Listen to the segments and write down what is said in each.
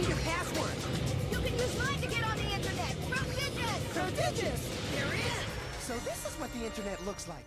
me your password. You can use mine to get on the internet. Prodigious! Prodigious! They're in! So this is what the internet looks like.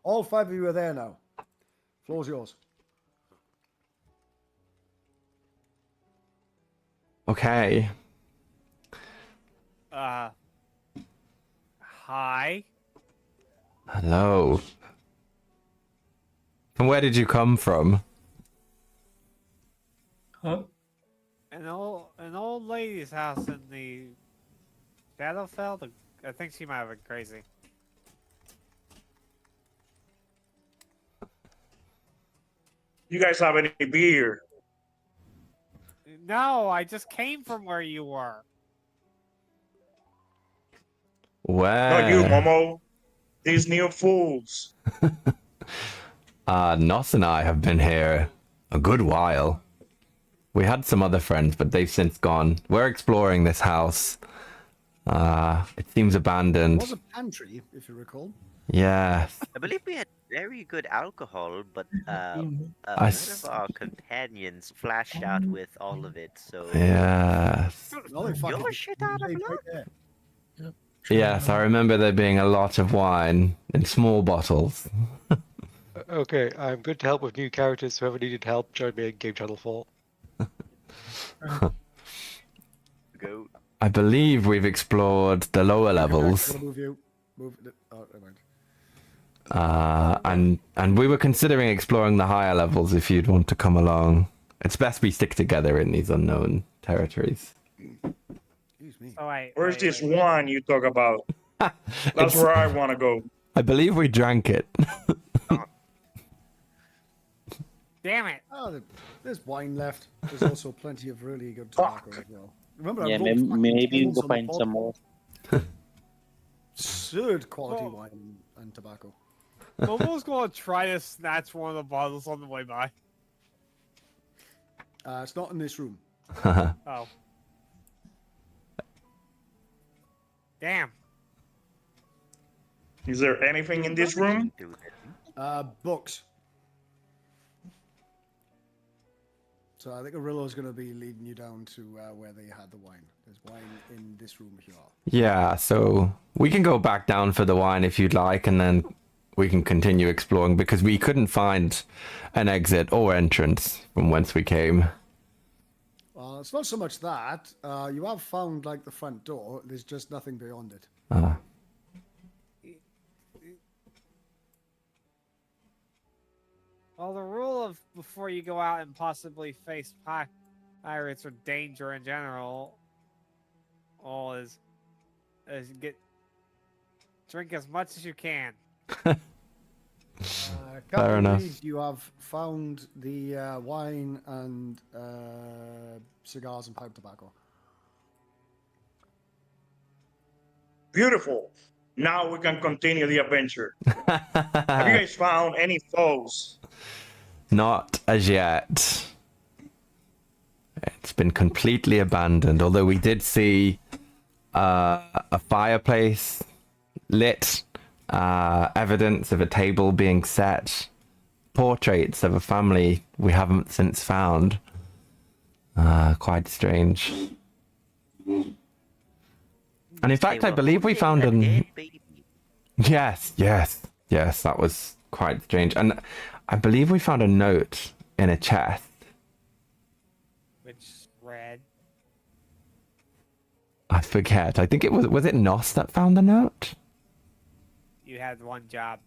All 5 of you are there now. Floor's yours. Okay. Hi. Hello. And where did you come from? Huh? An old lady's house in the Shadowfell. I think she might have been crazy. You guys have any beer? No, I just came from where you were. Where? Not you, Momo. These new fools. Nos and I have been here a good while. We had some other friends, but they've since gone. We're exploring this house. It seems There abandoned. was a pantry, if you recall. Yes. I believe we had very good alcohol, but one s- of our companions flashed out with all of it, so... Yes. No, in fact, You're shit out of right luck. there. Yes, I remember there being a lot of wine in small bottles. Okay, I'm good to help with new characters. Whoever needed help, join me in Game Channel 4. Go. I believe we've explored the lower I'm levels. gonna move you. Oh, never mind. And we were considering exploring the higher levels if you'd want to come along. It's best we stick together in these unknown territories. Excuse me. Oh wait. Where's wait, this wait. wine you talk about? That's It's- where I want to go. I believe we drank it. Damn it! Oh, there's wine left. There's also plenty of really good tobacco as well. Remember, I Yeah, rolled fucking maybe we tens go on the find board. some more. Absurd quality Oh. wine and tobacco. Momo's gonna try to snatch one of the bottles on the way by. It's not in this room. Oh. Damn. Is there anything in this room? Do that. Books. So I think Arillo's going to be leading you down to where they had the wine. There's wine in this room here. Yeah, so we can go back down for the wine if you'd like, and then we can continue exploring because we couldn't find an exit or entrance from whence we came. It's not so much that. You have found, like, the front door. There's just nothing beyond it. Well, the rule of before you go out and possibly face pirates or danger in general, all is drink as much as you can. Fair enough. You have found the wine and cigars and pipe tobacco. Beautiful. Now we can continue the adventure. Have you guys found any foes? Not as yet. It's been completely abandoned, although we did see a fireplace lit, evidence of a table being set, portraits of a family we haven't since found. Quite strange. And in fact, I believe we found a an... dead baby. Yes, that was quite strange. And I believe we found a note in a chest. Which read, I forget. I think it was it Nos that found the note? you had one job.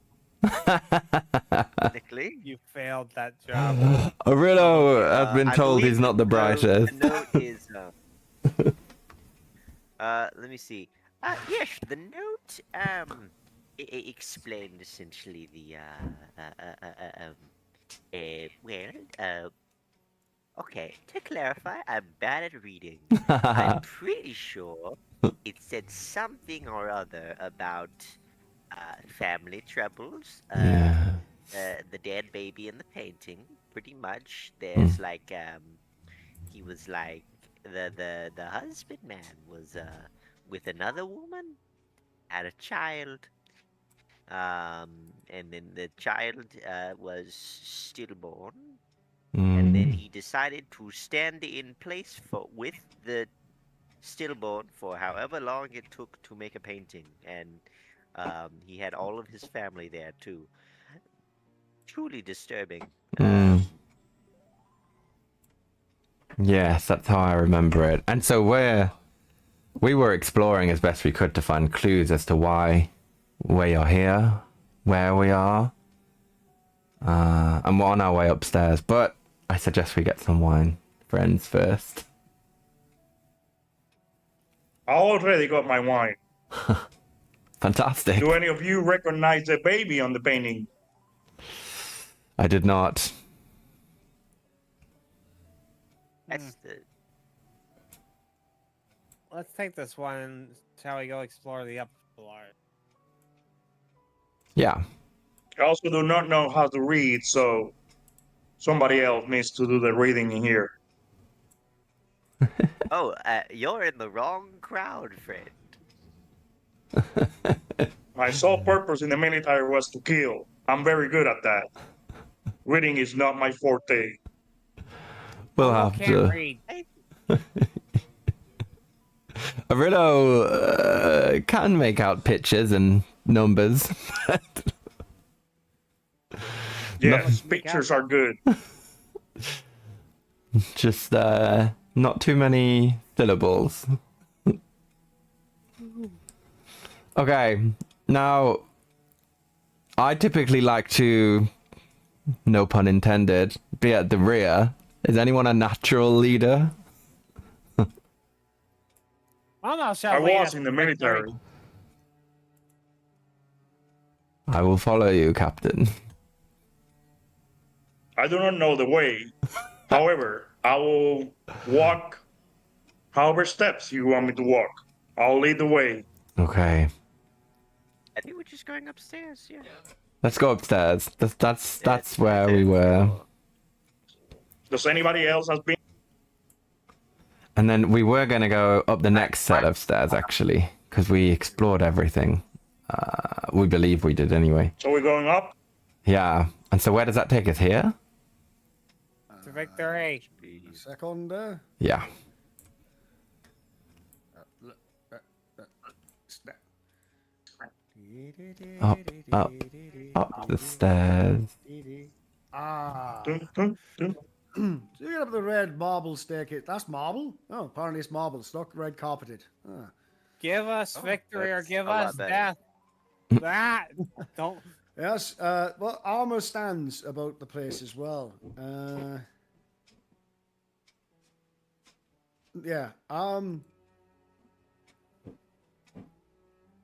Technically. You failed that job. Arillo has been I told believe he's not the brightest. The note is. Let me see. Yes, the note explained essentially the okay, to clarify, I'm bad at reading. I'm pretty sure it said something or other about family troubles, the dead baby in the painting, pretty much. There's like he was like the husband man was with another woman, had a child, and then the child was stillborn, and then he decided to stand in place with the stillborn for however long it took to make a painting, and he had all of his family there too. truly disturbing. Mm. Yes, that's how I remember it. And so we were exploring as best we could to find clues as to why we are here, where we are, and we're on our way upstairs. But I suggest we get some wine, friends, first. I already got my wine. Fantastic. Do any of you recognize the baby on the painting? I did not. That's the. Let's take this one and shall we go explore the upper floor? Yeah. I also do not know how to read, so somebody else needs to do the reading in here. Oh, you're in the wrong crowd, friend. My sole purpose in the military was to kill. I'm very good at that. Reading is not my forte. We'll Who have can't to. read? Arillo can make out pictures and numbers. Yes, pictures are good. Just not too many syllables. Okay, now I typically like to, no pun intended, be at the rear. Is anyone a natural leader? Well, no, shall I we was in the military. I will follow you, Captain. I do not know the way. However, I will walk however steps you want me to walk. I'll lead the way. Okay, I think we're just going upstairs. Yeah. let's go upstairs. That's It's where right we there. were. Does anybody else has been? And then we were going to go up the next set of stairs, actually, because we explored everything. We believe we did anyway. So we're going up? Yeah. And so where does that take us? Here? To victory. Second. Yeah. Up the stairs. Ah. Dun, dun, dun. So you get up the red marble staircase. That's marble? Oh, apparently it's marble. It's not red carpeted. Ah. Give us Oh, victory or that's give a lot us better. death. That don't. Yes, well, armor stands about the place as well. Yeah,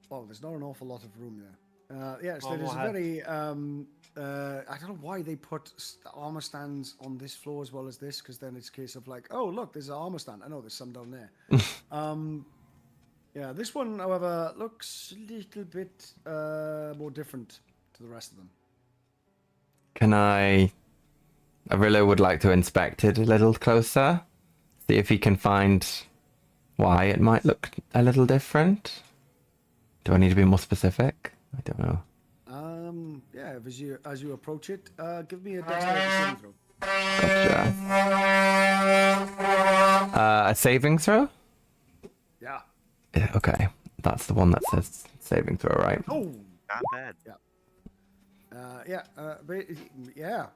well, there's not an awful lot of room there. Yes, Well, there's we'll a have- very, I don't know why they put armor stands on this floor as well as this, because then it's a case of like, oh, look, there's an armor stand. I know there's some down there. Yeah, this one, however, looks a little bit more different to the rest of them. Can I really would like to inspect it a little closer. See if he can find why it might look a little different. Do I need to be more specific? I don't know. Yeah, as you approach it, give me a dexterity saving throw. Gotcha. A saving throw? Yeah. Yeah, okay. That's the one that says saving throw, right? Oh. Not bad. Yeah.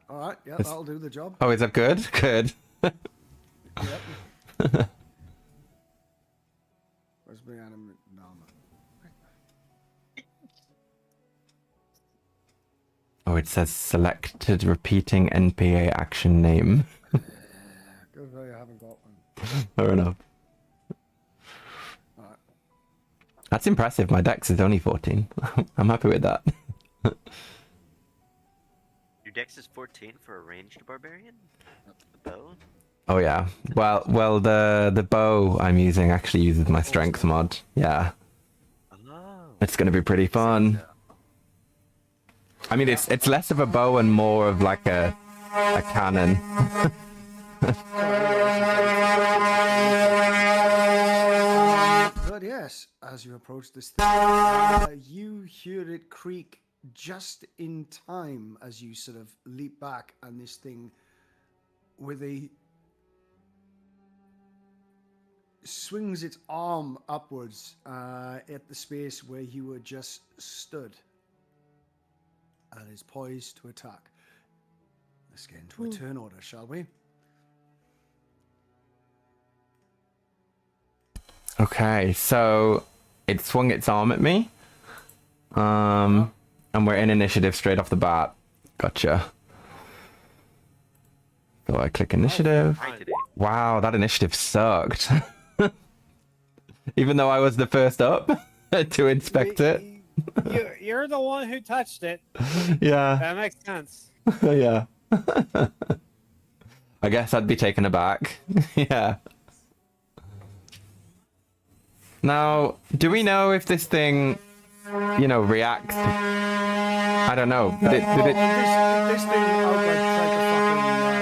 All right. Yeah, It's- that'll do the job. Oh, is that good? Good. Yep. Where's my animate? No, Oh, it says selected repeating NPA action name. good thing I haven't got one. Fair enough. All right. That's impressive. My dex is only 14. I'm happy with that. Your dex is 14 for a ranged barbarian? The bow? Oh yeah. Well, the bow I'm using actually uses my strength mod. Yeah, Oh. it's gonna be pretty fun. I mean, it's less of a bow and more of like a cannon. But yes, as you approach this thing, you hear it creak just in time as you sort of leap back, and this thing with a swings its arm upwards at the space where you were just stood and is poised to attack. Let's get into a turn order, shall we? Okay, so it swung its arm at me. And we're in initiative straight off the bat. Gotcha. So I click initiative. Hi today. Wow, that initiative sucked. Even though I was the first up to inspect it. You're the one who touched it. Yeah, That makes sense. yeah. I guess I'd be taken aback. Yeah. Now, do we know if this thing, reacts? I don't know. Did it... This thing outright tried to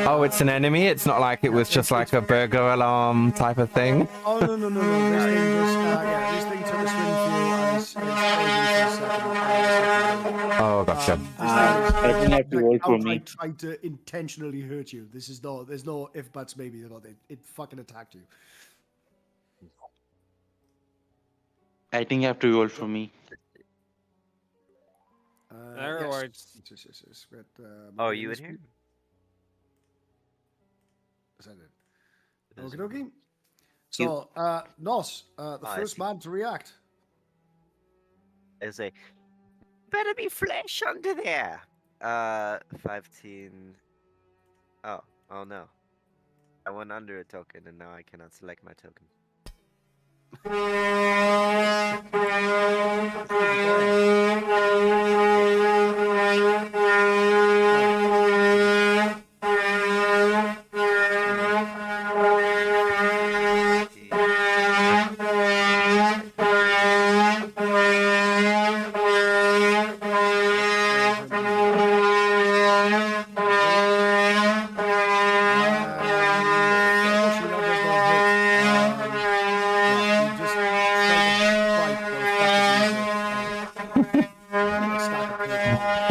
fucking... Oh, it's an enemy? It's not like it was just like a burglar alarm type of thing? Oh, no. This thing took a swing for you and it's poisoned for a second. Oh, gotcha. I think I have to roll for me. Outright tried to intentionally hurt you. There's no if, buts, maybe about it. It fucking attacked you. I think you have to roll for me. Other words. Yes. But, Oh, you in here? Is that it? Okie dokie. So, Nos, the I first see. man to react. I say, better be flesh under there. 15. Oh no. I went under a token and now I cannot select my token.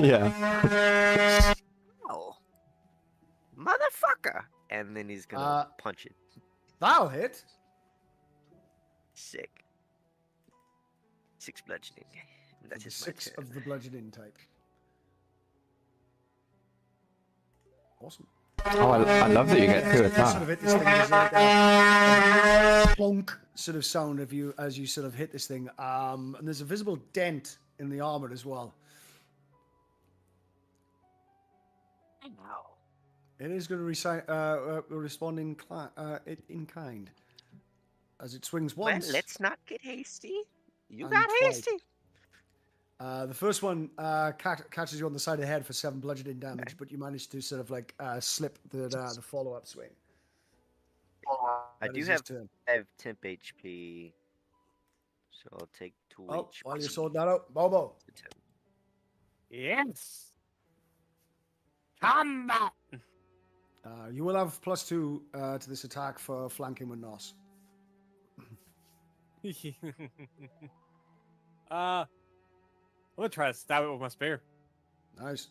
Yeah. Oh, motherfucker! And then he's gonna punch it. That'll hit. Sick. 6 bludgeoning. That is my 6 turn. of the bludgeoning type. Awesome. Oh, I love that you get 2 Sort attacks. of hit this thing. There's like a plonk sort of sound as you sort of hit this thing. And there's a visible dent in the armor as well. Ow. It is going to respond in kind as it swings Well, once. let's not get hasty. You and got twice. hasty. The first one catches you on the side of the head for 7 bludgeoning damage, but you manage to sort of like slip the follow-up swing. I That do is have his turn. temp HP, so I'll take 2 Oh, HP. while you're sorting that out, Bobo. Yes. Combat. You will have +2 to this attack for flanking with Nos. I'm gonna try to stab it with my spear. Nice.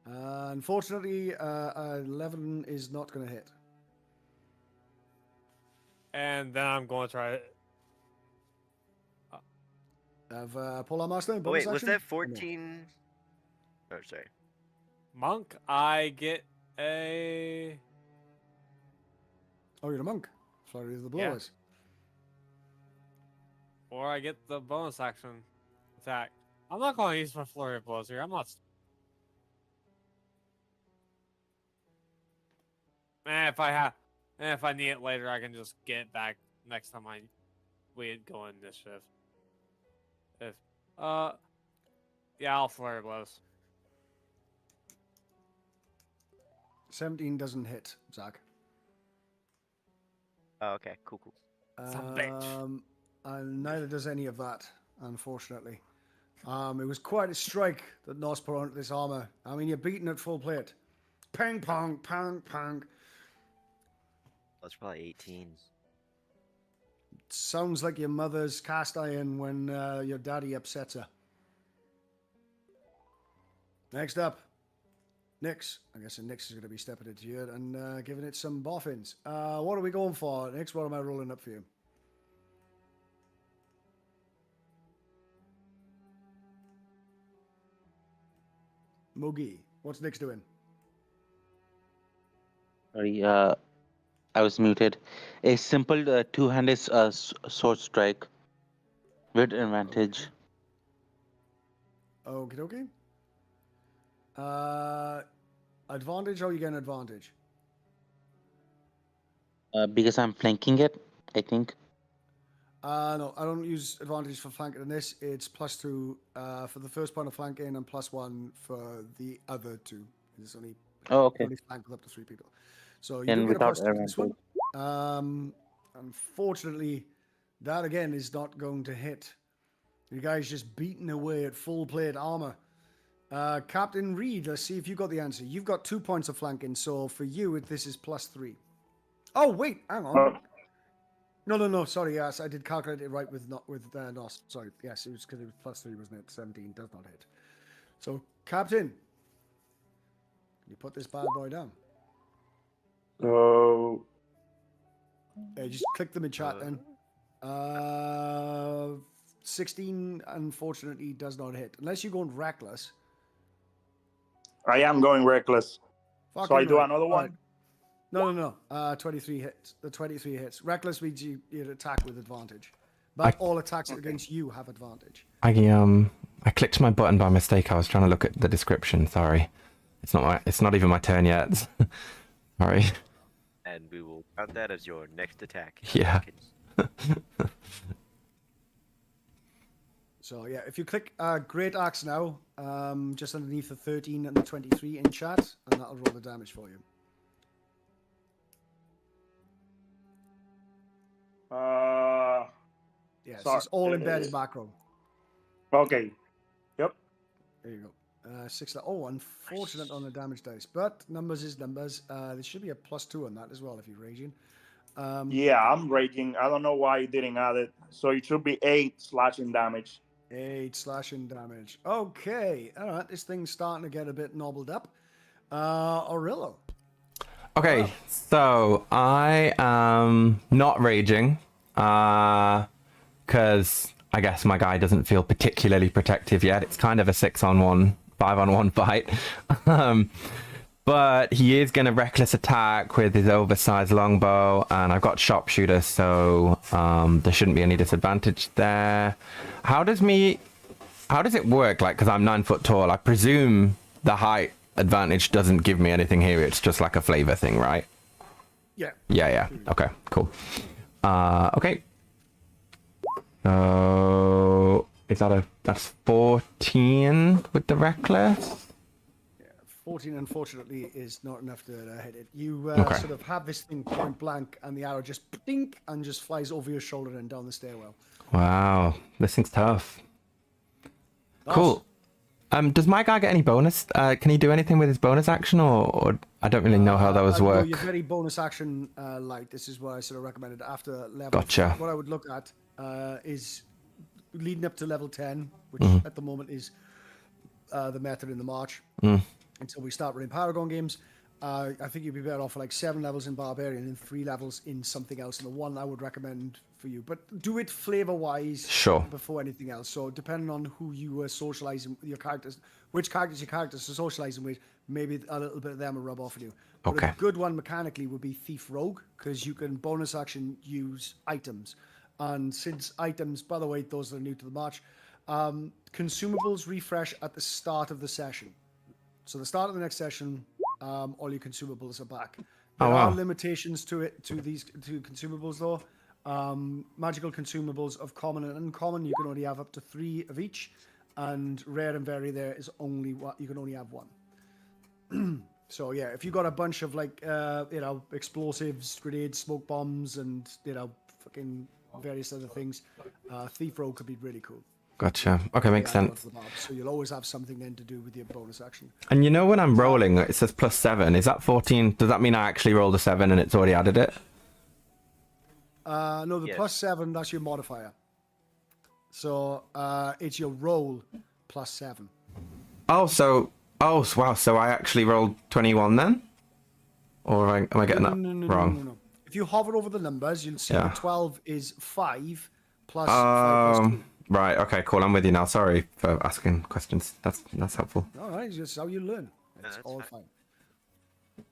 Unfortunately, 11 is not going to hit. And then I'm going to try it. Have Polar Master and Oh, wait, bonus was action? that 14? Oh, sorry. Monk, I get a... Oh, you're a monk. Flurry of the Yeah. blows. Or I get the bonus action attack. I'm not going to use my flurry of blows here. I'm not... if I need it later, I can just get it back next time we go in initiative. Yeah, I'll flurry of blows. 17 doesn't hit, Zach. Oh, okay, cool. Son of a bitch. And neither does any of that, unfortunately. It was quite a strike that Nos put onto this armor. I mean, you're beaten at full plate. Pang, pong, pang, pang. That's probably 18. Sounds like your mother's cast iron when your daddy upsets her. Next up, Nyx. I guess Nyx is going to be stepping into you and giving it some boffins. What are we going for? Nyx, what am I rolling up for you? Moogie. What's Nyx doing? Sorry, I was muted. A simple two-handed sword strike with advantage. Okay, okay. Advantage, how you get an advantage? Because I'm flanking it, I think. No, I don't use advantage for flanking in this. It's +2 for the first point of flanking and +1 for the other two. It's only Oh, okay. only flank with up to 3 people. So you Then do get a without +2 for this one. advantage. Unfortunately, that again is not going to hit. You guys just beating away at full plate armor. Captain Reed, let's see if you got the answer. You've got 2 points of flanking, so for you, this is +3. Oh, wait, hang on. No, sorry, yes, I did calculate it right with NOS. Sorry, yes, it was because it was +3, wasn't it? 17 does not hit. So, Captain, can you put this bad boy down? So, Just click them in chat then. 16, unfortunately, does not hit. Unless you're going reckless. I am going reckless. So I Fucking do right. another All one? right. No. 23 hits. The 23 hits. Reckless means you attack with advantage. But all attacks against you have advantage. I clicked my button by mistake. I was trying to look at the description. Sorry, it's not even my turn yet. Sorry. And we will count that as your next attack. Yeah. So yeah, if you click Great Axe now, just underneath the 13 and the 23 in chat, and that'll roll the damage for you. Yes, sorry. it's all embedded macro. Okay. Yep. There you go. 6. Oh, unfortunate on the damage dice, but numbers is numbers. There should be a +2 on that as well if you're raging. Yeah, I'm raging. I don't know why you didn't add it. So it should be 8 slashing damage. 8 slashing damage. Okay, all right. This thing's starting to get a bit nobbled up. Aurelio. Okay, so I am not raging, because I guess my guy doesn't feel particularly protective yet. It's kind of a 6-on-1, 5-on-1 fight. But he is going to reckless attack with his oversized longbow, and I've got sharpshooter, so there shouldn't be any disadvantage there. How does it work? Like, because I'm 9 foot tall, I presume the height advantage doesn't give me anything here. It's just like a flavor thing, right? Yeah. Yeah. Okay, cool. Okay. So that's 14 with the reckless. 14, unfortunately, is not enough to hit it. You Okay. sort of have this thing point blank, and the arrow just dink and just flies over your shoulder and down the stairwell. Wow, this thing's tough. Nice. Cool. Does my guy get any bonus? Can he do anything with his bonus action, or I don't really know how those No, work. you're very bonus action light. This is what I sort of recommended after level. Gotcha. What I would look at is leading up to level 10, which at the moment is the method in the March. Until we start running Paragon games. I think you'd be better off for like 7 levels in Barbarian and 3 levels in something else. And the one I would recommend for you, but do it flavor-wise Sure. before anything else. So depending on who you were socializing with your characters, which characters your characters are socializing with, maybe a little bit of them will rub off on you. But Okay. a good one mechanically would be Thief Rogue, because you can bonus action use items. And since items, by the way, those that are new to the March, consumables refresh at the start of the session. So the start of the next session, all your consumables are back. There are limitations to consumables though. Magical consumables of common and uncommon, you can only have up to 3 of each, and rare and very there is only you can only have 1. So yeah, if you got a bunch of like explosives, grenades, smoke bombs, and fucking various other things, Thief Rogue could be really cool. Gotcha. Okay, makes sense. So you'll always have something then to do with your bonus action. And you know when I'm rolling, it says +7. Is that 14? Does that mean I actually rolled a 7 and it's already added it? No, the Yes. +7, that's your modifier. So it's your roll +7. Wow. So I actually rolled 21 then? Or am I getting that wrong? No. If you hover over the numbers, you'll see Yeah. the 12 is 5 plus 5 plus 2. Right. Okay. Cool. I'm with you now. Sorry for asking questions. That's helpful. All right, it's just how you learn. It's that's all fine. fine.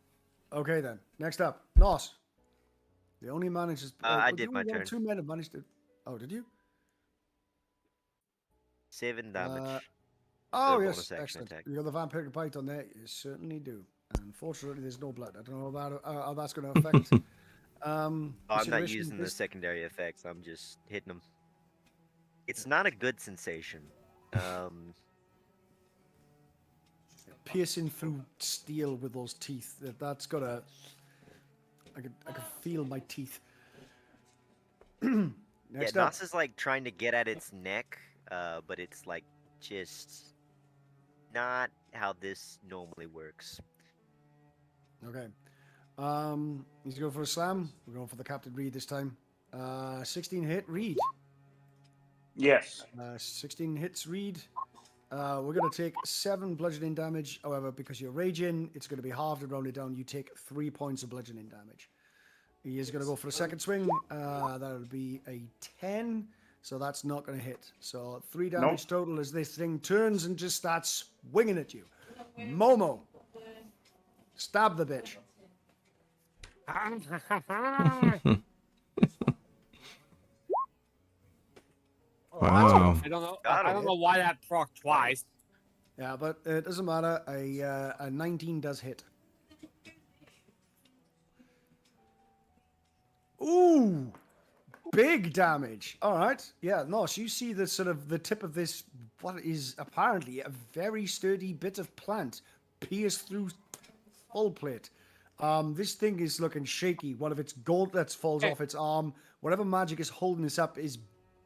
Okay then. Next up, Nos. The only manages. I the did only my one of turn. 2 men have managed to. Oh, did you? 7 damage. Oh The yes, bonus action excellent. attack. You got the vampiric bite on there. You certainly do. Unfortunately, there's no blood. I don't know about how that's going to affect. I'm not consideration using the this- secondary effects. I'm just hitting them. It's not a good sensation. Piercing through steel with those teeth. That's got a. I can feel my teeth. Yeah, Next up. Nos is like trying to get at its neck, but it's like just not how this normally works. Okay. He's going for a slam. We're going for the Captain Reed this time. 16 hit Reed. Yes. 16 hits Reed. We're going to take 7 bludgeoning damage. However, because you're raging, it's going to be halved and rounded down. You take 3 points of bludgeoning damage. He is going to go for a second swing. That'll be a 10. So that's not going to hit. So 3 damage total as this thing turns and just starts swinging at you. Momo. Stab the bitch. Wow. I don't know. Got I him. don't know why that proc twice. Yeah, but it doesn't matter. A 19 does hit. Ooh, big damage. All right. Yeah, no, so you see the sort of the tip of this, what is apparently a very sturdy bit of plant pierced through full plate. This thing is looking shaky. One of its gauntlets falls off its arm. Whatever magic is holding this up is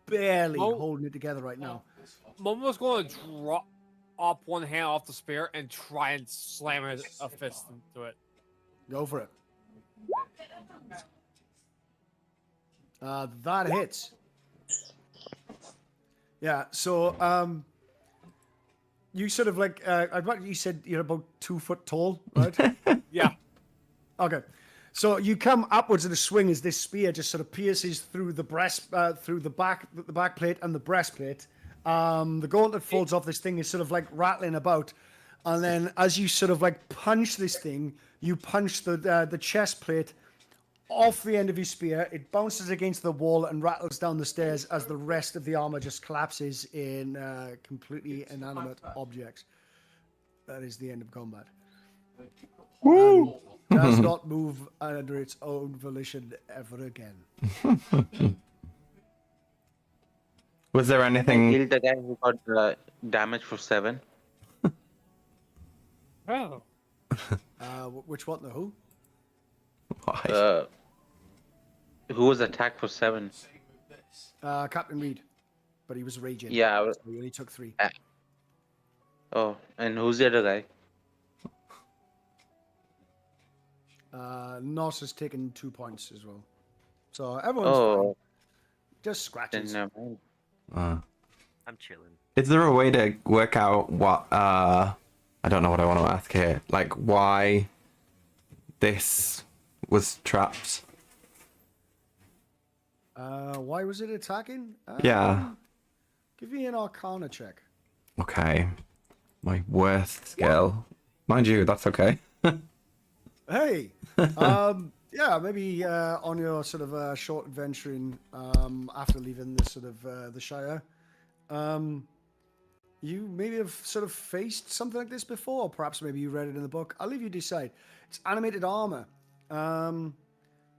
barely holding it together right now. Momo's going to drop up one hand off the spear and try and slam a fist into it. Go for it. That hits. Yeah, so you sort of like you said you're about 2 foot tall, right? Yeah. Okay. So you come upwards in a swing as this spear just sort of pierces through the through the back plate and the breastplate. The gauntlet falls off. This thing is sort of like rattling about, and then as you sort of like punch this thing, you punch the chest plate off the end of his spear. It bounces against the wall and rattles down the stairs as the rest of the armor just collapses in completely inanimate objects. That is the end of combat. Woo! Does not move under its own volition ever again. Was there anything? Killed the guy who got damage for 7. Oh. Which one? The who? Why? Who was attacked for 7? Captain Reed, but he was raging. Yeah. So he only took 3. Oh, and who's the other guy? Nos has taken 2 points as well. So everyone's fine. Just scratches. Then never mind. I'm chilling. Is there a way to work out what? I don't know what I want to ask here. Like why this was trapped? Why was it attacking? Yeah. Give me an Arcana check. Okay. My worst skill. Mind you, that's okay. Hey, yeah, maybe on your sort of short adventuring after leaving the sort of the Shire, you maybe have sort of faced something like this before, or perhaps maybe you read it in the book. I'll leave you decide. It's animated armor.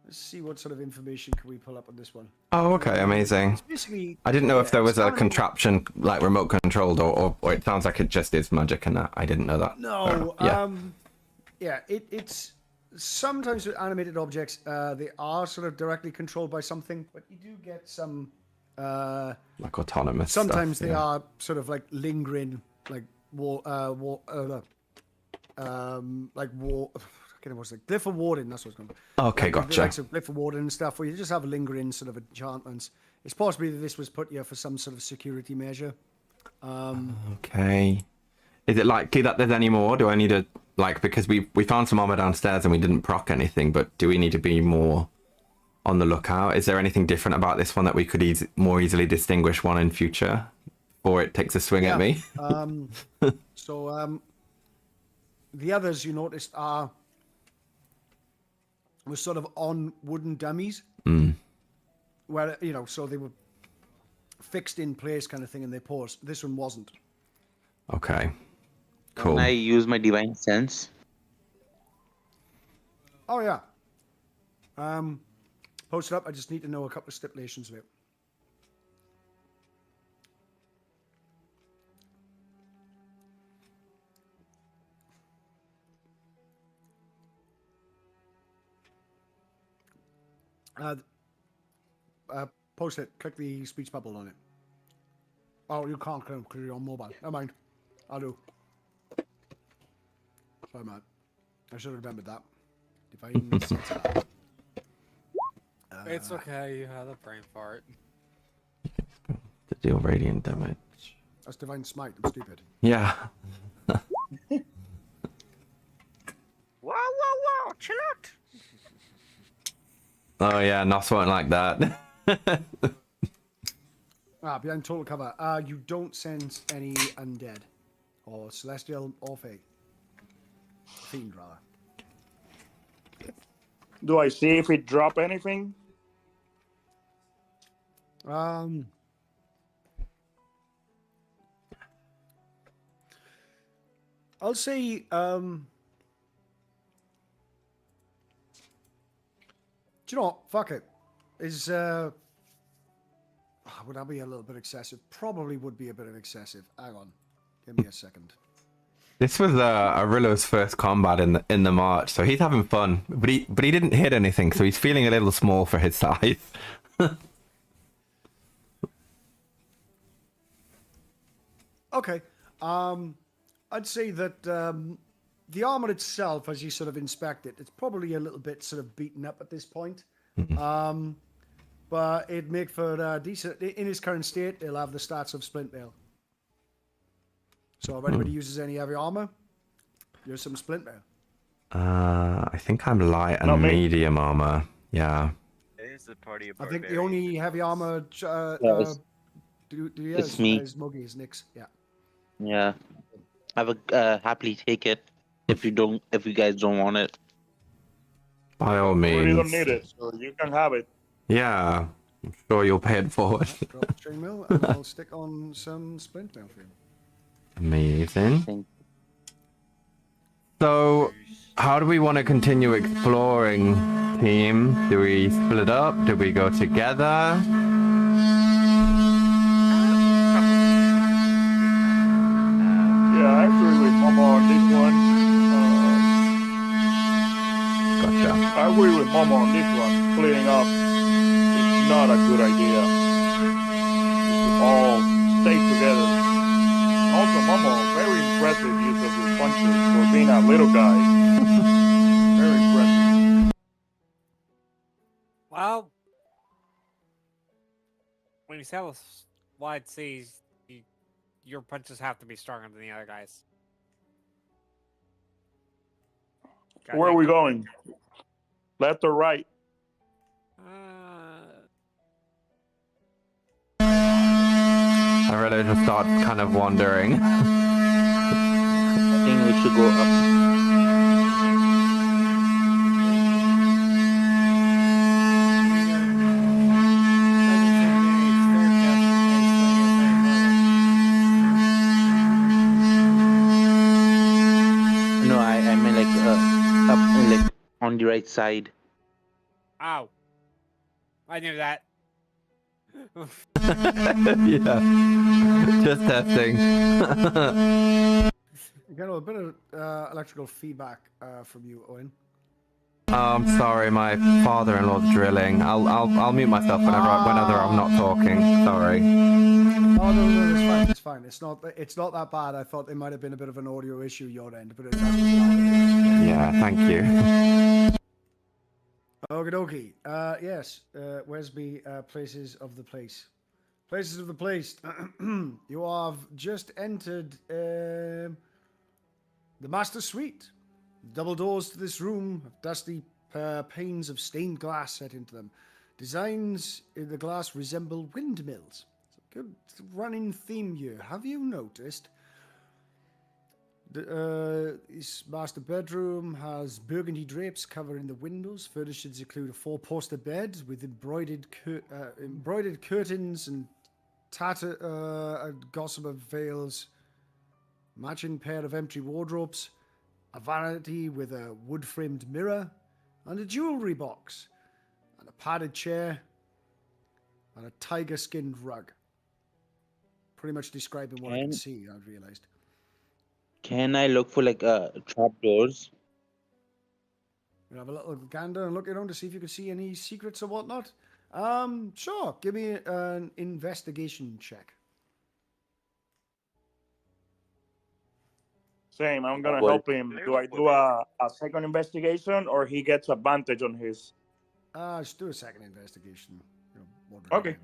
Let's see what sort of information can we pull up on this one. Oh, okay, amazing. It's basically, I didn't know if there was a animated. contraption like remote controlled, or it sounds like it just is magic, and I didn't know that. No, Yeah. yeah, it's sometimes with animated objects, they are sort of directly controlled by something, but you do get some. Like autonomous. Sometimes stuff, they yeah. are sort of like lingering, like what's like glyph of warding. That's what's going on. Okay, gotcha. Like some glyph of warding and stuff, where you just have lingering sort of enchantments. It's possibly that this was put here for some sort of security measure. Okay. Is it likely that there's any more? Do I need to because we found some armor downstairs and we didn't proc anything, but do we need to be more on the lookout? Is there anything different about this one that we could more easily distinguish one in future before it takes a swing at me? So the others you noticed are was sort of on wooden dummies, where so they were fixed in place, kind of thing, and they paused. This one wasn't. Okay. Cool. Can I use my divine sense? Oh yeah. Post it up. I just need to know a couple of stipulations of it. Post it. Click the speech bubble on it. Oh, you can't click because you're on mobile. Never mind. I'll do. Sorry, man. I should have remembered that. Divine sense. It's okay, you had a brain fart. To deal radiant damage. That's divine smite. I'm stupid. Yeah. Wow, chill out. Oh yeah, Nos won't like that. Behind total cover. You don't sense any undead, or celestial, or fey. Fiend, rather. Do I see if it drop anything? I'll say, do you know what? Fuck it. Is, would that be a little bit excessive? Probably would be a bit excessive. Hang on. Give me a second. This was Arillo's first combat in the march, so he's having fun. But he didn't hit anything, so he's feeling a little small for his size. Okay. I'd say that the armor itself, as you sort of inspect it, it's probably a little bit sort of beaten up at this point. But it'd make for decent. In its current state, it'll have the stats of Splint Mail. So if anybody uses any heavy armor, here's some Splint Mail. I think I'm light and medium armor. Yeah. It is a party of I think the only heavy armor it's me. is Muggy, is Nyx. Yeah. Yeah. I would happily take it if you guys don't want it. By all You means. really don't need it, so you can have it. Yeah. I'm sure you'll pay it forward. Drop the chain mill, and I'll stick on some Splint Mail for you. Amazing. So, how do we want to continue exploring, team? Do we split up? Do we go together? Yeah, I agree with Mama on this one. Gotcha. I agree with Mama on this one. Splitting up is not a good idea. We should all stay together. Also, Mama, very impressive use of your punches for being a little guy. Very impressive. Well, when you sail wide seas, your punches have to be stronger than the other guys. Where are we going? Left or right? I really just start kind of wandering. I think we should go up. No, I mean like up, like on the right side. Ow. I knew that. Yeah. Just testing. You got a bit of electrical feedback from you, Owen. I'm sorry, my father-in-law's drilling. I'll mute myself whenever I'm not talking. Sorry. Oh no, it's fine. It's fine. It's not that bad. I thought there might have been a bit of an audio issue your end, but it's actually not. Yeah, thank you. Okie dokie. Yes. Where's me? Places of the place. Places of the place. You have just entered the master suite. Double doors to this room have dusty panes of stained glass set into them. Designs in the glass resemble windmills. It's a good running theme here. Have you noticed? His master bedroom has burgundy drapes covering the windows. Furnishings include a 4-poster bed with embroidered curtains and gossamer veils, matching pair of empty wardrobes, a vanity with a wood-framed mirror, and a jewelry box, and a padded chair, and a tiger-skinned rug. Pretty much describing what I can see, I've realized. Can I look for like trapdoors? You have a little gander and look around to see if you can see any secrets or whatnot. Sure. Give me an investigation check. Same. I'm gonna Well- help him. Do I do a second investigation or he gets advantage on his? Just do a second investigation. Okay.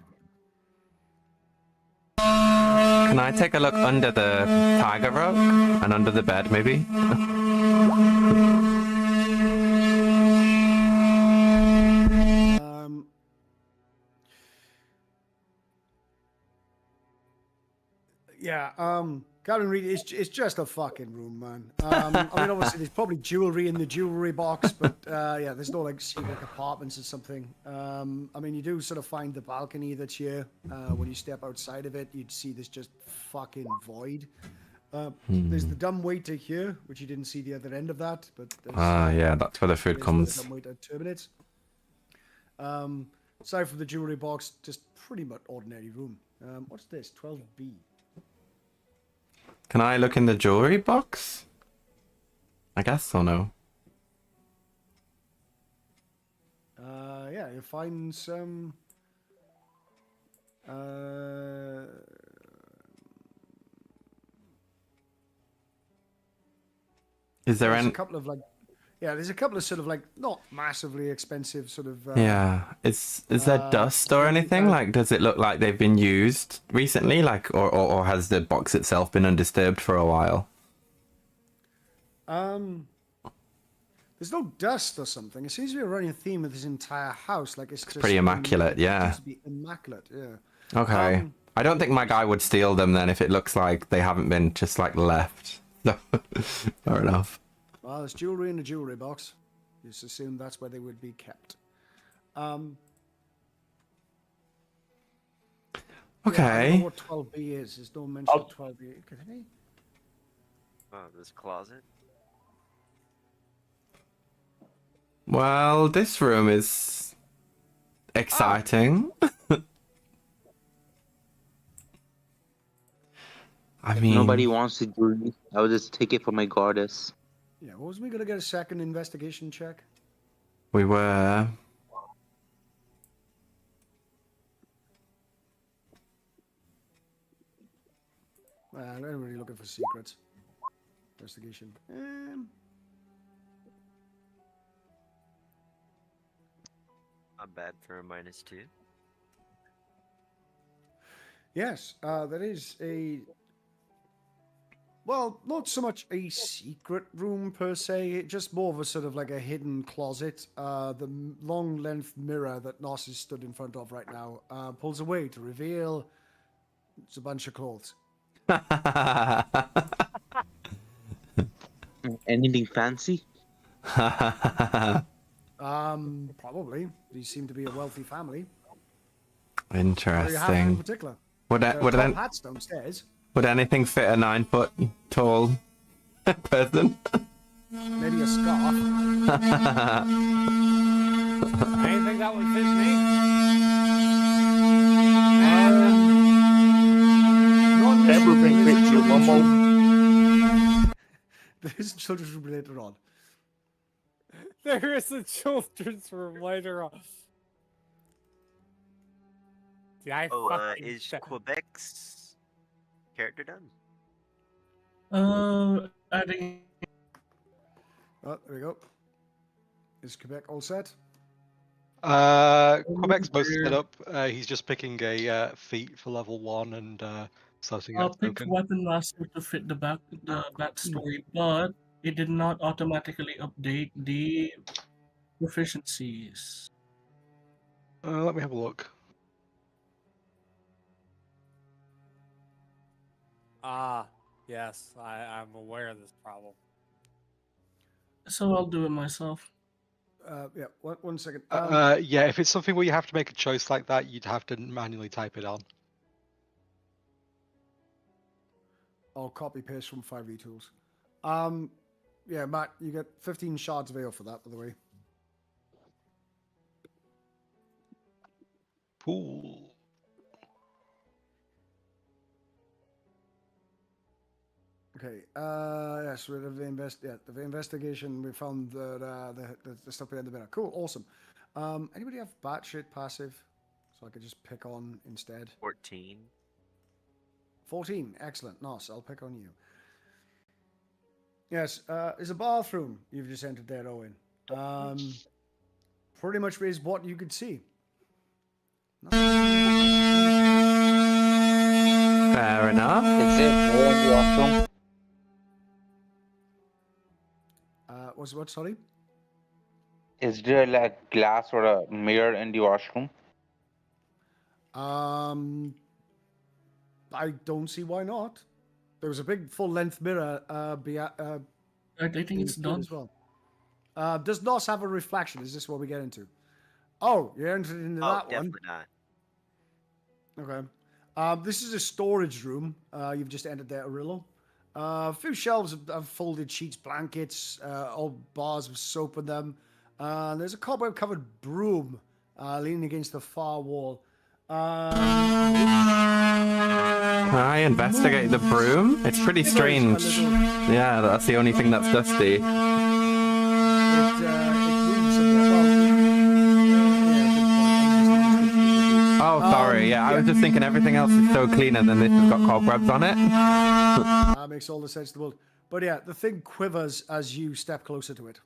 Can I take a look under the tiger rug and under the bed, maybe? Captain Reed, it's just a fucking room, man. I mean, obviously, there's probably jewelry in the jewelry box, but yeah, there's no like secret compartments or something. I mean, you do sort of find the balcony that's here. When you step outside of it, you'd see this just fucking void. There's the dumbwaiter here, which you didn't see the other end of that, but Yeah, that's where the food comes. The dumbwaiter terminates. Aside from the jewelry box, just pretty much ordinary room. What's this? 12B. Can I look in the jewelry box? I guess or no? Yeah, you find some. Is there There's any? a couple of like, yeah, there's a couple of sort of like not massively expensive sort of. Yeah. Is there dust or anything? Like, does it look like they've been used recently? Like, or has the box itself been undisturbed for a while? There's no dust or something. It seems to be a running theme of this entire house. Like it's just Pretty immaculate, yeah. It seems to be immaculate, yeah. Okay. I don't think my guy would steal them then if it looks like they haven't been just like left. So, fair enough. Well, there's jewelry in the jewelry box. Just assume that's where they would be kept. Okay. Yeah, I don't know what 12B is. There's no mention of 12B. Could it be? Oh, this closet. Well, this room is exciting. I If mean, nobody wants to do it, I would just take it for my goddess. Yeah, wasn't we going to get a second investigation check? we were. I'm not really looking for secrets. Investigation. Not bad for a -2. Yes, there is a. Well, not so much a secret room per se, just more of a sort of like a hidden closet. The long length mirror that Nos is stood in front of right now pulls away to reveal it's a bunch of clothes. Anything fancy? Probably. These seem to be a wealthy family. What do you have in Interesting. particular? Would Top hats downstairs. would anything fit a 9-foot tall person? Maybe a scarf. Anything that would fit me? Everything fits you, Momo. There's children's room later on. There is a children's room later on. Did I fucking Is check? Quebec's character done? Adding. Oh, there we go. Is Quebec all set? Quebec's most set up. He's just picking a feat for level 1 and starting I'll out pick token. weapon master to fit the backstory, but it did not automatically update the proficiencies. Let me have a look. Yes, I'm aware of this problem. So I'll do it myself. Yeah, one second. Yeah, if it's something where you have to make a choice like that, you'd have to manually type it on. I'll copy paste from 5e tools. Yeah, Matt, you get 15 shards of ale for that, by the way. Cool. Okay. Yes, with the investigation, we found the stuff behind the banner. Cool. Awesome. Anybody have batshit passive, so I could just pick on instead? 14. 14. Excellent. Nice. I'll pick on you. Yes. There's a bathroom you've just entered there, Owen. Pretty much is what you could see. Fair enough. Is it more in the washroom? Was what? Sorry. Is there like glass or a mirror in the washroom? I don't see why not. There was a big full-length mirror. I think it's done. As well. Does NOS have a reflection? Is this what we get into? Oh, you entered into that one. Definitely not. Okay. This is a storage room. You've just entered there, Arillo. A few shelves of folded sheets, blankets, old bars with soap in them. There's a cobweb-covered broom leaning against the far wall. Can I investigate the broom? It's pretty strange. Yeah, that's the only thing that's dusty. Oh, sorry. Yeah, I was just thinking everything else is so clean and then this has got cobwebs on it. That makes all the sense in the world. But yeah, the thing quivers as you step closer to it.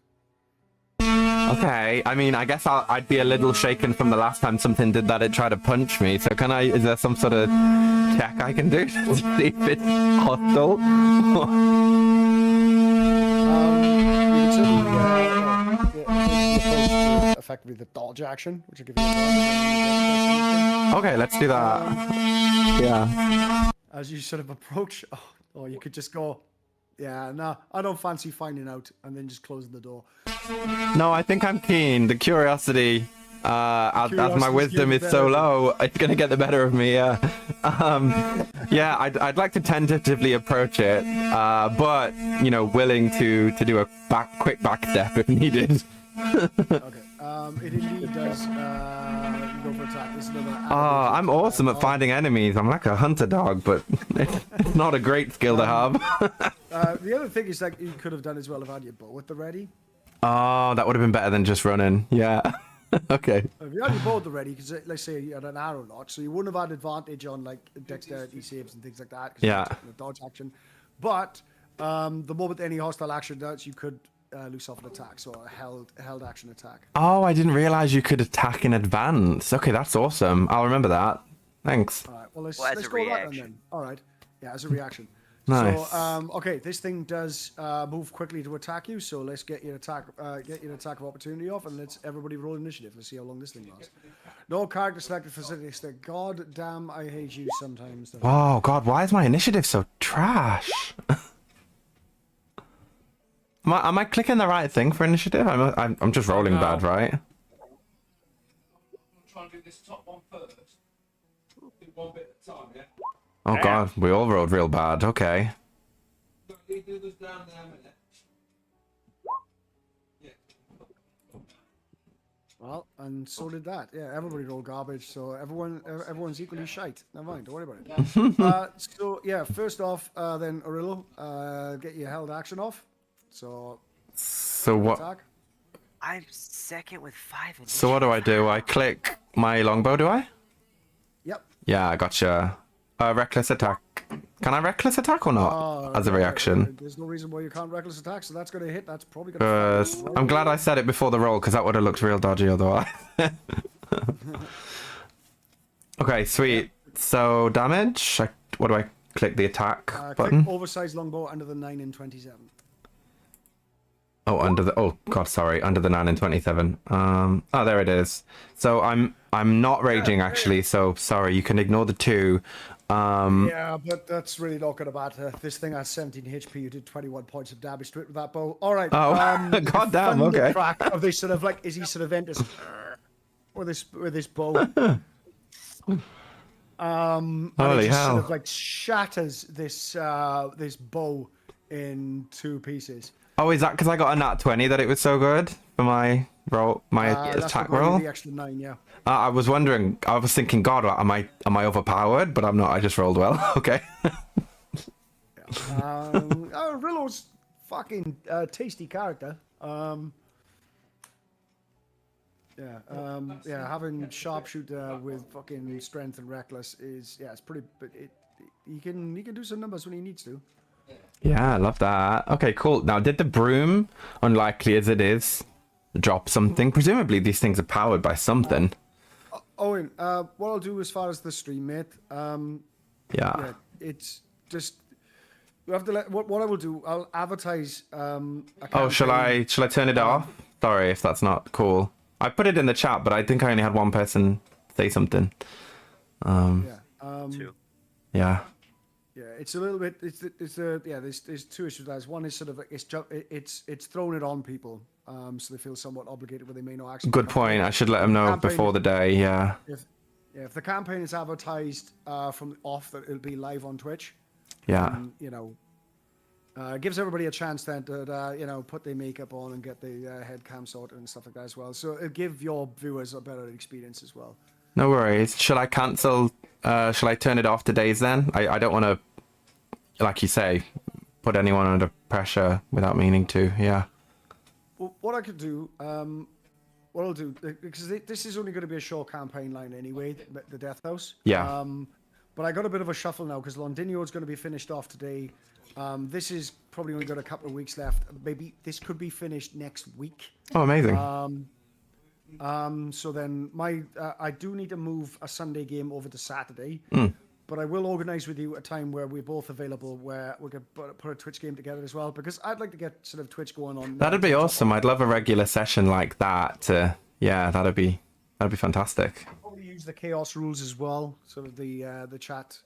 Okay, I mean, I guess I'd be a little shaken from the last time something did that. It tried to punch me. So is there some sort of check I can do to see if it's hostile? Effectively the dodge action, which will give you a Okay, let's do that. Yeah. As you sort of approach, or you could just go, yeah, no, I don't fancy finding out, and then just closing the door. No, I think I'm keen. The curiosity, as my wisdom is so low, it's gonna get the better of me. Yeah, yeah. I'd like to tentatively approach it, but willing to do a quick back step if needed. Okay. It indeed does go for attack. This is another I'm awesome at finding enemies. I'm like a hunter dog, but it's not a great skill to have. The other thing is like you could have done as well if you had your bow at the ready. Oh, that would have been better than just running. Yeah. Okay. If you had your bow at the ready, because let's say you had an arrow launch, so you wouldn't have had advantage on like dexterity saves and things like that. Yeah. The dodge action, but the moment any hostile action does, you could loose off an attack, so a held action attack. Oh, I didn't realize you could attack in advance. Okay, that's awesome. I'll remember that. Thanks. All right, well, let's go that one then. All right, yeah, as a reaction. Nice. So, okay, this thing does move quickly to attack you, so let's get your attack of opportunity off, and let's everybody roll initiative. Let's see how long this thing lasts. No character selected for statistic. God damn, I hate you sometimes. Oh God, why is my initiative so trash? Am I clicking the right thing for initiative? I'm just rolling bad, right? Try and do this top one first. Do one bit at a time, yeah? Oh God, we all rolled real bad. Okay. Do this down there a minute. Yeah. Well, and so did that. Yeah, everybody rolled garbage, so everyone's equally shite. Never mind, don't worry about it. So yeah, first off, then Arillo, get your held action off. So what? Attack. I'm second with 5 initiative. So what do I do? I click my longbow, do I? Yep. Yeah, I gotcha. Reckless attack. Can I reckless attack or not? As a reaction. There's no reason why you can't reckless attack, so that's going to hit. That's probably going to. I'm glad I said it before the roll, because that would have looked real dodgy otherwise. Okay, sweet. So damage. What do I click? The attack button. Click oversized longbow under the 9 and 27. Oh, under the under the 9 and 27. Oh, there it is. So I'm not raging actually. So sorry, you can ignore the 2. Yeah, but that's really not going to matter. This thing has 17 HP. You did 21 points of damage to it with that bow. All right. Oh, goddamn. Okay. Crack of this sort of like, is he sort of enters with this bow? And Holy it just hell. sort of like shatters this this bow in 2 pieces. Oh, is that because I got a nat 20 that it was so good for my roll, my That's attack what got you roll? the extra 9, yeah. I was wondering. I was thinking, God, am I overpowered? But I'm not. I just rolled well. Okay. Rillo's fucking tasty character. Having sharpshooter with fucking strength and reckless is it's pretty. But he can do some numbers when he needs to. Yeah, I love that. Okay, cool. Now, did the broom, unlikely as it is, drop something? Presumably, these things are powered by something. Owen, what I'll do as far as the stream, mate. It's just you have to let. What I will do, I'll advertise. Oh, shall I turn it off? Sorry if that's not cool. I put it in the chat, but I think I only had one person say something. Two. Yeah. Yeah, it's a little bit. There's 2 issues. There's one is sort of like it's thrown it on people, so they feel somewhat obligated, but they may not actually. Good point. I should let them know before the day. Yeah. If the campaign is advertised from off, that it'll be live on Twitch. Yeah. Gives everybody a chance then to put their makeup on and get the head cam sorted and stuff like that as well. So it'll give your viewers a better experience as well. No worries. Shall I cancel? Shall I turn it off today's then? I don't want to, like you say, put anyone under pressure without meaning to. Yeah. Well, what I could do, what I'll do, because this is only going to be a short campaign line anyway, the Death House. Yeah. But I got a bit of a shuffle now because Londinio is going to be finished off today. This is probably only got a couple of weeks left. Maybe this could be finished next week. Oh, amazing. So then I do need to move a Sunday game over to Saturday, but I will organise with you a time where we're both available, where we could put a Twitch game together as well, because I'd like to get sort of Twitch going on. That'd be awesome. I'd love a regular session like that. That'd be fantastic. Probably use the chaos rules as well, sort of the chat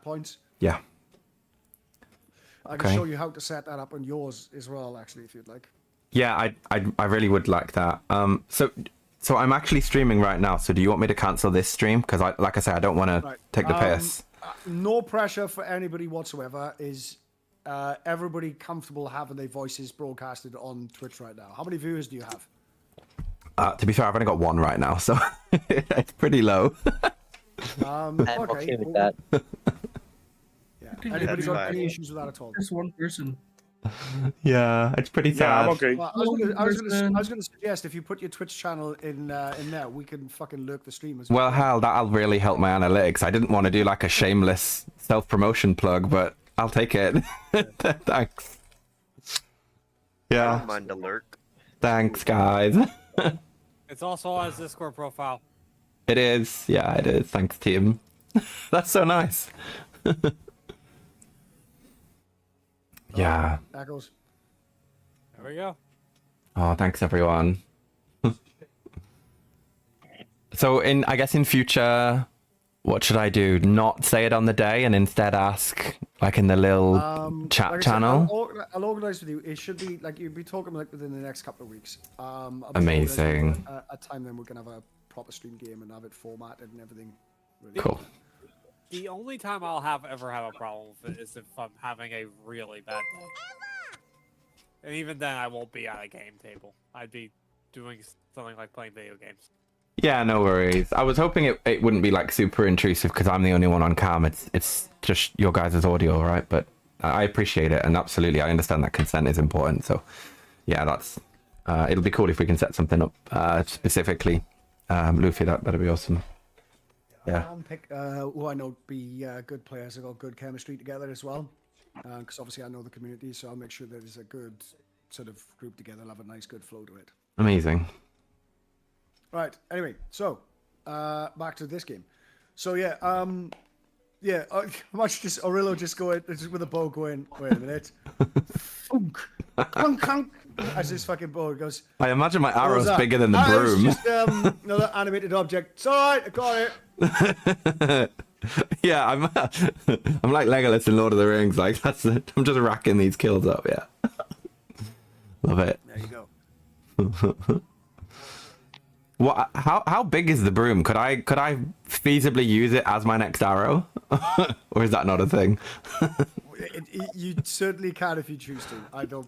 points. Yeah. I can show you how to set that up on yours as well, actually, if you'd like. Yeah, I really would like that. So I'm actually streaming right now. So do you want me to cancel this stream? Because like I say, I don't want to take the piss. No pressure for anybody whatsoever. Is everybody comfortable having their voices broadcasted on Twitch right now? How many viewers do you have? To be fair, I've only got 1 right now, so it's pretty low. I'm okay with that. Yeah. Anybody got any issues with that at all? Just 1 person. Yeah, it's pretty sad. Yeah, I'm okay. Well, I was going to suggest if you put your Twitch channel in there, we can fucking lurk the stream as well. Well, hell, that'll really help my analytics. I didn't want to do like a shameless self-promotion plug, but I'll take it. Thanks. Yeah. Don't mind the lurk. Thanks, guys. It's also on his Discord profile. It is. Yeah, it is. Thanks, team. That's so nice. Yeah. Echoes. There we go. Oh, thanks everyone. So I guess in future, what should I do? Not say it on the day and instead ask like in the little chat like I said, channel? I'll organize with you. It should be like you'll be talking like within the next couple of weeks. I'll be Amazing. organizing a time then we can have a proper stream game and have it formatted and everything. Really. Cool. The only time I'll ever have a problem with it is if I'm having a really bad day. And even then, I won't be at a game table. I'd be doing something like playing video games. Yeah, no worries. I was hoping it wouldn't be like super intrusive because I'm the only one on cam. It's just your guys' audio, right? But I appreciate it, and absolutely, I understand that consent is important. So, yeah, that's it'll be cool if we can set something up specifically, Luffy. That'd be awesome. Yeah. I'll pick who I know be good players. They've got good chemistry together as well. Because obviously I know the community, so I'll make sure that there's a good sort of group together. I'll have a nice, good flow to it. Amazing. Right. Anyway, so back to this game. So yeah, how much just Aurelio just going just with a bow going? Wait a minute. Funk, clunk, clunk, as this fucking bow goes. I imagine my arrow's bigger than the broom. It's just another animated object. It's all right. I got it. Yeah, I'm I'm like Legolas in Lord of the Rings. Like that's it. I'm just racking these kills up. Yeah, love it. There you go. What? How big is the broom? Could I feasibly use it as my next arrow, or is that not a thing? You certainly can if you choose to. I don't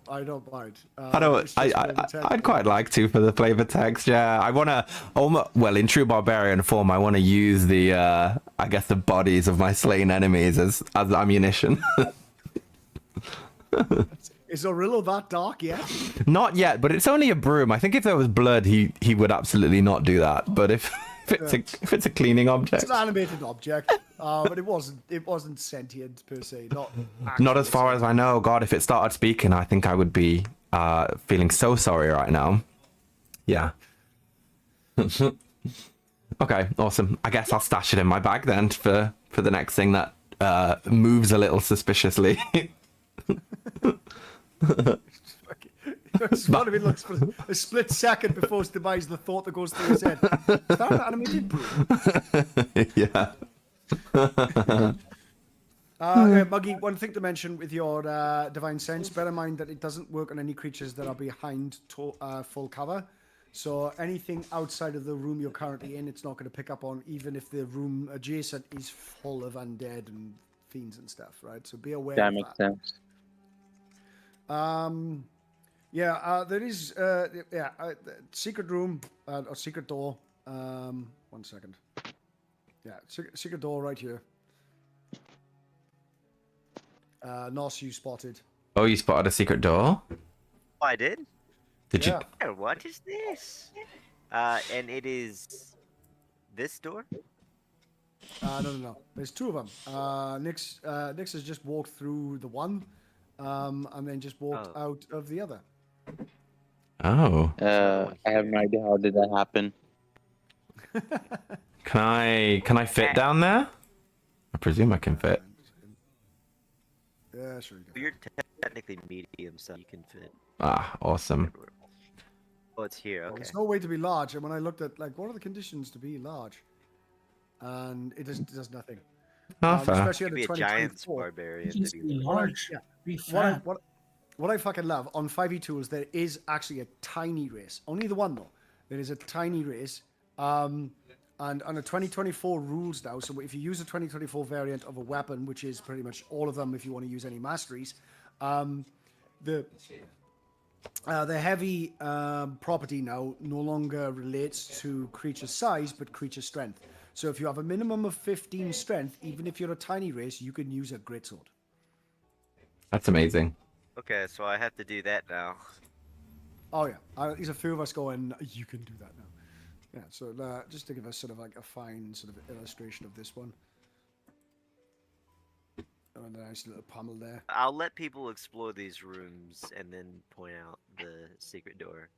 mind. I don't. I'd quite like to for the flavor text. Yeah, I want to. Well, in true barbarian form, I want to use the I guess the bodies of my slain enemies as ammunition. Is Orillo that dark yet? Not yet, but it's only a broom. I think if there was blood, he would absolutely not do that. But if it's a cleaning object, it's an animated object, but it wasn't sentient per se. Not as far as I know. God, if it started speaking, I think I would be feeling so sorry right now. Yeah. Okay, awesome. I guess I'll stash it in my bag then for the next thing that moves a little suspiciously. Just one of it looks for a split second before it buys the thought that goes through his head. Is that an animated broom? Yeah. Muggy, one thing to mention with your divine sense, bear in mind that it doesn't work on any creatures that are behind full cover. So anything outside of the room you're currently in, it's not going to pick up on, even if the room adjacent is full of undead and fiends and stuff, right? So be aware That of makes that. sense. There is secret room or secret door. 1 second. Yeah, secret door right here. Nos, you spotted. Oh, you spotted a secret door? Oh, I did? Did you? Yeah, what is this? And it is this door? No. There's two of them. Nix has just walked through the one, and then just walked out of the other. Oh. I have no idea how did that happen. Can I fit down there? I presume I can fit. Yeah, sure. You're technically medium, so you can fit. Ah, awesome. Oh, it's here. Okay. There's no way to be large, and when I looked at what are the conditions to be large, and it does nothing. Oh, fair. Especially You at could a be a giant 2024. barbarian. Just To be be large. Yeah. Be fat. What I fucking love on 5e tools, there is actually a tiny race. Only the one though. There is a tiny race, and on a 2024 rules now. So if you use a 2024 variant of a weapon, which is pretty much all of them, if you want to use any masteries, the heavy property now no longer relates to creature size but creature strength. So if you have a minimum of 15 strength, even if you're a tiny race, you can use a greatsword. That's amazing. Okay, so I have to do that now. Oh yeah, there's a few of us going, you can do that now. Yeah, so just to give us sort of like a fine sort of illustration of this one. And a nice little pummel there. I'll let people explore these rooms and then point out the secret door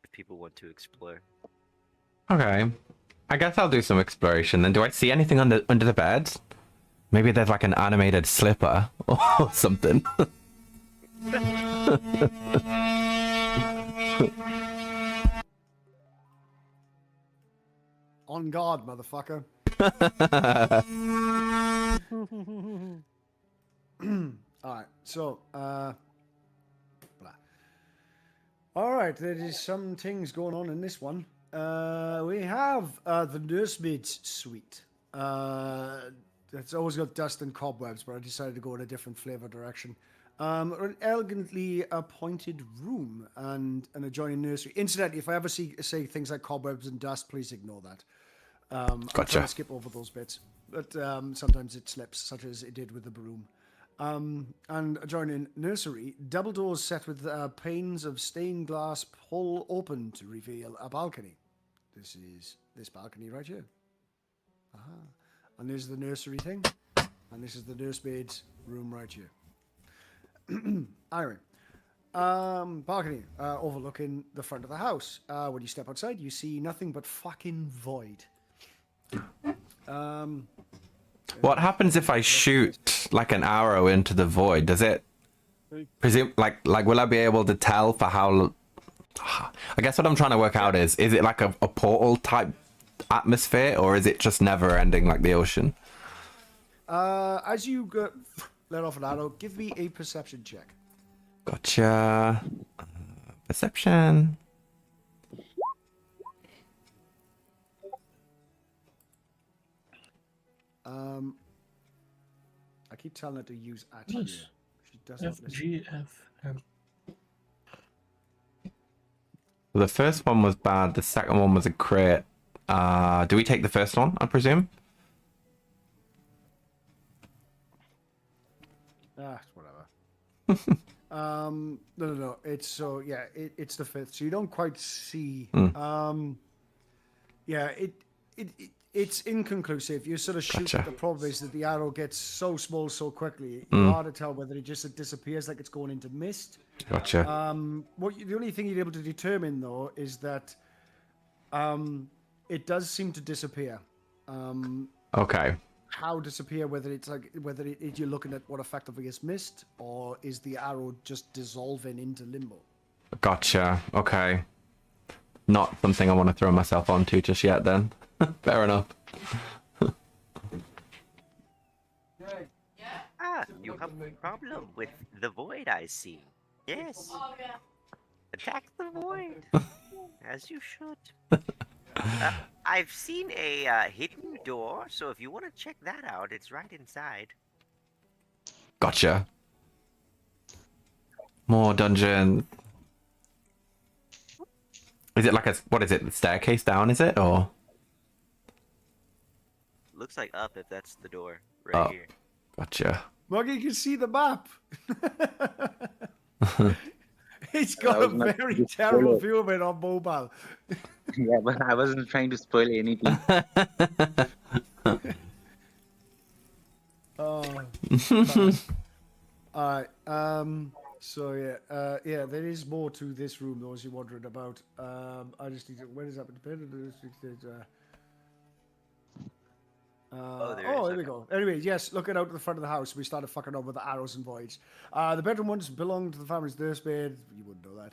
if people want to explore. Okay. I guess I'll do some exploration then. Do I see anything under the bed? Maybe there's like an animated slipper or something. On guard, motherfucker. Alright, so, blah. Alright, there is some things going on in this one. We have the nursemaid's suite. It's always got dust and cobwebs, but I decided to go in a different flavor direction. An elegantly appointed room and an adjoining nursery. Incidentally, if I ever say things like cobwebs and dust, please ignore that. I'm trying to skip over those bits, but sometimes it slips, such as it did with the broom. And adjoining nursery, double doors set with panes of stained glass pull open to reveal a balcony. This is this balcony right here. Aha. And there's the nursery thing, and this is the nursemaid's room right here. Anyway, balcony overlooking the front of the house. When you step outside, you see nothing but fucking void. What happens if I shoot like an arrow into the void? Does it presume like will I be able to tell for how? I guess what I'm trying to work out is it like a portal type atmosphere, or is it just never ending like the ocean? As you go, let off an arrow, give me a perception check. Gotcha. Perception. I keep telling her to use at Nice. here. She doesn't F, listen. G, F, M. The first one was bad. The second one was a crit. Do we take the first one, I presume? Whatever. No. It's so yeah. It's the 5th. So you don't quite see. Yeah. It's inconclusive. You sort of shoot. Gotcha. The problem is that the arrow gets so small so quickly. It's hard to tell whether it just disappears like it's going into mist. Gotcha. The only thing you're able to determine though is that it does seem to disappear. Okay. How disappear? Whether it's like you're looking at what effectively is mist, or is the arrow just dissolving into limbo? Gotcha. Okay. Not something I want to throw myself onto just yet then. Fair enough. Ah, you have a problem with the void, I see. Yes. Attack the void. As you should. I've seen a hidden door, so if you want to check that out, it's right inside. Gotcha. More dungeons. Is it like what is it, the staircase down, is it, or? Looks like up if that's the door right here. Gotcha. Muggy, you can see the map. It's got a very terrible view of it on mobile. Yeah, but I wasn't trying to spoil anything. Alright, so yeah, there is more to this room though, as you're wondering about. I just need to, where is that? There we go. Anyway, yes, looking out to the front of the house, we started fucking up with the arrows and voids. The bedroom once belonged to the family's nurse maid. You wouldn't know that.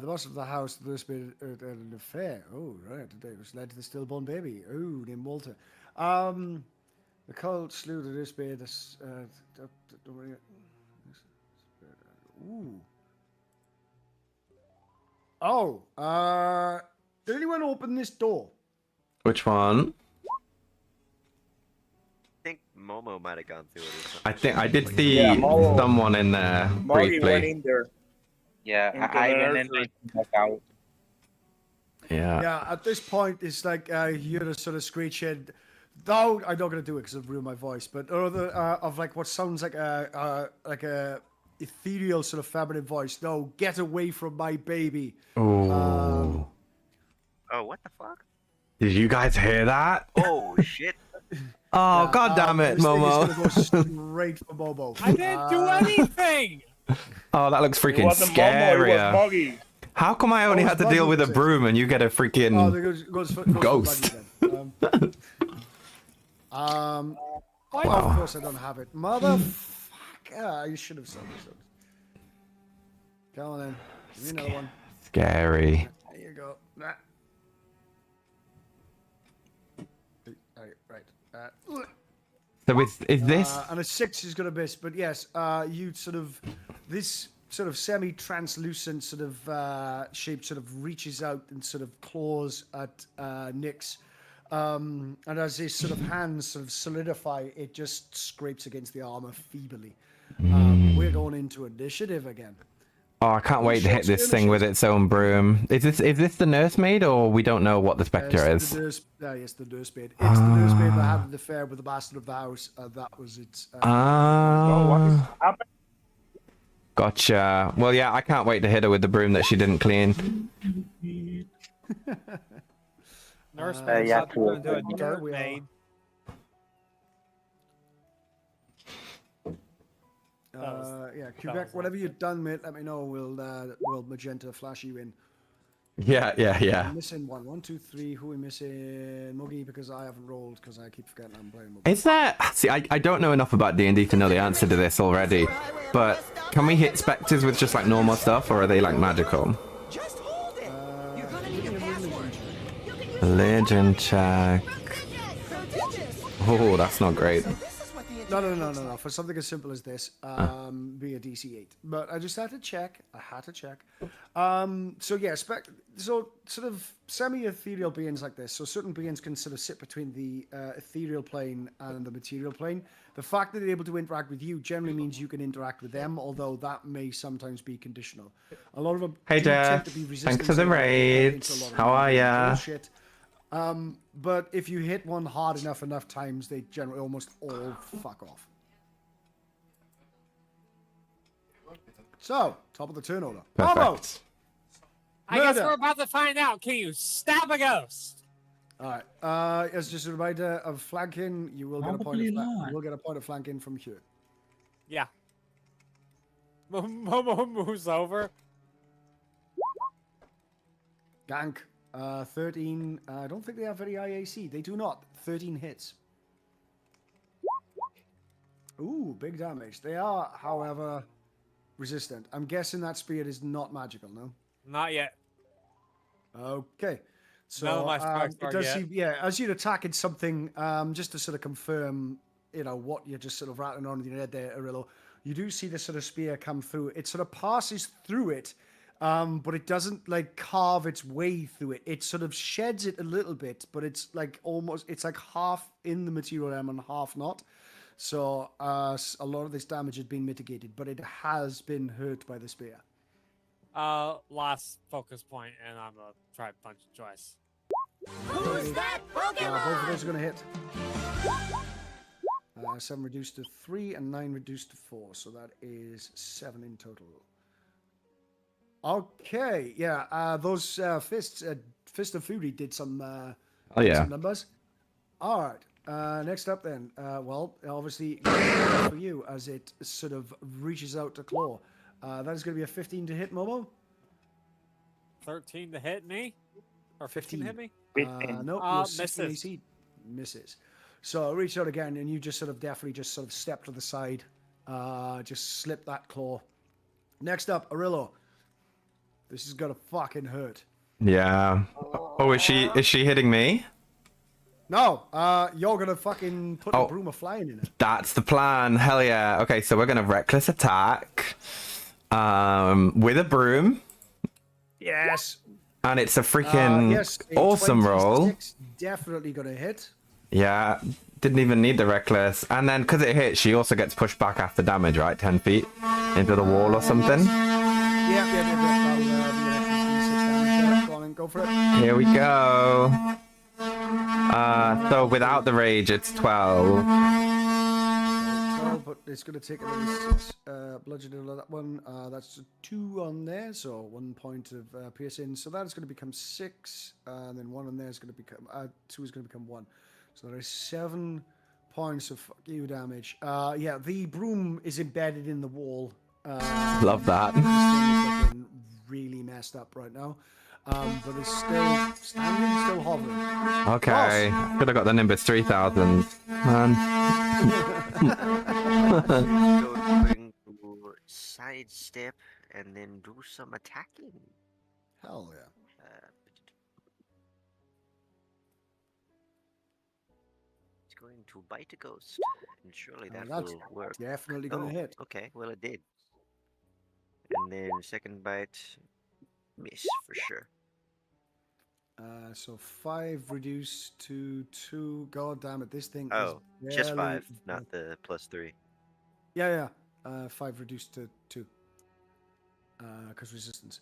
The boss of the house, the nurse maid, had an affair. Oh, right. It was led to the stillborn baby. Oh, named Walter. The cult slew the nurse maid. Ooh. Oh, did anyone open this door? Which one? I think Momo might have gone through it or something. I think I did see Momo. someone in there Margie went briefly. in there. Yeah, I went in and back out. Yeah. Yeah, at this point, it's like you hear a sort of screeching. No, I'm not going to do it because I've ruined my voice. But of like what sounds like a ethereal sort of feminine voice. No, get away from my baby. Oh. Oh, what the fuck? Did you guys hear that? Oh, shit. Oh, god damn it, this thing is Momo. gonna go straight for Momo. I didn't do anything! Oh, that looks It freaking wasn't Momo, it was scarier. Moggy. How come I only Oh, had to it's deal with a Buggy. broom and you get a Oh, freaking there goes for ghost? Buggy then. Of course I don't have it. Motherfucker, you should have said this. Come on then. Give me another one. Scary. There you go. Nah. Right. So is this? And a 6 is going to miss, but yes, you sort of, this sort of semi-translucent sort of shape sort of reaches out and sort of claws at Nyx. And as his sort of hands sort of solidify, it just scrapes against the armor feebly. We're going into initiative again. Oh, I can't wait to hit this thing with its own broom. Is this the nursemaid, or we don't know what the spectre is? Yes, the nursemaid. It's the nursemaid that had an affair with the master of the house. That was its. Gotcha. Well, yeah, I can't wait to hit her with the broom that she didn't clean. Nurse yeah, maid's not gonna do a there dirt we are. maid. Yeah, Quebec. Whatever you've done, mate, let me know. We'll magenta flash you in. Yeah. I'm missing one. 1, 2, 3. Who are we missing? Muggy, because I haven't rolled because I keep forgetting I'm playing Muggy. Is there? See, I don't know enough about D&D to know the answer to this already. But can we hit specters with just like normal stuff, or are they like magical? Just hold it. You're gonna need a password. Legend check. Prodigious. Oh, that's not great. So this is what the No. For something as simple as this, be a DC-8. But I just had to check. So yeah, so sort of semi-ethereal beings like this. So certain beings can sort of sit between the ethereal plane and the material plane. The fact that they're able to interact with you generally means you can interact with them, although that may sometimes be conditional. A lot of them Hey, do tend Jeff. to be resistant. Thanks for the to raids. a lot of How are ya? bullshit. But if you hit one hard enough times, they generally almost all fuck off. So, top of the turn order. Momo! Perfect. I guess Murder. we're about to find out. Can you stab a ghost? All right. As just a reminder of flanking, you will get a point. Probably not. You will get a point of flanking from Hugh. Yeah. Momo moves over. Gank. 13. I don't think they have very high AC. They do not. 13 hits. Ooh, big damage. They are, however, resistant. I'm guessing that spear is not magical, no? Not yet. Okay. So None of my sparks it are does yet. seem, yeah, as you're attacking something, just to sort of confirm, you know, what you're just sort of rattling on in your head there, Arillo, you do see this sort of spear come through. It sort of passes through it, but it doesn't like carve its way through it. It sort of sheds it a little bit, but it's like almost, it's like half in the material realm and half not. So a lot of this damage has been mitigated, but it has been hurt by the spear. Last focus point, and I'm gonna try punch twice. Who's that Both of Pokemon? those are going to hit. 7 reduced to 3 and 9 reduced to 4. So that is 7 in total. Okay, yeah. Those fists, Fist of Fury did some, Oh yeah. some numbers. All right. Next up then. Well, obviously for you as it sort of reaches out to claw. That is going to be a 15 to hit, Momo. 13 to hit me? Or 15 to hit me? No, misses. AC misses. So reach out again, and you just sort of definitely just sort of step to the side, just slip that claw. Next up, Arillo. This is gonna fucking hurt. Yeah. Oh, is she hitting me? No, you're gonna fucking put Oh. the broom of flying in it. That's the plan. Hell yeah. Okay, so we're gonna reckless attack, with a broom, Yes. and it's a freaking Yes. a awesome roll. 26 Definitely gonna hit. Yeah. Didn't even need the reckless, and then because it hits, she also gets pushed back after damage, right? 10 feet into the wall or something. Yeah. That'll be an extra 6 damage. Go on and go for it. Here we go. So without the rage, it's 12. 12, but it's going to take another 6 bludgeoning on that one. That's a 2 on there, so 1 point of piercing. So that is going to become 6, and then 1 on there is going to become 2 is going to become 1. So there is 7 points of fuck you damage. Yeah, the broom is embedded in the wall. Love that. This thing is looking really messed up right now. But it's still standing, still hovering. Okay. Could have got the Nimbus 3000. Man. Going to sidestep and then do some attacking. Hell yeah. It's going to bite a ghost, and surely that That's will work. definitely going to hit. Okay, well it did. And then second bite, miss for sure. So 5 reduced to 2. God damn it, this thing Oh, is just barely- 5, not the +3. Yeah. 5 reduced to 2. Because resistance.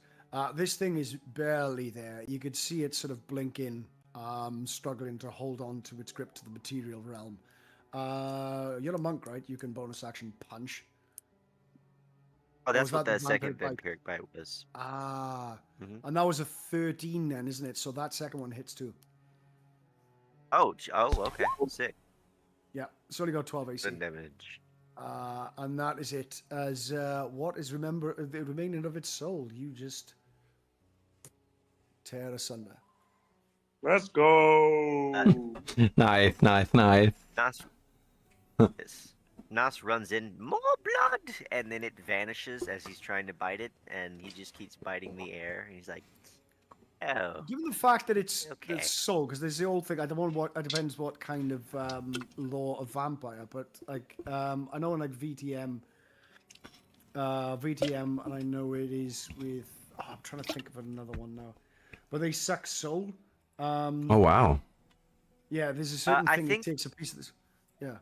This thing is barely there. You could see it sort of blinking, struggling to hold on to its grip to the material realm. You're a monk, right? You can bonus action punch. Oh, that's was what that that the second vampiric vampiric bite was. And that was a 13 then, isn't it? So that second one hits too. Oh, okay, sick. Yeah, it's only got 12 AC. Good damage. And that is it. As what is the remaining of its soul, you just tear asunder. Let's go. Nice. Nas, yes. Nas runs in, more blood, and then it vanishes as he's trying to bite it, and he just keeps biting the air. And he's like, Oh. Given the fact that it's Okay. soul, because there's the old thing. I don't know what. It depends what kind of law of vampire, but like I know in like VTM, and I know it is with. Oh, I'm trying to think of another one now, but they suck soul. Oh wow. Yeah, there's a certain I thing think- that takes a piece of this. Yeah.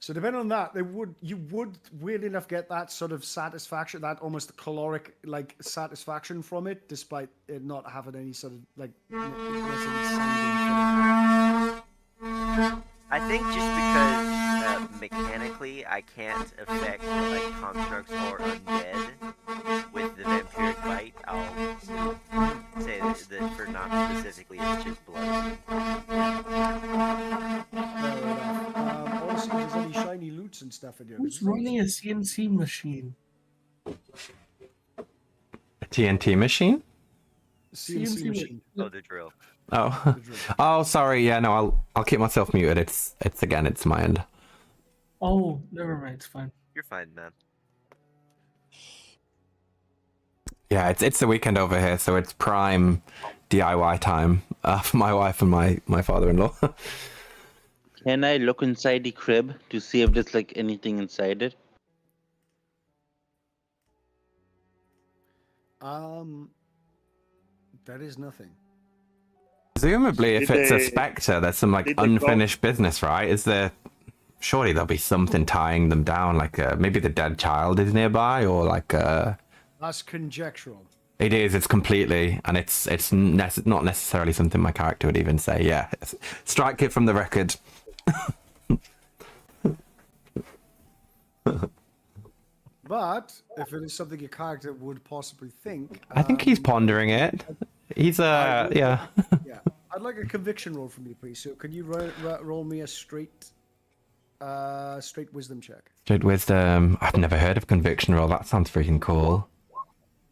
So depending on that, you would weirdly enough get that sort of satisfaction, that almost caloric like satisfaction from it, despite it not having any sort of like necessarily sounding. I think just because mechanically I can't affect like constructs or undead with the vampiric bite, I'll say that for not specifically, it's just blood. Honestly, if there's any shiny loots and stuff in here. Who's running a CNC machine? A TNT machine? CNC machine. Oh, the drill. Oh. Oh, sorry. Yeah, no, I'll keep myself muted. It's my end. Oh, never mind. It's fine. You're fine, man. Yeah, it's the weekend over here, so it's prime DIY time for my wife and my father-in-law. Can I look inside the crib to see if there's like anything inside it? That is nothing. Presumably, if Did it's a they- spectre, there's some like did they unfinished business, right? Is there? Surely there'll be something tying them down, like maybe the dead child is nearby, or like That's conjectural. it is. It's completely, and it's not necessarily something my character would even say. Yeah, strike it from the record. But if it is something your character would possibly think, I think he's pondering it. He's yeah. yeah. I'd like a conviction roll from you, please. So can you roll me a straight wisdom check? Straight wisdom. I've never heard of conviction roll. That sounds freaking cool.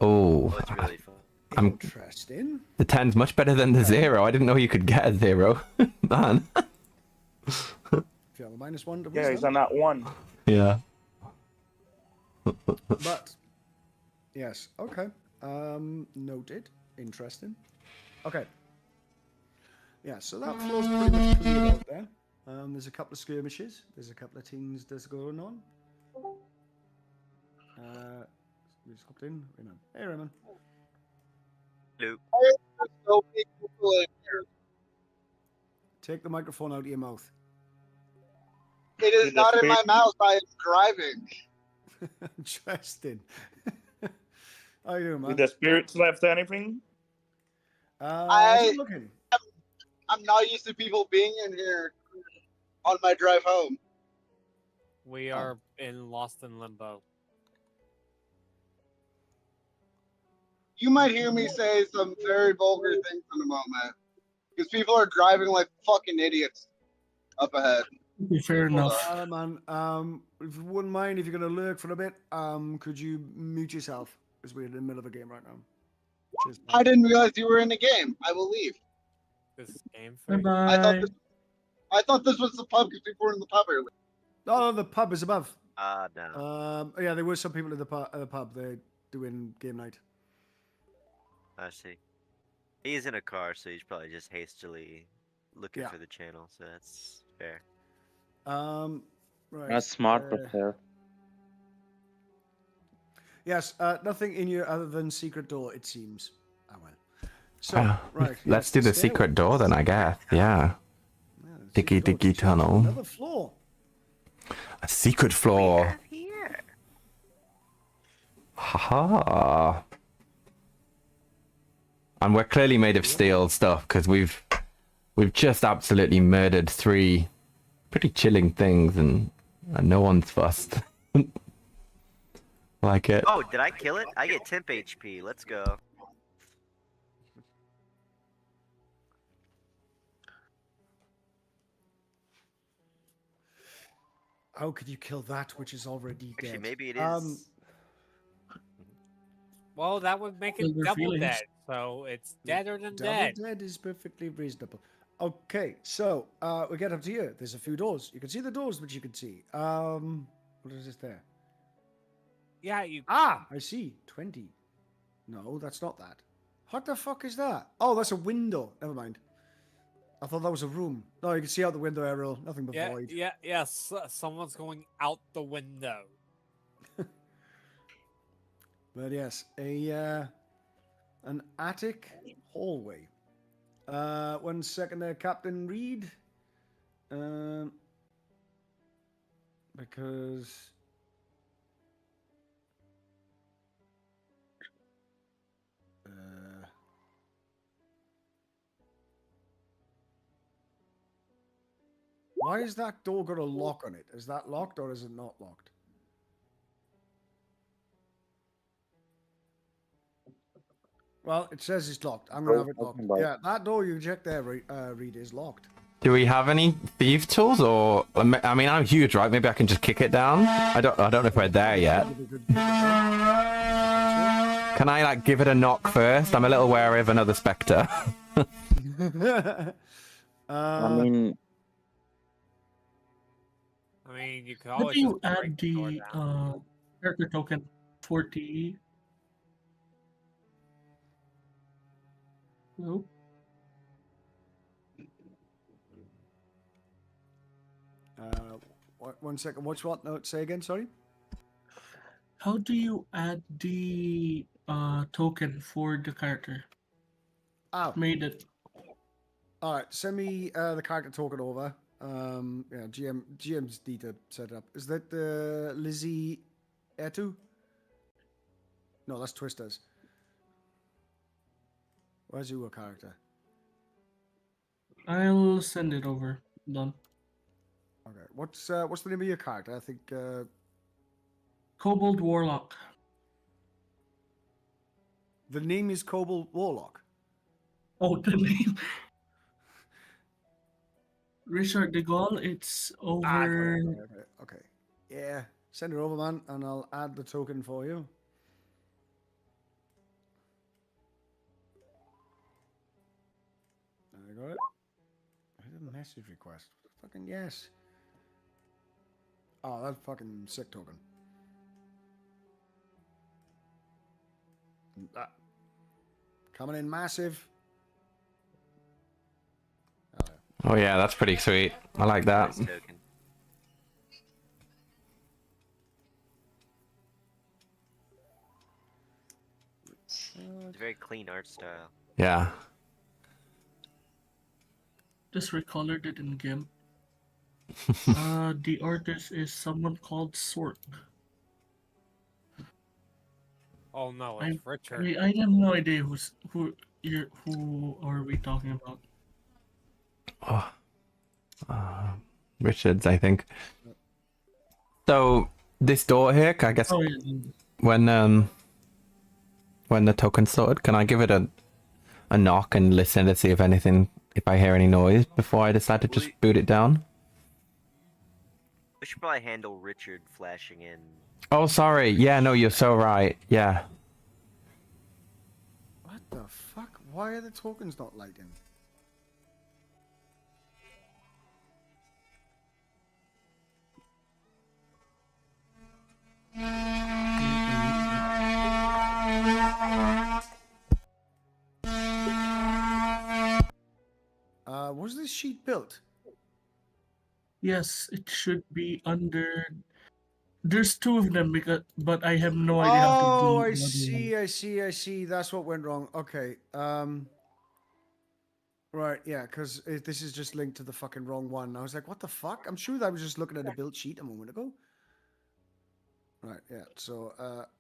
Oh, It's really fun. Interesting. the 10's much better than the 0. I didn't know you could get a 0, man. If you have a -1 to Yeah, wisdom. it's on that one. Yeah. But yes, okay. Noted. Interesting. Okay. Yeah, so that floor's pretty much cleared out there. There's a couple of skirmishes. There's a couple of things that's going on. We just hopped in. Raymond. Hey, Raymond. Hello. So many people in here. Take the microphone out of your mouth. It is Did the not in my spirit- mouth. I am driving. Interesting. How you doing, man? Did the spirits left anything? Just looking. I'm not used to people being in here on my drive home. We are in Lost in Limbo. You might hear me say some very vulgar things in a moment. Because people are driving like fucking idiots up ahead. Fair enough. Man, if you wouldn't mind, if you're gonna lurk for a bit, could you mute yourself? Because we're in the middle of a game right now. Cheers, man. I didn't realize you were in the game. I will leave. This game Bye free. I thought this was the pub because people were in the pub earlier. Oh, the pub is above. No. Yeah, there were some people at the pub. They're doing game night. I see. He's in a car, so he's probably just hastily looking Yeah. for the channel, so that's fair. Right. Not smart, but fair. Yes, nothing in here other than secret door, it seems. Oh well. So, Ah, right. Let's here's do the stairway. secret door then, I guess. Yeah. Yeah, the Diggy secret door diggy to tunnel. Another floor. A secret floor. Here. Haha. And we're clearly made of steel stuff because we've just absolutely murdered 3 pretty chilling things and no one's fussed. Like it. Oh, did I kill it? I get temp HP. Let's go. How could you kill that which is already Actually, dead? maybe it is. Well, that would make Well, it their double feelings. dead. So it's deader than Double dead. dead is perfectly reasonable. Okay, so we get up to here. There's a few doors. You can see the doors which you can see. What is this there? Yeah, you. Ah, I see. 20. No, that's not that. What the fuck is that? Oh, that's a window. Never mind. I thought that was a room. No, you can see out the window, Errol. Nothing but Yeah, void. yes. Someone's going out the window. But yes, an attic hallway. 1 second there, Captain Reed. Because why is that door got a lock on it? Is that locked or is it not locked? Well, it says it's locked. I'm gonna have it locked. Yeah, that door you check there, Reed, is locked. Do we have any thief tools, or I mean, I'm huge, right? Maybe I can just kick it down. I don't know if we're there yet. Can I like give it a knock first? I'm a little wary of another spectre. I mean, you could How always do you just break add the door the down. character token 40? Nope. One second. What's what? No, say again. Sorry. How do you add the token for the character? Oh, Made it. all right. Send me the character token over. Yeah, GM's need to set it up. Is that Lizzie Etu? No, that's Twisters. Where's your character? I'll send it over. Done. Okay. What's the name of your character? I think Kobold Warlock. the name is Kobold Warlock. Oh, the name. Richard de Gaulle, it's over. Okay. Yeah. Send it over, man, and I'll add the token for you. I got it. Here's a message request. Fucking yes. Oh, that's fucking sick token. Coming in massive. Oh yeah, that's pretty sweet. I like that. Nice token. It's a very clean art style. Yeah. Just recolored it in GIMP. The artist is someone called Sork. Oh no, it's Richard. I have no idea who are we talking about. Oh, Richards, I think. So this door here, I guess. Oh, yeah. When the token's sorted, can I give it a knock and listen to see if I hear any noise before I decide to just boot it down? We should probably handle Richard flashing in. Oh, sorry. Yeah, no, you're so right. Yeah. What the fuck? Why are the tokens not lighting? Was this sheet built? Yes, it should be under. There's two of them but I have no idea how to do. Oh, I another see. That's what went wrong. Okay. Right, yeah, because this is just linked to the fucking wrong one. I was like, what the fuck? I'm sure that I was just looking at a build sheet a moment ago. Right, yeah. So,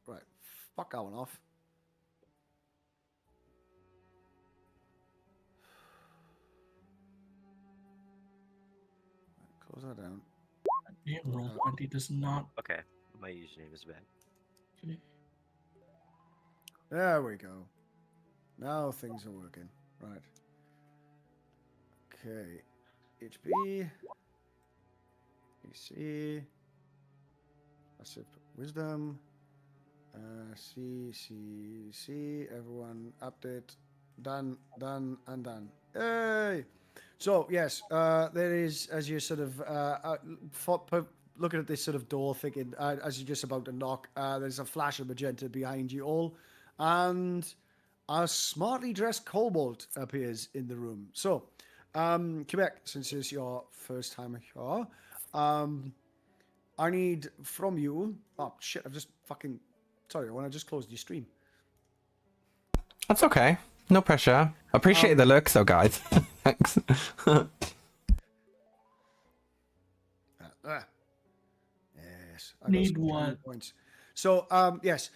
right, fuck that one off. Close that down. Yeah, Roll20 does not. Okay, my username is bad. Okay. There we go. Now things are working. Right. Okay. HP. PC. Passive wisdom. C. Everyone update. Done, and done. Hey! So, yes, there is, as you're sort of looking at this sort of door, thinking, as you're just about to knock, there's a flash of magenta behind you all. And a smartly dressed kobold appears in the room. So, Quebec, since it's your first time here, I need from you. Oh shit! I've just fucking. Sorry, when I just closed your stream. That's okay. No pressure. Appreciate the looks, though, guys. Thanks. Yes. I Need what? Points. So, yes.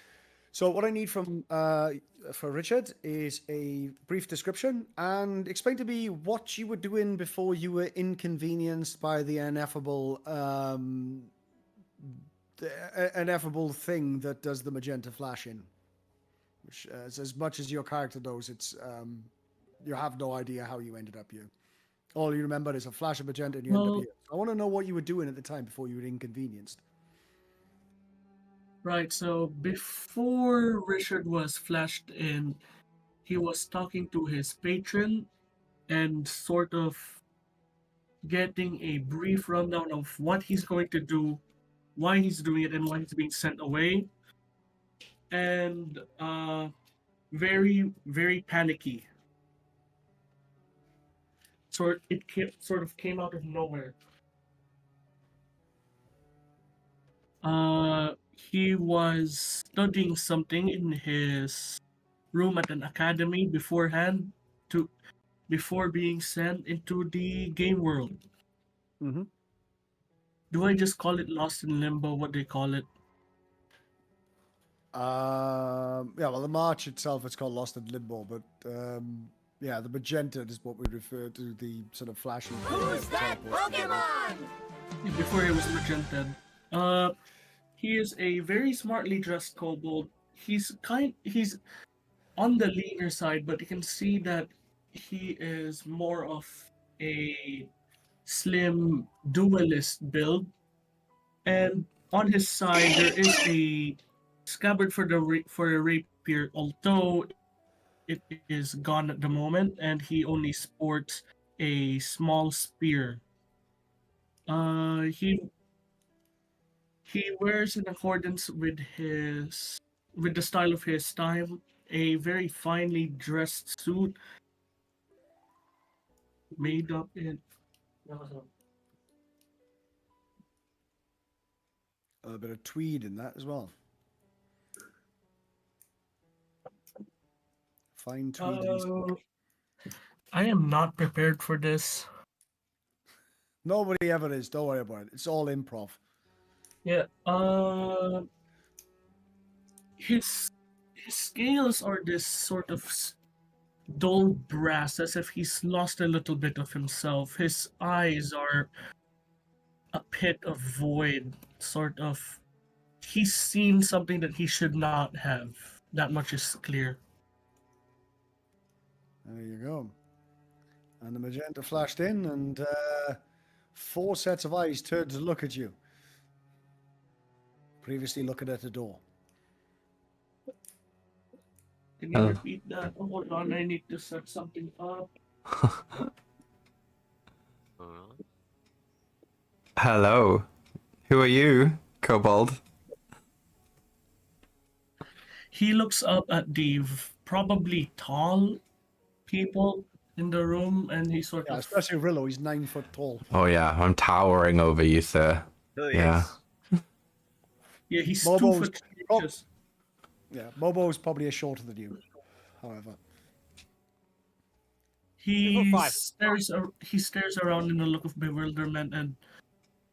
So what I need from for Richard is a brief description and explain to me what you were doing before you were inconvenienced by the ineffable thing that does the magenta flashing. Which, as much as your character knows, it's you have no idea how you ended up here. All you remember is a flash of magenta and you end up here. I want to know what you were doing at the time before you were inconvenienced. Right, so before Richard was flashed in, he was talking to his patron and sort of getting a brief rundown of what he's going to do, why he's doing it, and why he's being sent away. And very, very panicky. Sort of came out of nowhere. He was studying something in his room at an academy beforehand, before being sent into the game world. Mm-hmm. Do I just call it Lost in Limbo? What they call it? Yeah, well, the march itself is called Lost in Limbo, but yeah, the magenta is what we refer to, the sort of flashing. Who's that Pokemon? Before he was magented. He is a very smartly dressed kobold. He's on the leaner side, but you can see that he is more of a slim duelist build. And on his side, there is a scabbard for a rapier, although it is gone at the moment, and he only sports a small spear. He wears, in accordance with the style of his time, a very finely dressed suit made up in a bit of tweed in that as well. Fine tweed. I am not prepared for this. Nobody ever is. Don't worry about it. It's all improv. Yeah. His scales are this sort of dull brass, as if he's lost a little bit of himself. His eyes are a pit of void, sort of. He's seen something that he should not have. That much is clear. There you go. And the magenta flashed in, and 4 sets of eyes turned to look at you. Previously looking at the door. Can you repeat that? Oh, hold on, I need to set something up. Hello. Who are you, Kobold? He looks up at the probably tall people in the room, and he sort of... Especially Rillo, he's 9 foot tall. Oh yeah, I'm towering over you, sir. Oh, Yeah. Yeah, he's Mobo's 2 foot inches. Yeah, Mobo's probably a shorter than you, however. He stares around in a look of bewilderment and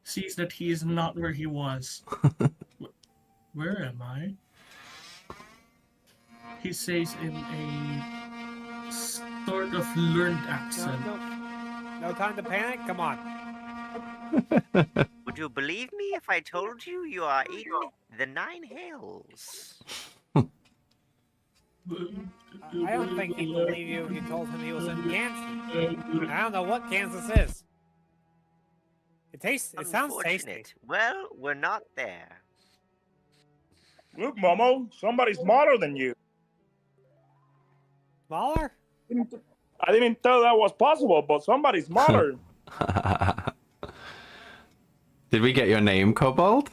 sees that he is not where he was. Where am I? He says in a sort of learned accent. No time to panic. Come on. Would you believe me if I told you you are in the 9 Hells? I don't think he'd believe you if you told him he was in Kansas. I don't know what Kansas is. It sounds tasty. Unfortunate. Well, we're not there. Look, Momo, somebody's smarter than you. Smaller? I didn't tell that was possible, but somebody's smarter. Did we get your name, Kobold?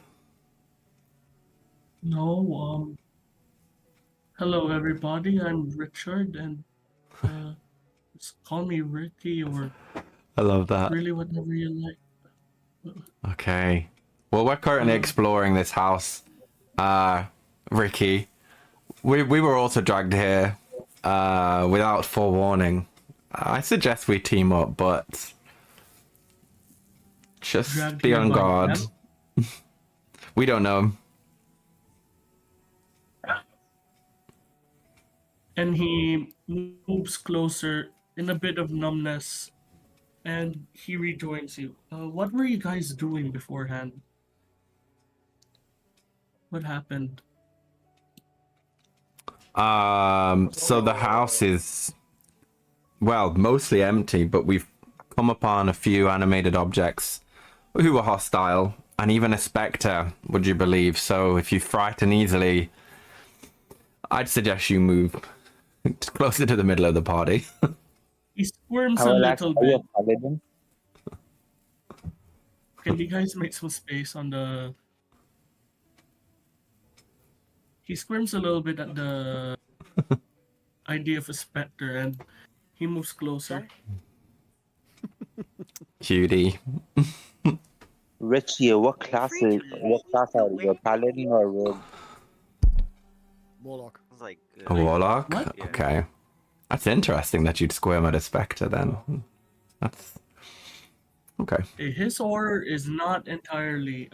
No, Hello, everybody. I'm Richard, and just call me Ricky or I love that. really whatever you like. Okay. Well, we're currently exploring this house, Ricky. We were also dragged here without forewarning. I suggest we team up, but just Dragged be here on by guard. them? We don't know. And he moves closer in a bit of numbness, and he rejoins you. What were you guys doing beforehand? What happened? So the house is, well, mostly empty, but we've come upon a few animated objects who were hostile, and even a spectre, would you believe? So if you frighten easily, I'd suggest you move closer to the middle of the party. He squirms I a will ask, little are you bit. a paladin? Can you guys make some space on the... He squirms a little bit at the idea of a specter, and he moves closer. Cutie. Richie, what class are you? A paladin or a rogue? Warlock. Like, A warlock? What? Yeah. Okay. That's interesting that you'd squirm at a spectre then. That's... Okay. His horror is not entirely...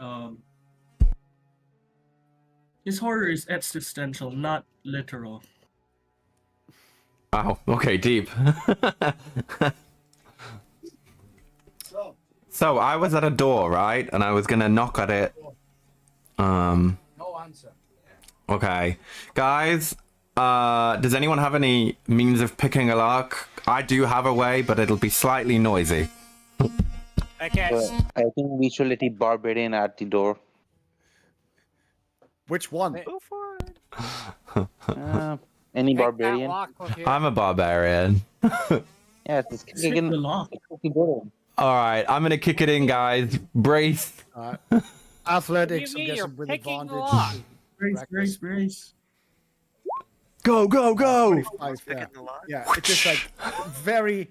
His horror is existential, not literal. Wow. Okay, deep. So I was at a door, right? And I was gonna knock at it. No answer. Okay. Guys, does anyone have any means of picking a lock? I do have a way, but it'll be slightly noisy. Okay. I think we should let the barbarian at the door. Which one? Go for it. Any Pick that barbarian? lock with you. I'm a barbarian. Yeah, just kick Stick in. the lock. Kick the door in. All right, I'm gonna kick it in, guys. Brace. Athletics, What do I'm you mean guessing you're with picking advantage. the lock? Brace. Go, go, go! 25, yeah. Picking the lock? Yeah, it's just like very,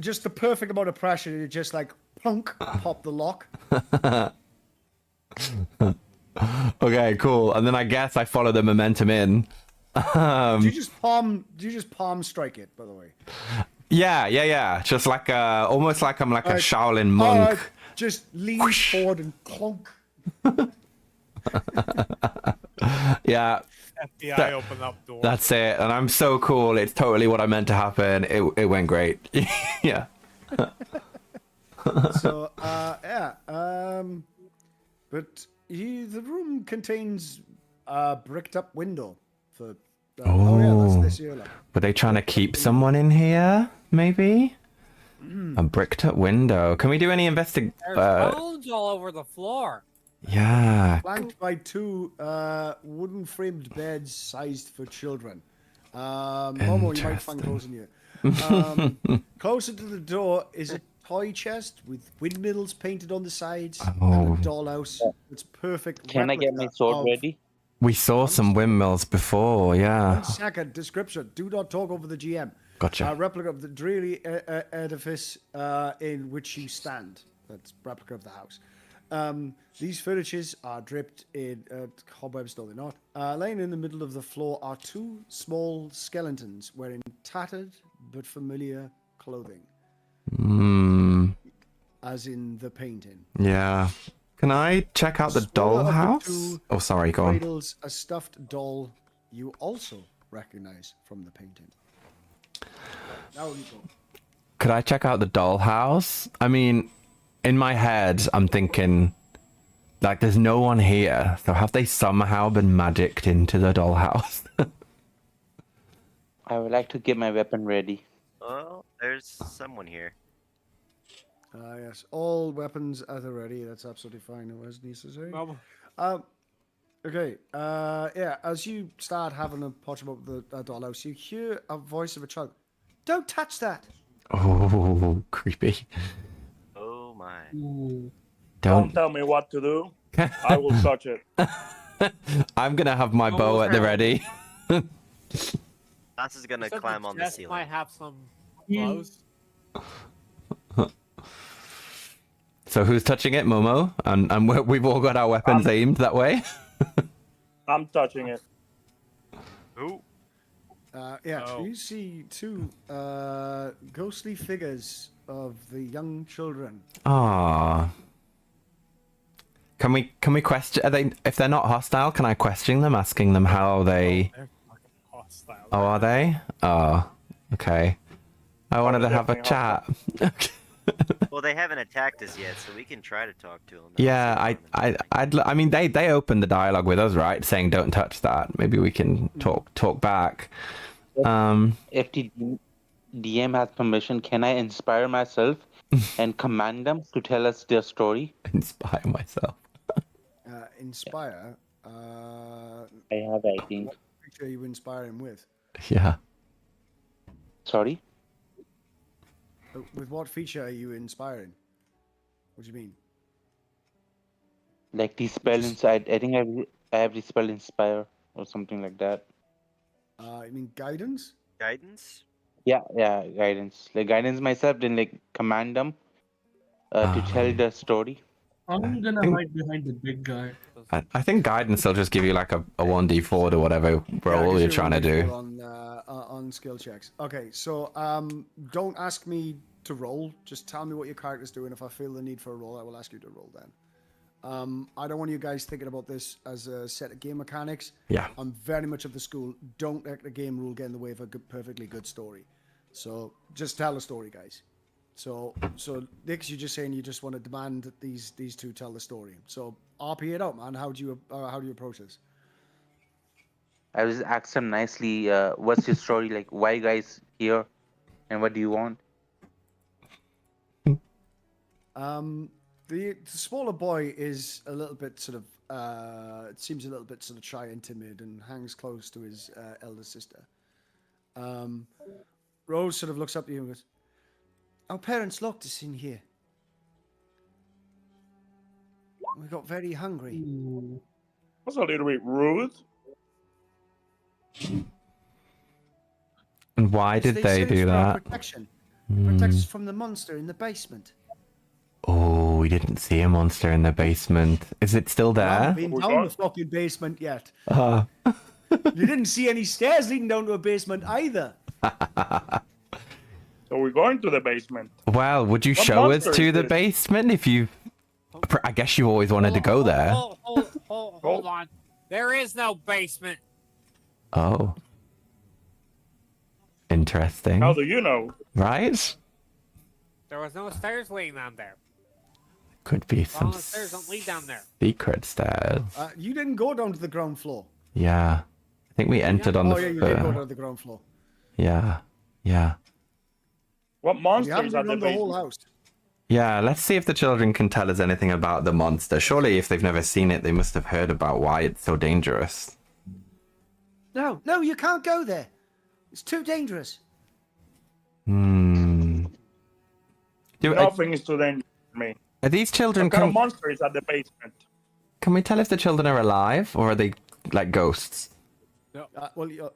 just the perfect amount of pressure. You just like plunk, pop the lock. Okay, cool. And then I guess I follow the momentum in. Do you just palm strike it? By the way. Yeah. Just like almost like I'm like a Shaolin monk. Just lean forward and clunk. Yeah. FBI open up door. That's it. And I'm so cool. It's totally what I meant to happen. It went great. Yeah. So yeah. But the room contains a bricked up window for. Yeah, that's this year. Like. Were they trying to keep someone in here? Maybe. A bricked up window. Can we do any There's bones all over the floor. Yeah. Flanked by two wooden framed beds sized for children. Momo, you might find those in here. Closer to the door is a toy chest with windmills painted on the sides and a dollhouse. It's perfect. Can I get my sword ready? We saw some windmills before, yeah. 1 second, description. Do not talk over the GM. Gotcha. A replica of the dreary edifice in which you stand. That's replica of the house. These furnitures are draped in cobwebs, no they're not. Laying in the middle of the floor are two small skeletons wearing tattered but familiar clothing. As in the painting. Yeah. Can I check out the dollhouse? Oh, sorry, go on. Cradles a stuffed doll you also recognize from the painting. Now you go. Could I check out the dollhouse? I mean, in my head, I'm thinking, like, there's no one here. So have they somehow been magicked into the dollhouse? I would like to get my weapon ready. Well, there's someone here. Yes, all weapons at the ready. That's absolutely fine. No as necessary. Okay. Yeah. As you start having a potch about the dollhouse, you hear a voice of a child. Don't touch that. Oh, creepy. Oh my. Don't tell me what to do. I will touch it. I'm gonna have my bow at the ready. Lance is gonna You said climb on the chest ceiling. might have some Yeah. clothes. So who's touching it, Momo? And we've all got our weapons aimed that way. I'm touching it. Who? Yeah, Oh. you see two ghostly figures of the young children. Ah. Can we question? Are they? If they're not hostile, can I question them, asking them how they? They're fucking hostile. Oh, are they? Oh, okay. I wanted to have a chat. Well, they haven't attacked us yet, so we can try to talk to them. Yeah, I mean, they opened the dialogue with us, right? Saying don't touch that. Maybe we can talk back. If the DM has permission, can I inspire myself and command them to tell us their story? Inspire myself. Inspire. I have, I think. What picture are you inspiring with? Yeah. Sorry? With what feature are you inspiring? What do you mean? Like the spell inside. I think I have the spell inspire or something like that. You mean guidance? Guidance? Yeah, guidance. Like guidance myself, then like command them to tell the story. I'm gonna hide behind the big guy. I think guidance will just give you like a 1d4 to whatever roll you're trying to do. On skill checks. Okay, so don't ask me to roll. Just tell me what your character's doing. If I feel the need for a roll, I will ask you to roll then. I don't want you guys thinking about this as a set of game mechanics. Yeah. I'm very much of the school. Don't let the game rule get in the way of a perfectly good story. So just tell the story, guys. So Nick, you're just saying you just want to demand that these two tell the story. So RP it out, man. How do you approach this? I was asked them nicely, what's your story? Like, why you guys here? And what do you want? The smaller boy is a little bit sort of, it seems a little bit sort of shy and timid and hangs close to his elder sister. Rose sort of looks up at you and goes, "Our parents locked us in here. We got very hungry." That's a little bit rude. And why did they said do it's for our that? protection. Protect us from the monster in the basement. Oh, we didn't see a monster in the basement. Is it still I there? haven't been down the fucking basement yet. Uh, You didn't see any stairs leading down to a basement either. So we're going to the basement. well, would you What show us monster to is the this? basement if you... I guess you always wanted to go there. Hold on. There is no basement. Oh. Interesting. How do you know? Right? There was no stairs leading down there. Could be All some the stairs don't lead down there. secret stairs. You didn't go down to the ground floor. Yeah. I think we entered on the... Yeah, you did go down to the ground floor. Yeah. Yeah. What You monster haven't is at been the around the whole basement? house. Yeah, let's see if the children can tell us anything about the monster. Surely if they've never seen it, they must have heard about why it's so dangerous. No, you can't go there. It's too dangerous. Nothing is too dangerous for me. Are these children... What kind of monster is at the basement? Can we tell if the children are alive, or are they like ghosts? Well,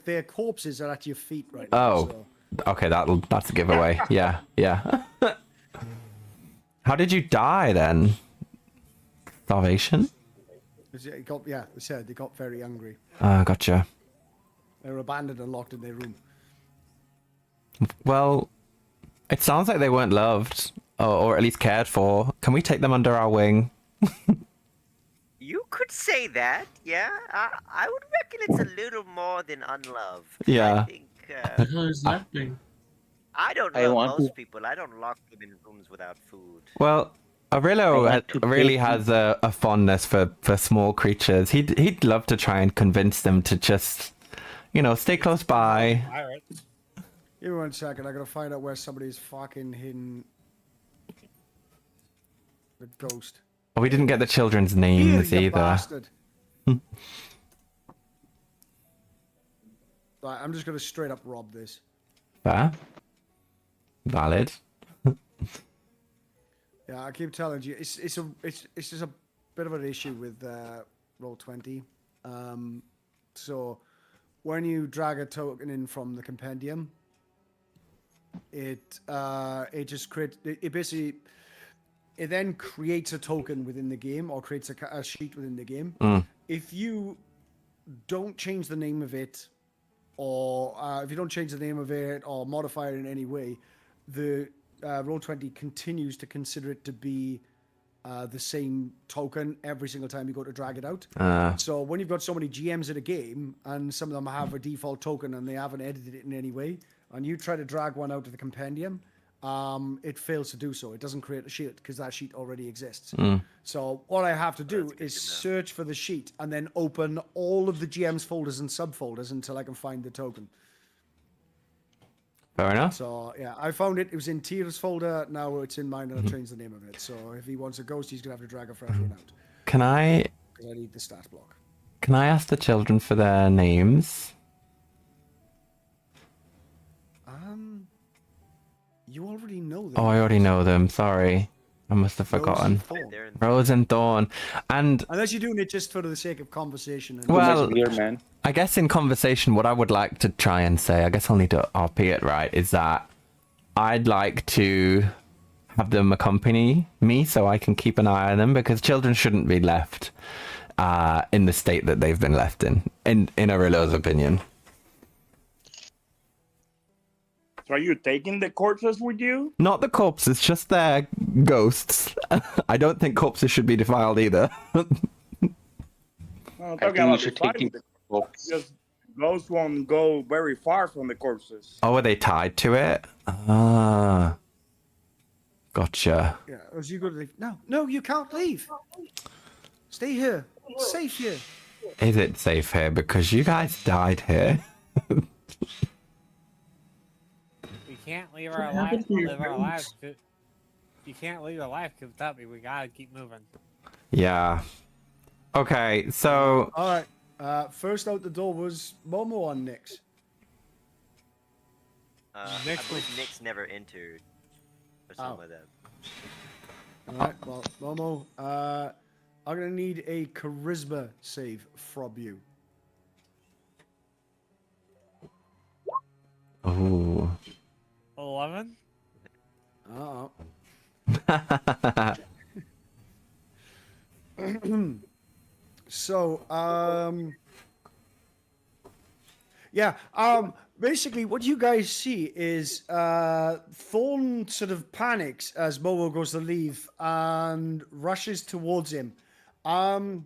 their corpses are at your feet right now. Oh, So. okay, that's a giveaway. Yeah, yeah. How did you die then? Starvation? They said they got very hungry. Gotcha. They were abandoned and locked in their room. Well, it sounds like they weren't loved, or at least cared for. Can we take them under our wing? You could say that, yeah. I would reckon it's a little more than unloved. Yeah. I think. The hell is that thing? I don't I love want most to- people. I don't lock them in rooms without food. Well, I Aurelio want to really take has a fondness for small creatures. He'd love to try and convince them to just, stay close by. Pirates. Give me 1 second. I gotta find out where somebody's fucking hidden the ghost. Oh, we didn't get the children's Here, names you either. bastard. Right, I'm just gonna straight up rob this. Fair. Valid. Yeah, I keep telling you, it's just a bit of an issue with Roll20. So when you drag a token in from the compendium, it just creates it basically. It then creates a token within the game or creates a sheet within the game. If you don't change the name of it, or if you don't change the name of it or modify it in any way, the Roll20 continues to consider it to be the same token every single time you go to drag it out. So when you've got so many GMs in a game and some of them have a default token and they haven't edited it in any way, and you try to drag one out of the compendium, it fails to do so. It doesn't create a sheet because that sheet already exists. So what I have to do is search for the sheet and then open all of the GM's folders and subfolders until I can find the token. Fair enough. So yeah, I found it. It was in Tier's folder. Now it's in mine, and I've changed the name of it. So if he wants a ghost, he's gonna have to drag a fresh one out. Can I? Because I need the stat block. Can I ask the children for their names? You already know them. Oh, I already know them. Sorry, I must have forgotten. Rose and Thorn, and unless you're doing it just for the sake of conversation. And well, I guess in conversation, what I would like to try and say, I guess I'll need to RP it right, is that I'd like to have them accompany me so I can keep an eye on them, because children shouldn't be left in the state that they've been left in Arillo's opinion. So are you taking the corpses with you? Not the corpses, just their ghosts. I don't think corpses should be defiled either. No, I'm talking about defiling the corpses. Just ghosts won't go very far from the corpses. Oh, are they tied to it? Ah. Gotcha. Yeah, as you go to leave. No, you can't leave. Stay here. It's safe here. Is it safe here? Because you guys died here. We can't leave our lives. Live our lives. You can't leave our life without me. We gotta keep moving. Yeah. Okay, so. All right. First out the door was Momo on Nyx. I believe Nyx never entered for some of them. All right. Well, Momo, I'm gonna need a charisma save from you. Oh. 11? So, yeah, basically what you guys see is Thorn sort of panics as Momo goes to leave and rushes towards him. You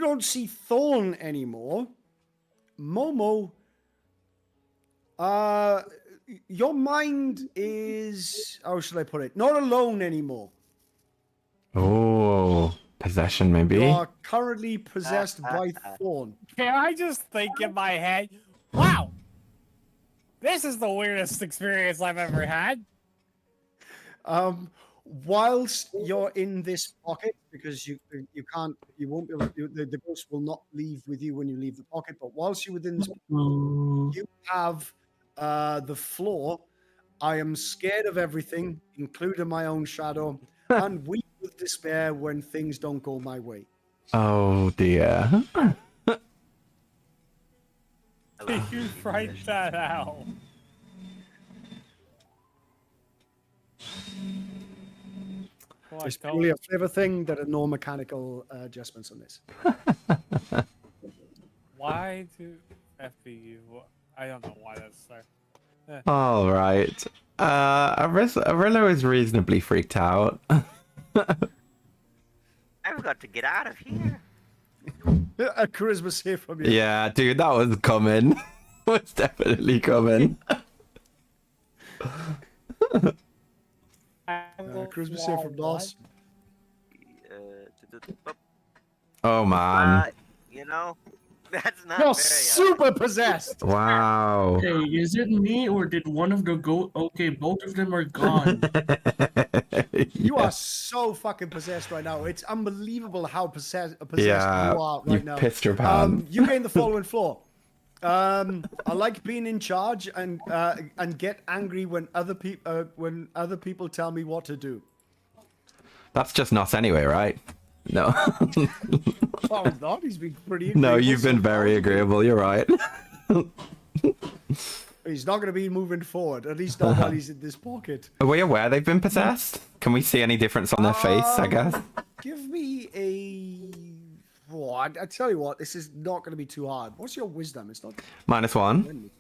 don't see Thorn anymore. Momo, your mind is, how should I put it, not alone anymore. Oh, possession maybe? You are currently possessed by Thorn. Can I just think in my head, wow, this is the weirdest experience I've ever had. Whilst you're in this pocket, because you won't be able to, the ghost will not leave with you when you leave the pocket, but whilst you're within this pocket, you have the floor. I am scared of everything, including my own shadow, and weep with despair when things don't go my way. Oh dear. You write that out. It's purely a flavor thing. There are no mechanical adjustments on this. Why do FBU? I don't know why that's there. All right. Arillo is reasonably freaked out. I've got to get out of here. A charisma save from you. Yeah, dude, that was coming. Was definitely coming. Charisma save from Loss. Oh man. You know, that's not You're very super possessed. Wow. Hey, is it me or did one of the go? Okay, both of them are gone. You are so fucking possessed right now. It's unbelievable how possessed Yeah, you are right now. pissed your pants. You gain the following floor. I like being in charge and get angry when other people tell me what to do. That's just Nos anyway, right? No. Oh, he's not. He's been pretty. No, agreeable you've been so far. very agreeable. You're right. He's not going to be moving forward. At least not while he's in this pocket. Are we aware they've been possessed? Can we see any difference on their face, I guess? Give me a. Oh, I tell you what, this is not going to be too hard. What's your wisdom? It's not. -1.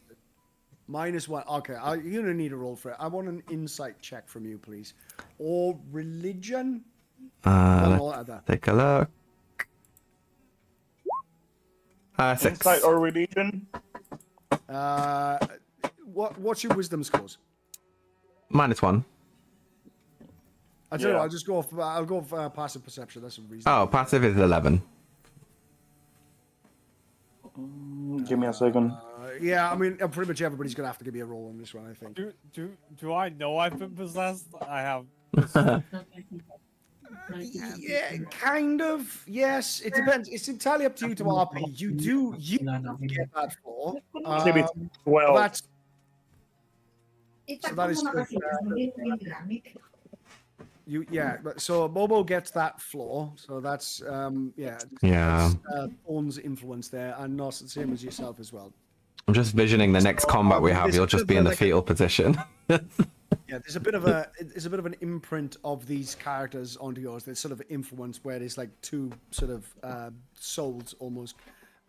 -1. Okay, you're going to need a roll for it. I want an insight check from you, please. Or religion. Let's take a look. 6. Insight or religion? What's your wisdom scores? -1. I tell you what, I'll just go off. I'll go off passive perception. That's a reason. Oh, passive is 11. Give me a second. Yeah, I mean, pretty much everybody's gonna have to give me a roll on this one, I think. Do I know I've been possessed? I have. Yeah, kind of. Yes, it depends. It's entirely up to you to RP. You get that floor. Maybe 12. That's, so that is so Momo gets that floor. So that's Yeah. Thorn's influence there, and Nos the same as yourself as well. I'm just visioning the next combat we have. You'll just be in the fetal position. Yeah, there's a bit of an imprint of these characters onto yours. There's sort of influence where there's like two sort of souls almost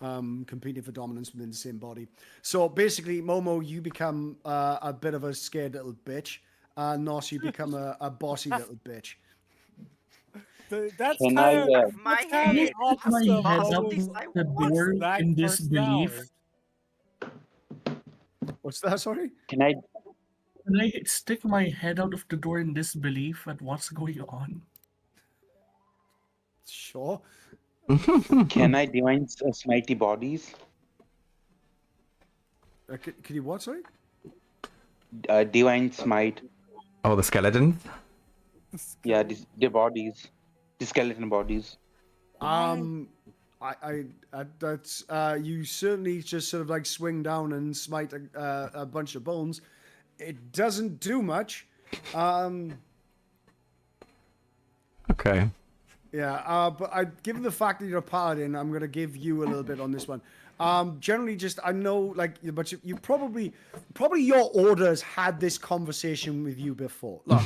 competing for dominance within the same body. So basically, Momo, you become a bit of a scared little bitch, and Nos, you become a bossy little bitch. That's Can kind I, of My that's kind head. of My opposite head of up the door that in this personality. belief. What's that? Sorry. Can I Stick my head out of the door in disbelief at what's going on? Sure. can I divine smitey bodies? Can you what? Sorry. Divine smite. Oh, the skeleton? Yeah, the bodies, the skeleton bodies. That's you certainly just sort of like swing down and smite a bunch of bones. It doesn't do much. Okay. Yeah, but given the fact that you're a paladin, I'm gonna give you a little bit on this one. Generally, just I know, like, but you probably your orders had this conversation with you before. Look,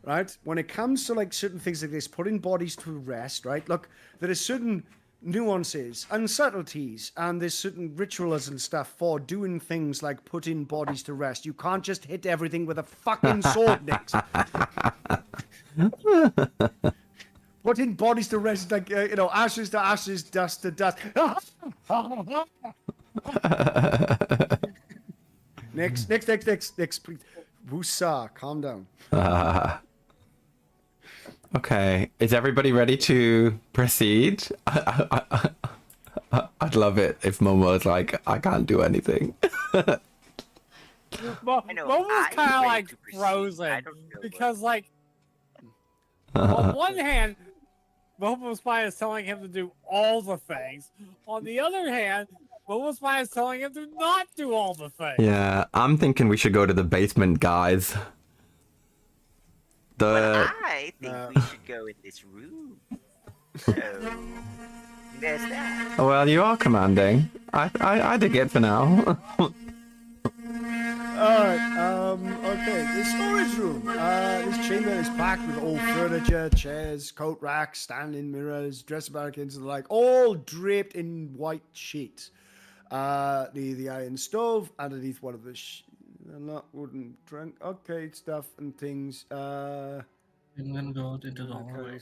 right? When it comes to like certain things like this, putting bodies to rest, right? Look, there is certain nuances and subtleties, and there's certain rituals and stuff for doing things like putting bodies to rest. You can't just hit everything with a fucking sword next. Putting bodies to rest, like, ashes to ashes, dust to dust. Next, please. Wusa, calm down. Okay, is everybody ready to proceed? I'd love it if Momo's like, I can't do anything. I know, Momo's I'm kind of ready like to proceed. frozen I don't know because, like, on one hand, Momo's Spy is telling him to do all the things. On the other hand, Momo's Spy is telling him to not do all the things. Yeah, I'm thinking we should go to the basement, guys. Well, I think we should go in this room. So, there's that. Well, you are commanding. I dig it for now. Alright, okay, the storage room. This chamber is packed with old furniture, chairs, coat racks, standing mirrors, dresser barricades, and the like, all draped in white sheets. The iron stove underneath one of the not wooden trunk. Okay, stuff and things. And then go into the hallway.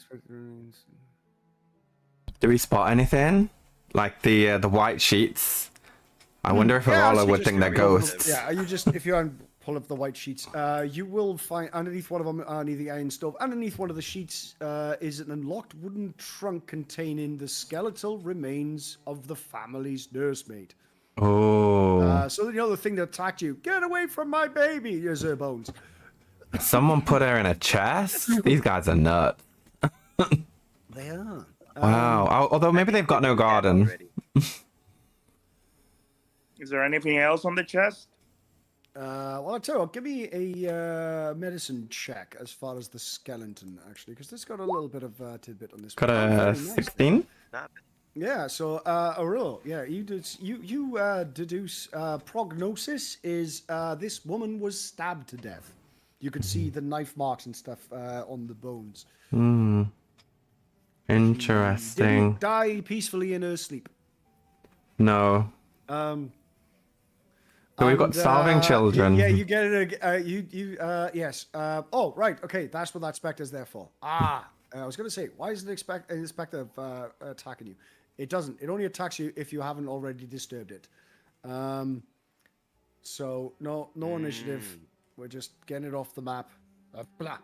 Do we spot anything? Like the white sheets? I wonder if Aurora would think they're ghosts. Yeah, if you pull up the white sheets, you will find underneath one of them, underneath the iron stove, underneath one of the sheets is an unlocked wooden trunk containing the skeletal remains of the family's nursemaid. Oh. So the thing that attacked you, get away from my baby, here's her bones. Someone put her in a chest? These guys are nuts. They are. Wow. Although maybe they've got no garden. Is there anything else on the chest? Well, I'll tell you what, give me a medicine check as far as the skeleton, actually, because this got a little bit of tidbit on this. Got one. Oh, a very nice. 16. Yeah, so Auril, yeah, you deduce prognosis is this woman was stabbed to death. You could see the knife marks and stuff on the bones. Hmm. Interesting. Didn't die peacefully in her sleep. No. So we've got starving children. Yeah, you get it. Yes. Oh, right. Okay, that's what that specter's there for. I was going to say, why is the specter attacking you? It doesn't. It only attacks you if you haven't already disturbed it. So no initiative. We're just getting it off the map. Blah,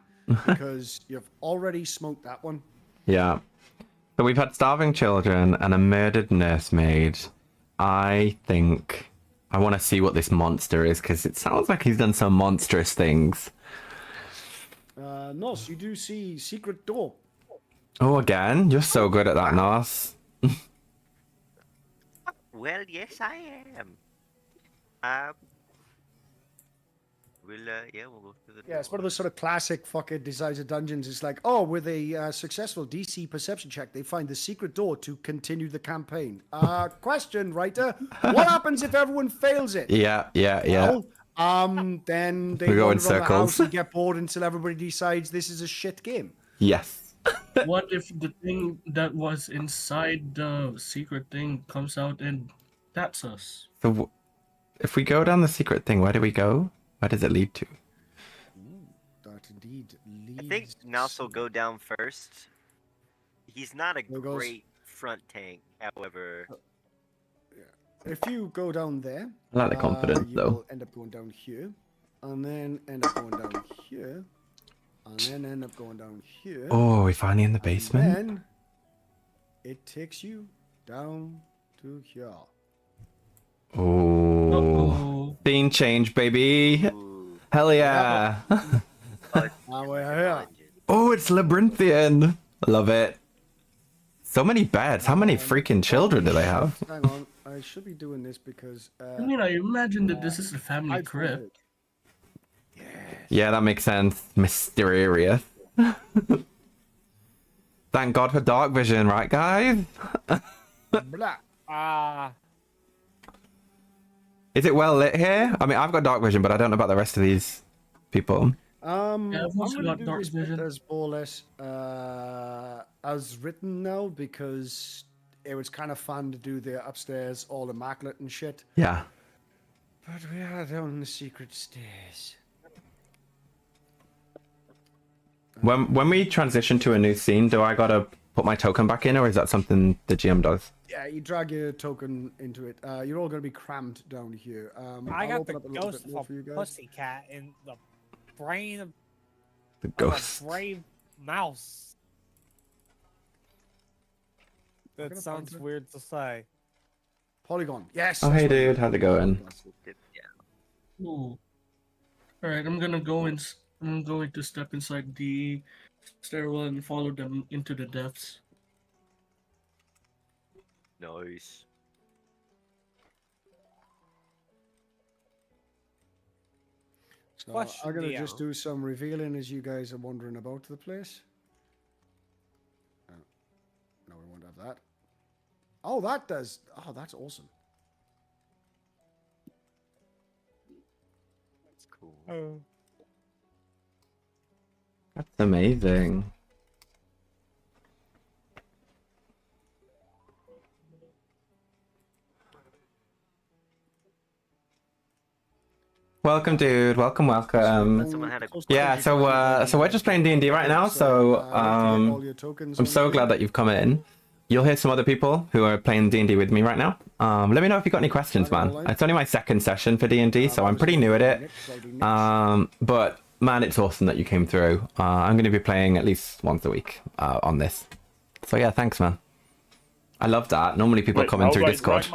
because you've already smoked that one. Yeah. So we've had starving children and a murdered nursemaid. I think I want to see what this monster is, because it sounds like he's done some monstrous things. Nos, you do see secret door. Oh, again? You're so good at that, Nos. Well, yes, I am. We'll go through the Yeah, it's one of those sort of classic fucking designs of dungeons. It's like, oh, with a successful DC perception check, they find the secret door to continue the campaign. Question, writer. What happens if everyone fails it? Yeah. Well, then they We go in wander around the circles. house and get bored until everybody decides this is a shit game. Yes. What if the thing that was inside the secret thing comes out and taps us? So if we go down the secret thing, where do we go? Where does it lead to? That indeed leads. I think Mouse will go down first. He's not a great front tank, however. If you go down there, I like the confidence, you though. will end up going down here, and then end up going down here, and then end up going down here. Oh, we're finally in the and basement? then it takes you down to here. Oh. Scene change, baby. Hell yeah. Now we're here. Oh, it's labyrinthian. I love it. So many beds. How many freaking children do they have? Hang on, I should be doing this because. I mean, I imagine that this is a family crib. Yeah, that makes sense. Mysterious. Thank God for dark vision, right, guys? Blah. Is it well lit here? I mean, I've got dark vision, but I don't know about the rest of these people. Yeah, I've I'm also gonna got do dark this bit vision. as more or less as written now because it was kind of fun to do the upstairs all immaculate and shit. Yeah. But we are down the secret stairs. When we transition to a new scene, do I gotta put my token back in, or is that something the GM does? Yeah, you drag your token into it. You're all going to be crammed down here. I I'll got open the up a little ghost bit more of for you a guys. pussycat in the brain of The a ghost. brave mouse. That gonna sounds find it. weird to say. Polygon. Yes. Oh, that's hey, what it dude. is. How's it going? Ooh. All right, I'm gonna go in. I'm going to step inside the stairwell and follow them into the depths. Nice. So Question, I'm going to Neo. just do some revealing as you guys are wandering about the place. No, we won't have that. Oh, that does. Oh, that's awesome. That's cool. Oh. That's amazing. Welcome, dude. Welcome. Someone had a Yeah, so we're just playing D&D right now. So I'm so glad that you've come in. You'll hear some other people who are playing D&D with me right now. Let me know if you've got any questions, man. It's only my second session for D&D, so I'm pretty new at it. But man, it's awesome that you came through. I'm going to be playing at least once a week on this. So yeah, thanks, man. I love that. Normally people come in through Discord.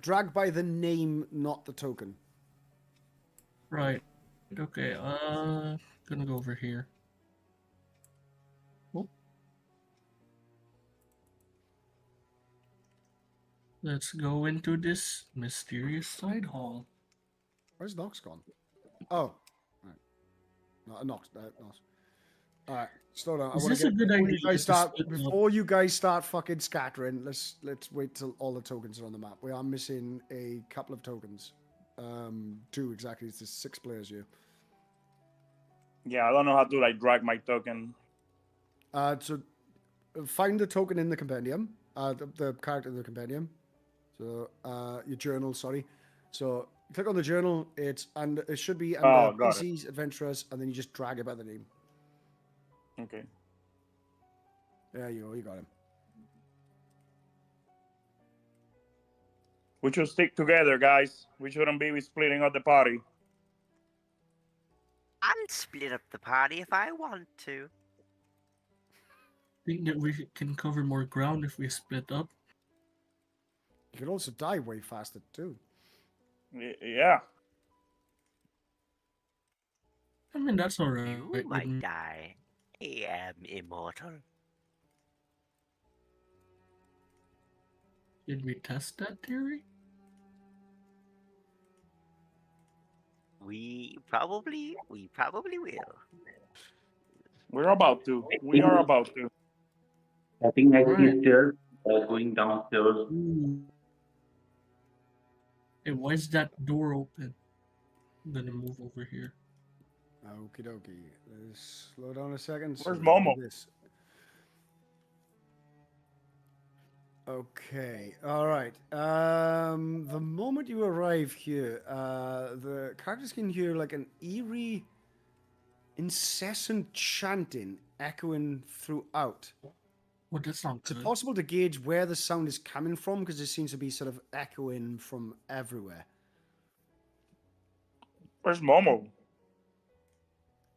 Drag by the name, not the token. Right. Okay. Gonna go over here. Oh. Let's go into this mysterious side hall. Where's Nox gone? Oh, right. No, Nox. Nox. All right, slow down. I Is want this to a get good before idea you guys to start. split up? Before you guys start fucking scattering, let's wait till all the tokens are on the map. We are missing a couple of tokens. 2 exactly. It's just 6 players here. Yeah, I don't know how to like drag my token. So find the token in the compendium. The character in the compendium. So your journal. Sorry. So click on the journal. It should be under got it. PCs, Adventurers, and then you just drag it by the name. Okay. There you go. You got him. We should stick together, guys. We shouldn't be splitting up the party. I'm split up the party if I want to. Think that we can cover more ground if we split up. You can also die way faster too. Yeah. I mean, that's alright. You might die. I am immortal. Did we test that theory? We probably will. We're about to. We are about to. I think I Right. see stairs going downstairs. Ooh. Hey, why is that door open? I'm gonna move over here. Okie dokie. Let's slow down a second. Where's so we can do Momo? this. Okay. All right. The moment you arrive here, the characters can hear like an eerie, incessant chanting echoing throughout. Well, that's not It's good. possible to gauge where the sound is coming from because it seems to be sort of echoing from everywhere. Where's Momo?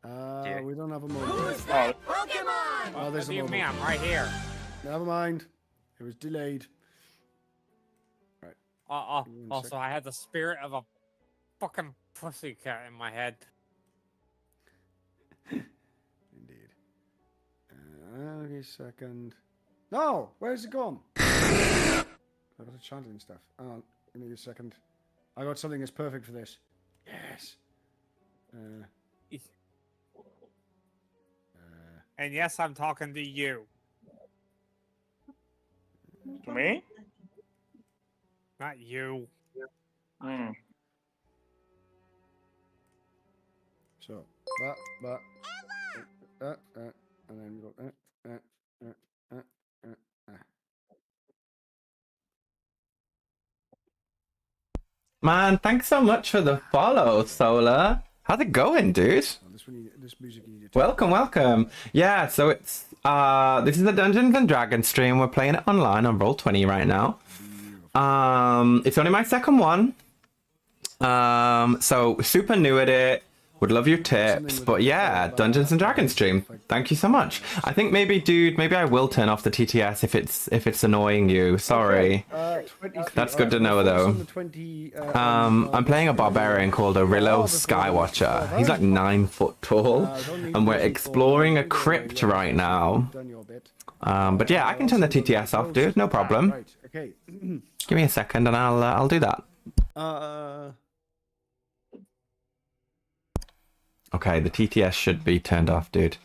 We don't have a moment. Oh, Pokemon! Oh, What there's do a you moment. mean? I'm right here. Never mind. It was delayed. Right. Give me 1 Also, sec. I had the spirit of a fucking pussycat in my head. Indeed. Give me a second. No! Where's it gone? I got a chanting stuff. Oh, give me a second. I got something that's perfect for this. Yes. And yes, I'm talking to you. to me? Not you. Hmm. So, and then we go, Man, thanks so much for the follow, Solar. How's it going, dude? this music you need to Welcome, welcome. Yeah, so it's this is the Dungeons and Dragons stream. We're playing it online on Roll20 right now. It's only my second one. So super new at it. Would love your tips, but yeah, Dungeons and Dragons stream. Thank you so much. I think maybe, dude, maybe I will turn off the TTS if it's annoying you. Sorry. That's good to know, though. I'm playing a barbarian called Arillo Skywatcher. He's like 9 foot tall, and we're exploring a crypt right now. But yeah, I can turn the TTS off, dude. No problem. Right. Okay. Give me a second, and I'll do that. Okay, the TTS should be turned off, dude.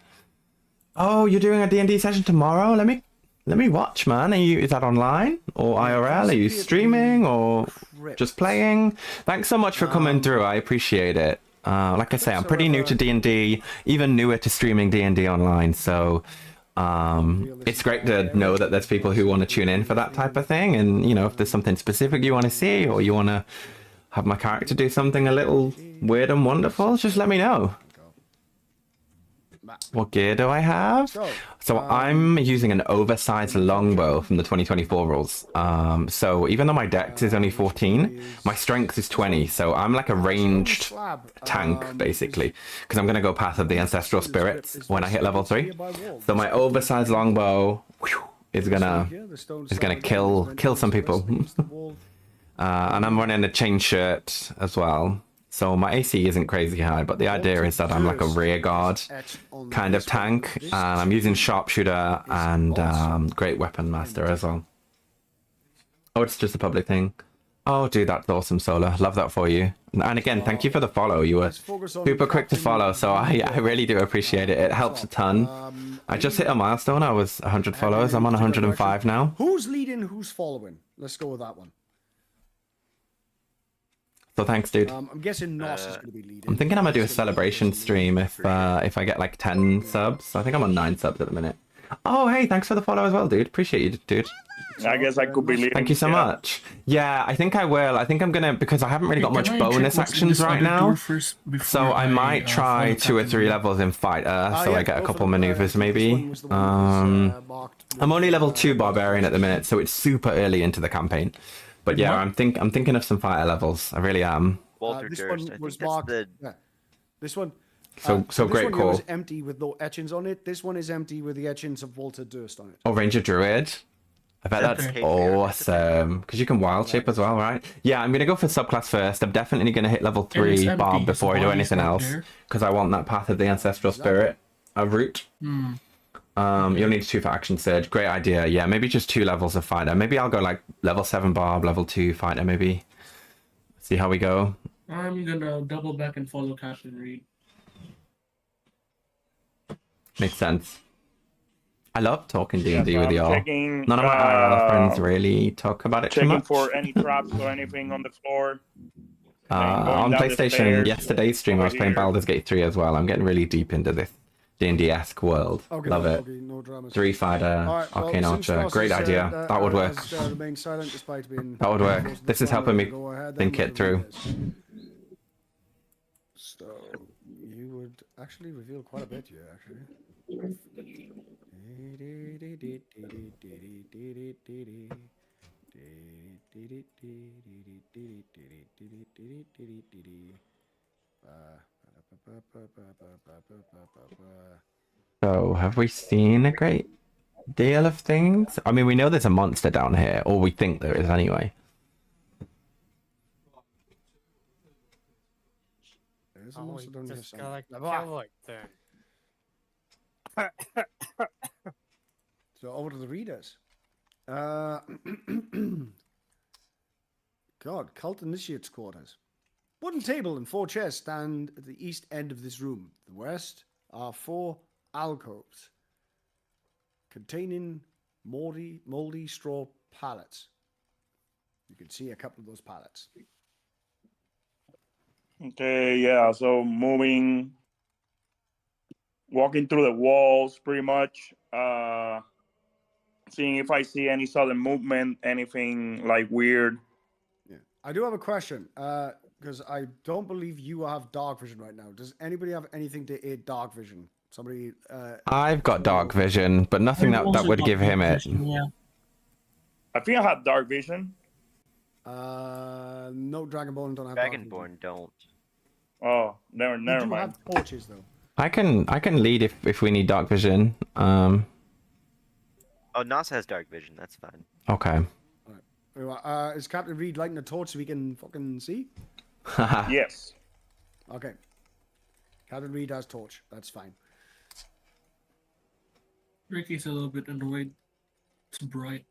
Oh, you're doing a D&D session tomorrow? Let me watch, man. Is that online or IRL? Are you streaming or just playing? Thanks so much for coming through. I appreciate it. Like I say, I'm pretty new to D&D, even newer to streaming D&D online. So it's great to know that there's people who want to tune in for that type of thing. And, you know, if there's something specific you want to see or you want to have my character do something a little weird and wonderful, just let me know. What gear do I have? So I'm using an oversized longbow from the 2024 rules. So even though my dex is only 14, my strength is 20. So I'm like a ranged tank, basically. Because I'm going to go path of the ancestral spirits when I hit level 3. So my oversized longbow is gonna kill some people. And I'm running a chain shirt as well. So my AC isn't crazy high, but the idea is that I'm like a rear guard kind of tank. And I'm using sharpshooter and great weapon master as well. Oh, it's just a public thing. Oh, dude, that's awesome, Solar. Love that for you. And again, thank you for the follow. You were Let's focus on super quick to Captain follow, so I Reed. really do appreciate it. It helps a ton. I just hit a milestone. I was 100 followers. I'm on 105 now. Who's leading? Who's following? Let's go with that one. So thanks, dude. I'm guessing Nos is going to be leading. I'm thinking I'm gonna do a celebration stream if I get like 10 subs. I think I'm on 9 subs at the minute. Oh, hey, thanks for the follow as well, dude. Appreciate you, dude. I guess I could be leading. Thank you so much. Yeah, I think I will. I think I'm gonna, because I haven't really got much bonus actions right now. So I might try 2 or 3 levels in fighter, so I get a couple maneuvers maybe. I'm only level 2 barbarian at the minute, so it's super early into the campaign. But yeah, I'm thinking of some fighter levels. I really am. Walter This Durst. one I was think that's marked. the Yeah. This one. So this great one here call. was empty with no etchings on it. This one is empty with the etchings of Walter Durst on it. Oh, Ranger Druid. I bet that's Okay. awesome. Because you can wild shape as well, right? Yeah, I'm going to go for subclass first. I'm definitely going to hit level 3 empty, Bob his before I do body's anything not else. there. Because I want that Path of the Ancestral Spirit route. You'll need 2 for Action Surge. Great idea. Yeah, maybe just 2 levels of fighter. Maybe I'll go like level 7 Bob, level 2 fighter maybe. See how we go. I'm gonna double back and follow Captain Reed. Makes sense. I love talking D&D so with I'm y'all. checking, None of my IRL friends really talk about it too Checking much. for any traps or anything on the floor. Going On down the PlayStation, stairs, yesterday's stream, I was over playing here. Baldur's Gate 3 as well. I'm getting really deep into this D&D-esque world. Okay, Love it. Okay, no dramas. 3 fighter, All right, well, Arcane since Archer. Nos Great has, idea. That would work. has, remained silent despite being That would work. forced to This is follow, helping me go ahead, think then it through. So you would actually reveal quite a bit here, actually. So, have we seen a great deal of things? I mean, we know there's a monster down here, or we think there is anyway. There's a Oh, monster we down here just somewhere. gotta kill it then. So over to the readers. God, Cult Initiates Quarters. Wooden table and 4 chairs stand at the east end of this room. The west are 4 alcoves containing moldy straw pallets. You can see a couple of those pallets. Okay, yeah, so walking through the walls pretty much, seeing if I see any sudden movement, anything like weird. Yeah. I do have a question, because I don't believe you have dark vision right now. Does anybody have anything to aid dark vision? Somebody, I've got dark vision, but nothing that would give him it. Yeah. I think I have dark vision. no, Dragonborn don't have dark vision. Dragonborn don't. Oh, never You do mind. have torches though. I can lead if we need dark vision. Oh, Nos has dark vision. That's fine. Okay. Is Captain Reed lighting a torch so we can fucking see? Yes. Okay. Captain Reed has torch. That's fine. Ricky's a little bit annoyed. It's bright.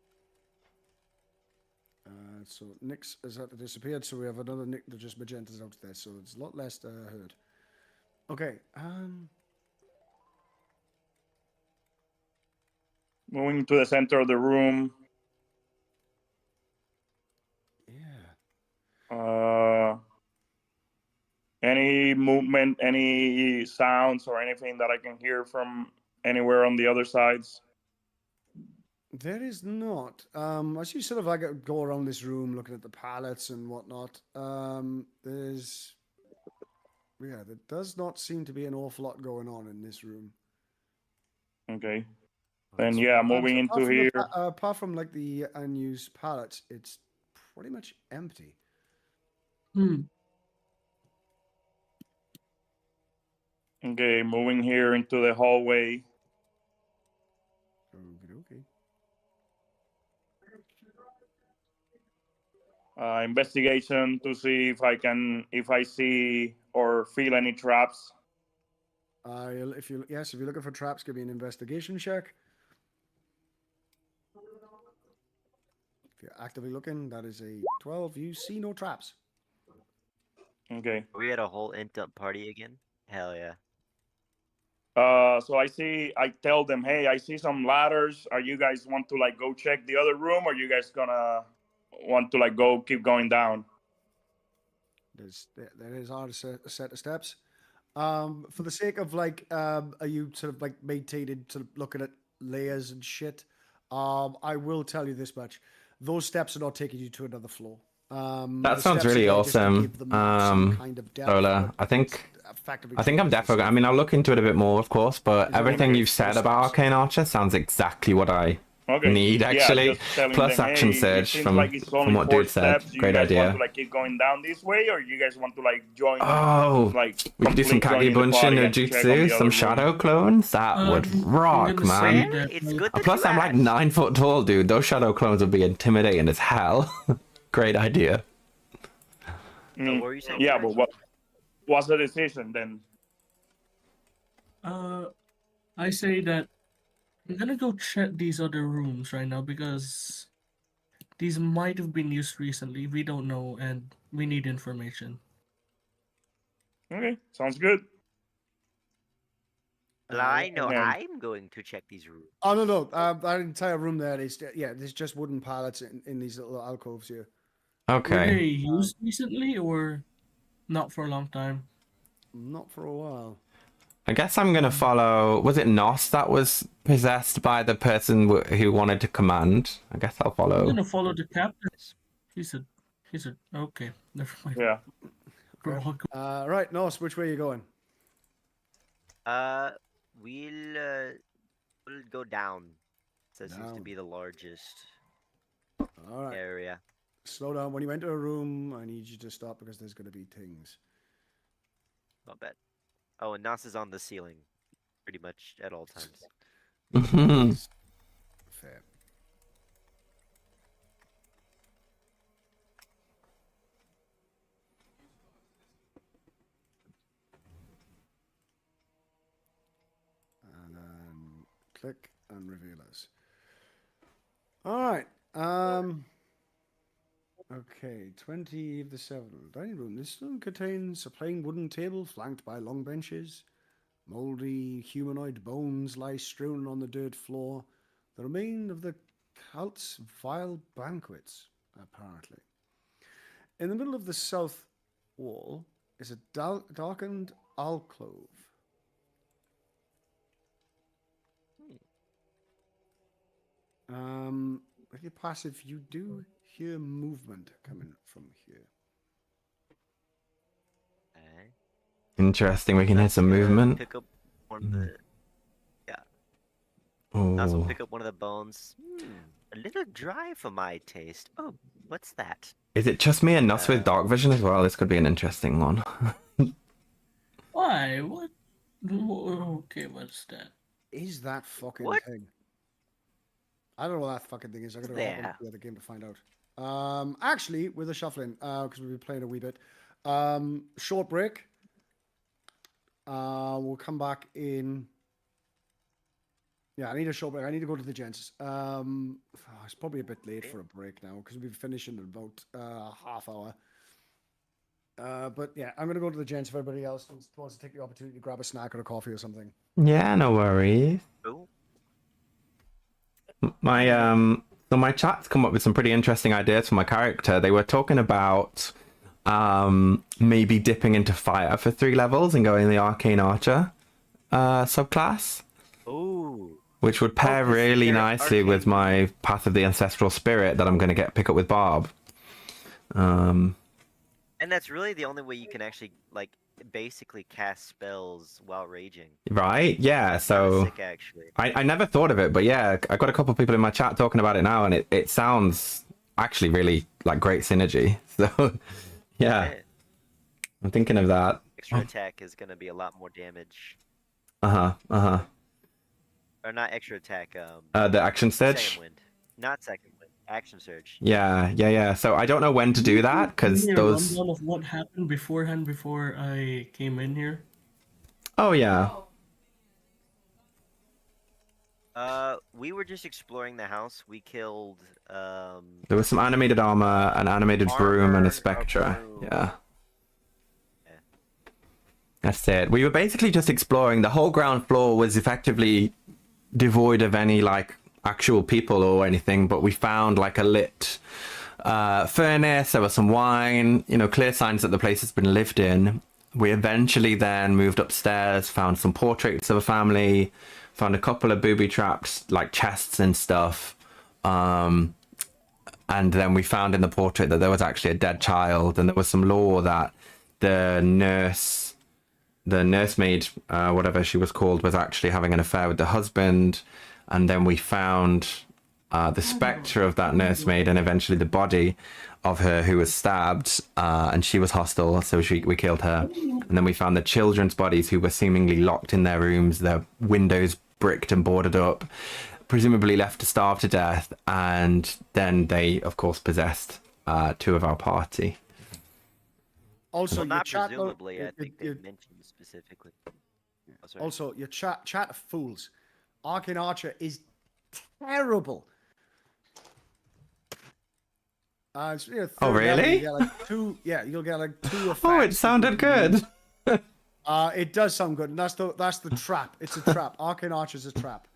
So Nick's has had to disappeared, so we have another Nick that just magenta's out there, so it's a lot less heard. Okay. Moving to the center of the room. Yeah. Any movement, any sounds, or anything that I can hear from anywhere on the other sides? There is not. As you sort of like go around this room looking at the pallets and whatnot, there does not seem to be an awful lot going on in this room. Okay. Then yeah, moving into here. Apart from like the unused pallets, it's pretty much empty. Okay, moving here into the hallway. Okay. Investigation to see if I see or feel any traps. If you're looking for traps, give me an investigation check. If you're actively looking, that is a 12. You see no traps. Okay. We had a whole int-up party again? Hell yeah. So I tell them, hey, I see some ladders. Are you guys want to like go check the other room, or you guys gonna want to like keep going down? There is a set of steps. For the sake of like, are you sort of like maintaining, sort of looking at layers and shit? I will tell you this much: those steps are not taking you to another floor. That The sounds steps are really there just to awesome. give the map some kind of depth, Solar. but I think effectively I'm taking you to definitely. the I mean, I'll look into it a bit more, of course. But Is there everything any you've said about steps? Arcane Archer sounds exactly what I need, Yeah, actually. just telling Plus them, action hey, it surge seems from like it's only what 4 dude said. steps. Do you Great guys want idea. to like keep going down this way, or you guys want to like join? Oh, like we could do some complete joining the Kagebunshin party no and check on Jutsu, the some other room? shadow clones. That would I'm rock, gonna man. say that It's good that Plus, you I'm like asked. 9 foot tall, dude. Those shadow clones would be intimidating as hell. Great idea. What were you saying? Yeah, George? but what's the decision then? I say that I'm gonna go check these other rooms right now because these might have been used recently. We don't know, and we need information. Okay, sounds good. Well, I know and- I'm going to check these rooms. Oh no, that entire room there is there's just wooden pallets in these little alcoves here. Were Okay. they used recently or not for a long time? Not for a while. I guess I'm gonna follow. Was it Nos that was possessed by the person who wanted to command? I guess I'll I'm follow. gonna follow the captain. He said, okay, never mind. Yeah. We're all go- Right, Nos, which way are you going? We'll go down. So it seems to Down. be the largest All right. area. Slow down. When you enter a room, I need you to stop because there's going to be things. Not bad. Oh, and Nas is on the ceiling, pretty much at all times. Fair. And then click and reveal us. All right. Okay, 20 of the 7. Dining room. This room contains a plain wooden table flanked by long benches. Moldy humanoid bones lie strewn on the dirt floor. The remain of the cult's vile banquets, apparently. In the middle of the south wall is a darkened alcove. With your passive, you do hear movement coming from here. Okay. Interesting. We can hear some movement. Pick up one of the. Yeah. Oh. Nas will pick up one of the bones. A little dry for my taste. Oh, what's that? Is it just me and Nuss with dark vision as well? This could be an interesting one. Why? What? Okay, what's that? Is that fucking What? thing? I don't know what that fucking thing is. I'm gonna hop There. on the other game to find out. Actually, with a shuffling, because we've been playing a wee bit. Short break. We'll come back in. Yeah, I need a short break. I need to go to the gents. It's probably a bit late for a break now because we'll be finishing in about half hour. But yeah, I'm gonna go to the gents. If everybody else wants to take the opportunity to grab a snack or a coffee or something. Yeah, no worries. Oh. So my chat's come up with some pretty interesting ideas for my character. They were talking about maybe dipping into fire for 3 levels and going the Arcane Archer subclass. Ooh. Which would pair really nicely with my Path of the Ancestral Spirit that I'm going to pick up with Barb. And that's really the only way you can actually, like, basically cast spells while raging. Right? Yeah, so Sick, actually. I never thought of it, but yeah, I got a couple of people in my chat talking about it now, and it sounds actually really like great synergy. So yeah, I'm thinking of that. Extra attack is going to be a lot more damage. Or not extra attack, The action surge? Second wind. Not second wind. Action surge. Yeah. So I don't know when to do that because Give me a those. rundown of what happened beforehand before I came in here. Oh yeah. We were just exploring the house. We killed There was some animated armor, an animated broom, and Armor, a a spectra. broom. Yeah. Yeah. That's it. We were basically just exploring. The whole ground floor was effectively devoid of any like actual people or anything, but we found like a lit furnace. There was some wine, you know, clear signs that the place has been lived in. We eventually then moved upstairs, found some portraits of a family, found a couple of booby traps, like chests and stuff. And then we found in the portrait that there was actually a dead child, and there was some lore that the nursemaid, whatever she was called, was actually having an affair with the husband. And then we found the spectre of that nursemaid and eventually the body of her who was stabbed, and she was hostile, so we killed her. And then we found the children's bodies who were seemingly locked in their rooms, their windows bricked and boarded up, presumably left to starve to death. And then they, of course, possessed 2 of our party. Also, Well, your not chat. presumably. I think they mentioned specifically. Oh, sorry. Also, your chat of fools. Arcane Archer is terrible. You know, Oh, really? You get like 2, yeah, you'll get like 2 effects. Oh, it sounded good. It does sound good, and that's the trap. It's a trap. Arcane Archer's a trap.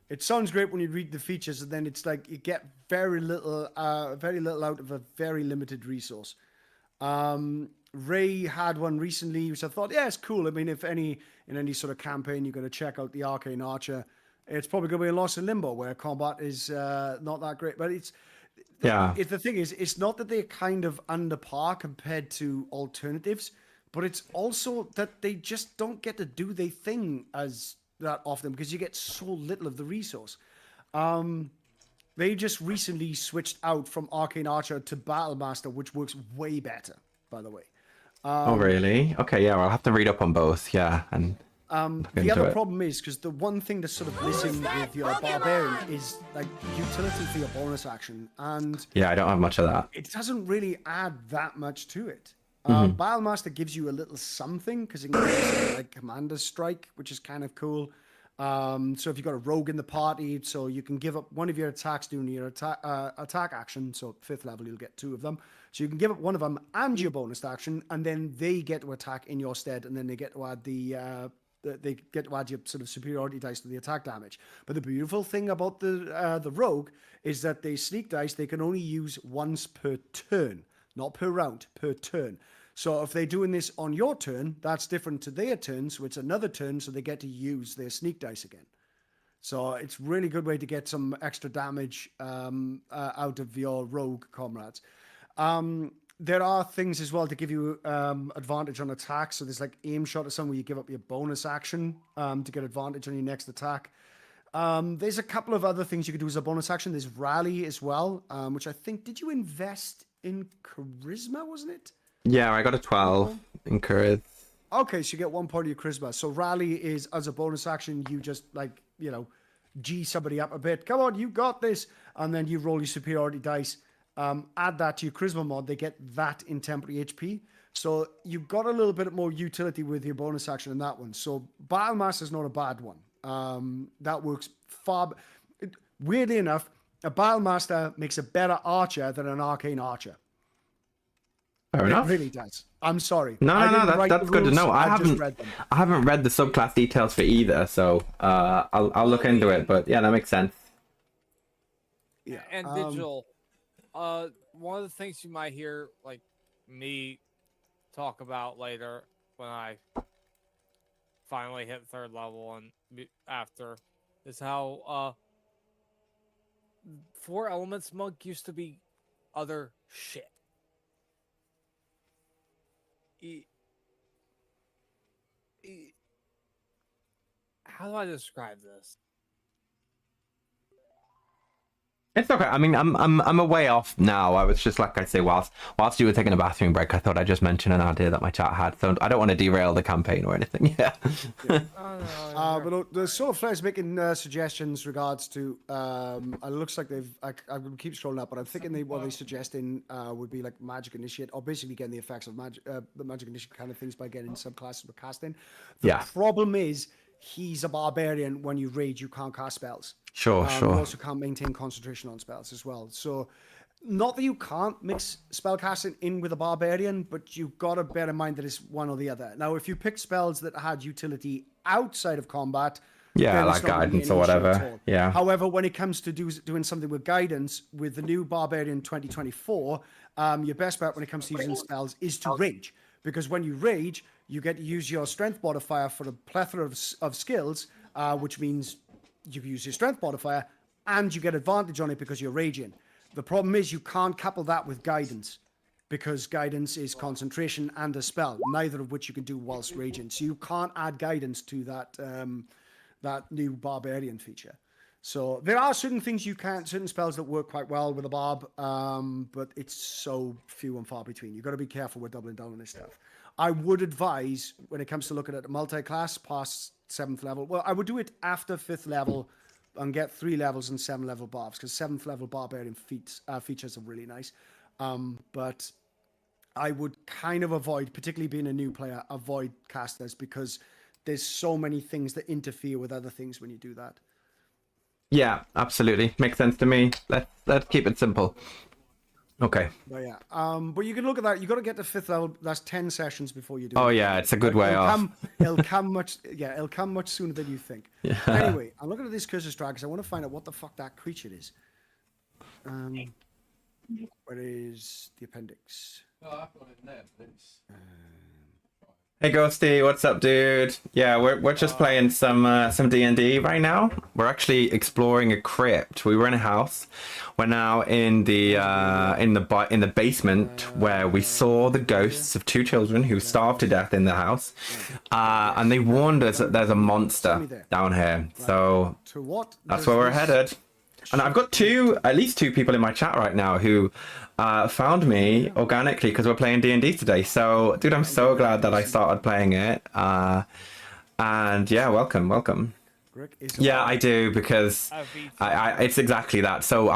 It sounds great when you read the features, and then it's like you get very little out of a very limited resource. Ray had one recently, which I thought, yeah, it's cool. I mean, in any sort of campaign, you're going to check out the Arcane Archer. It's probably going to be a Lost in Limbo, where combat is not that great. But the thing is, it's not that they're kind of under par compared to alternatives, but it's also that they just don't get to do their thing as that often because you get so little of the resource. They just recently switched out from Arcane Archer to Battlemaster, which works way better, by the way. Oh, really? Okay, yeah, well, I'll have to read up on both, yeah. And the other problem is, because the one thing that's sort of missing with your Barbarian is, like, utility for your bonus action, and... Yeah, I don't have much of that. It doesn't really add that much to it. Battlemaster gives you a little something, because it can give you, like, Commander's Strike, which is kind of cool. So if you've got a rogue in the party, so you can give up one of your attacks during your attack action. So 5th level, you'll get 2 of them. So you can give up one of them and your bonus action, and then they get to attack in your stead, and then they get to add your sort of superiority dice to the attack damage. But the beautiful thing about the rogue is that they sneak dice they can only use once per turn, not per round, per turn. So if they're doing this on your turn, that's different to their turn, so it's another turn, so they get to use their sneak dice again. So it's a really good way to get some extra damage out of your rogue comrades. There are things as well to give you advantage on attacks. So there's like aim shot or something where you give up your bonus action to get advantage on your next attack. There's a couple of other things you could do as a bonus action. There's rally as well, which I think, did you invest in charisma, wasn't it? Yeah, I got a 12 in charisma. Okay, so you get 1 point of your charisma. So rally is, as a bonus action, you just, like, you know, G somebody up a bit. Come on, you got this. And then you roll your superiority dice. Add that to your charisma mod. They get that in temporary HP. So you've got a little bit more utility with your bonus action in that one. So Battlemaster is not a bad one. That works far... Weirdly enough, a Battlemaster makes a better archer than an arcane archer. Fair enough. It really does. I'm sorry. No, that's good to know. I haven't read the subclass details for either, so I'll look into it. But yeah, that makes sense. Yeah. And digital, one of the things you might hear like me talk about later when I finally hit 3rd level and after is how 4 Elements Monk used to be other shit. How do I describe this? It's okay. I mean, I'm a way off now. I was just like I say, whilst you were taking a bathroom break, I thought I'd just mention an idea that my chat had. So I don't want to derail the campaign or anything. Yeah. But the sort of players making suggestions regards to. It looks like they've. I will keep scrolling up, but I'm thinking what they're suggesting would be like Magic Initiate, or basically getting the effects of the Magic Initiate kind of things by getting subclasses with casting. The problem is he's a barbarian. When you rage, you can't cast spells. Sure, You sure. also can't maintain concentration on spells as well. So, not that you can't mix spellcasting in with a barbarian, but you've got to bear in mind that it's one or the other. Now, if you pick spells that had utility outside of combat, Yeah, then like it's not really guidance an or issue at whatever. all. Yeah. However, when it comes to doing something with guidance, with the new Barbarian 2024, your best bet when it comes to using spells is to rage. Because when you rage, you get to use your strength modifier for a plethora of skills, which means you use your strength modifier and you get advantage on it because you're raging. The problem is you can't couple that with guidance, because guidance is concentration and a spell, neither of which you can do whilst raging. So you can't add guidance to that new barbarian feature. So there are certain things certain spells that work quite well with a barb, but it's so few and far between. You've got to be careful with doubling down on this stuff. I would advise, when it comes to looking at a multi-class past 7th level, well, I would do it after 5th level and get 3 levels and 7 level barbs, because 7th level barbarian features are really nice. But I would kind of avoid, particularly being a new player, avoid casters, because there's so many things that interfere with other things when you do that. Yeah, absolutely. Makes sense to me. Let's keep it simple. Okay. But yeah, but you can look at that. You got to get to 5th level. That's 10 sessions before you do. Oh it. yeah, it's a good way off. It'll come much sooner than you think. Yeah. Anyway, I'm looking at this cursor strike because I want to find out what the fuck that creature is. Where is the appendix? No, I've got it there, but it's... Hey Ghosty, what's up, dude? Yeah, we're just playing some D&D right now. We're actually exploring a crypt. We were in a house. We're now in the basement where we saw the ghosts of 2 children who starved to death in the house, and they warned us that there's a monster down here. So that's where we're headed. And I've got at least two people in my chat right now who found me organically because we're playing D&D today. So, dude, I'm so glad that I started playing it. And yeah, welcome. Yeah, I do, because it's exactly that. So,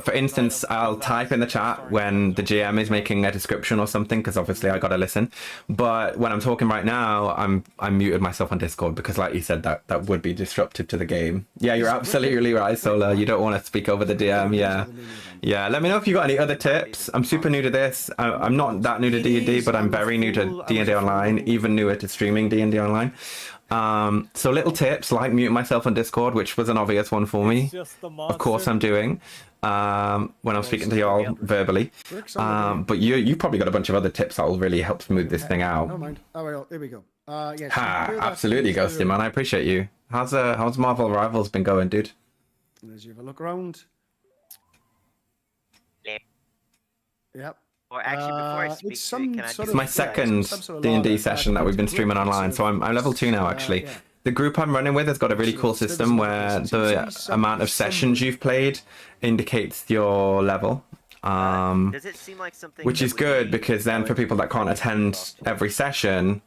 for instance, I'll type in the chat when the GM is making a description or something, because obviously I gotta listen. But when I'm talking right now, I'm muted myself on Discord because, like you said, that would be disruptive to the game. Yeah, you're absolutely right, Sola. You don't want to speak over the DM. Yeah. Let me know if you got any other tips. I'm super new to this. I'm not that new to D&D, but I'm very new to D&D Online, even newer to streaming D&D Online. So little tips like mute myself on Discord, which was an obvious one for me. Of course I'm doing when I'm speaking to y'all verbally. But you probably got a bunch of other tips that will really help smooth this thing out. Never mind. Oh well, here we go. Yes. Absolutely, Ghosty man. I appreciate you. How's Marvel Rivals been going, dude? As you have a look around. Yep. Or actually, before I speak, can I It's my second D&D session that we've been streaming online, so I'm level 2 now, actually. The group I'm running with has got a really cool system where the amount of sessions you've played indicates your level. Does it seem like something which is good, because then for people that can't attend every session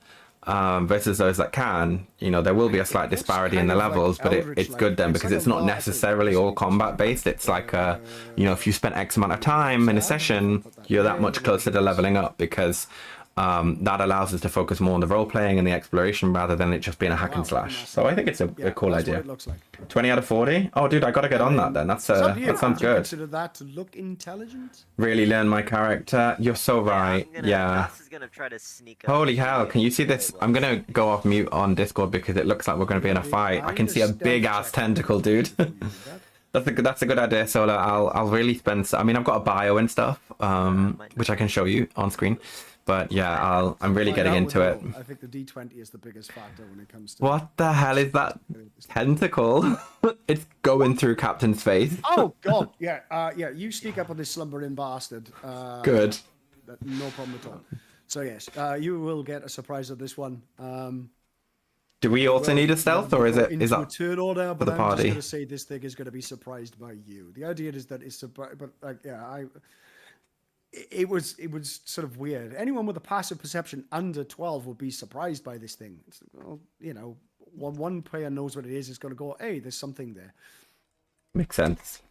versus those that can, there will be a slight disparity in the levels, but it's good then, because it's not necessarily all combat based. It's like if you spent X amount of time in a session, you're that much closer to leveling up, because that allows us to focus more on the role playing and the exploration rather than it just being a hack and slash. So I think it's a cool idea. 20 out of 40. Oh, dude, I gotta get on that then. That sounds good. Consider that to look intelligent. Really learn my character. You're so right. Yeah. Gonna try to sneak up. Holy hell! Can you see this? I'm gonna go off mute on Discord because it looks like we're gonna be in a fight. I can see a big ass tentacle, dude. That's a good idea, Sola. I'll really spend. I mean, I've got a bio and stuff, which I can show you on screen. But yeah, I'm really getting into it. I think the D20 is the biggest factor when it comes to. What the hell is that tentacle? It's going through Captain's face. Oh God! Yeah, You sneak up on this slumbering bastard. Good. No problem at all. So yes, you will get a surprise of this one. Do we also need a stealth, or is that a turn order? But for the party? I'm just going to say this thing is going to be surprised by you. The idea is that it's surprised, but it was sort of weird. Anyone with a passive perception under 12 will be surprised by this thing. It's, when one player knows what it is, it's going to go, hey, there's something there. Makes sense.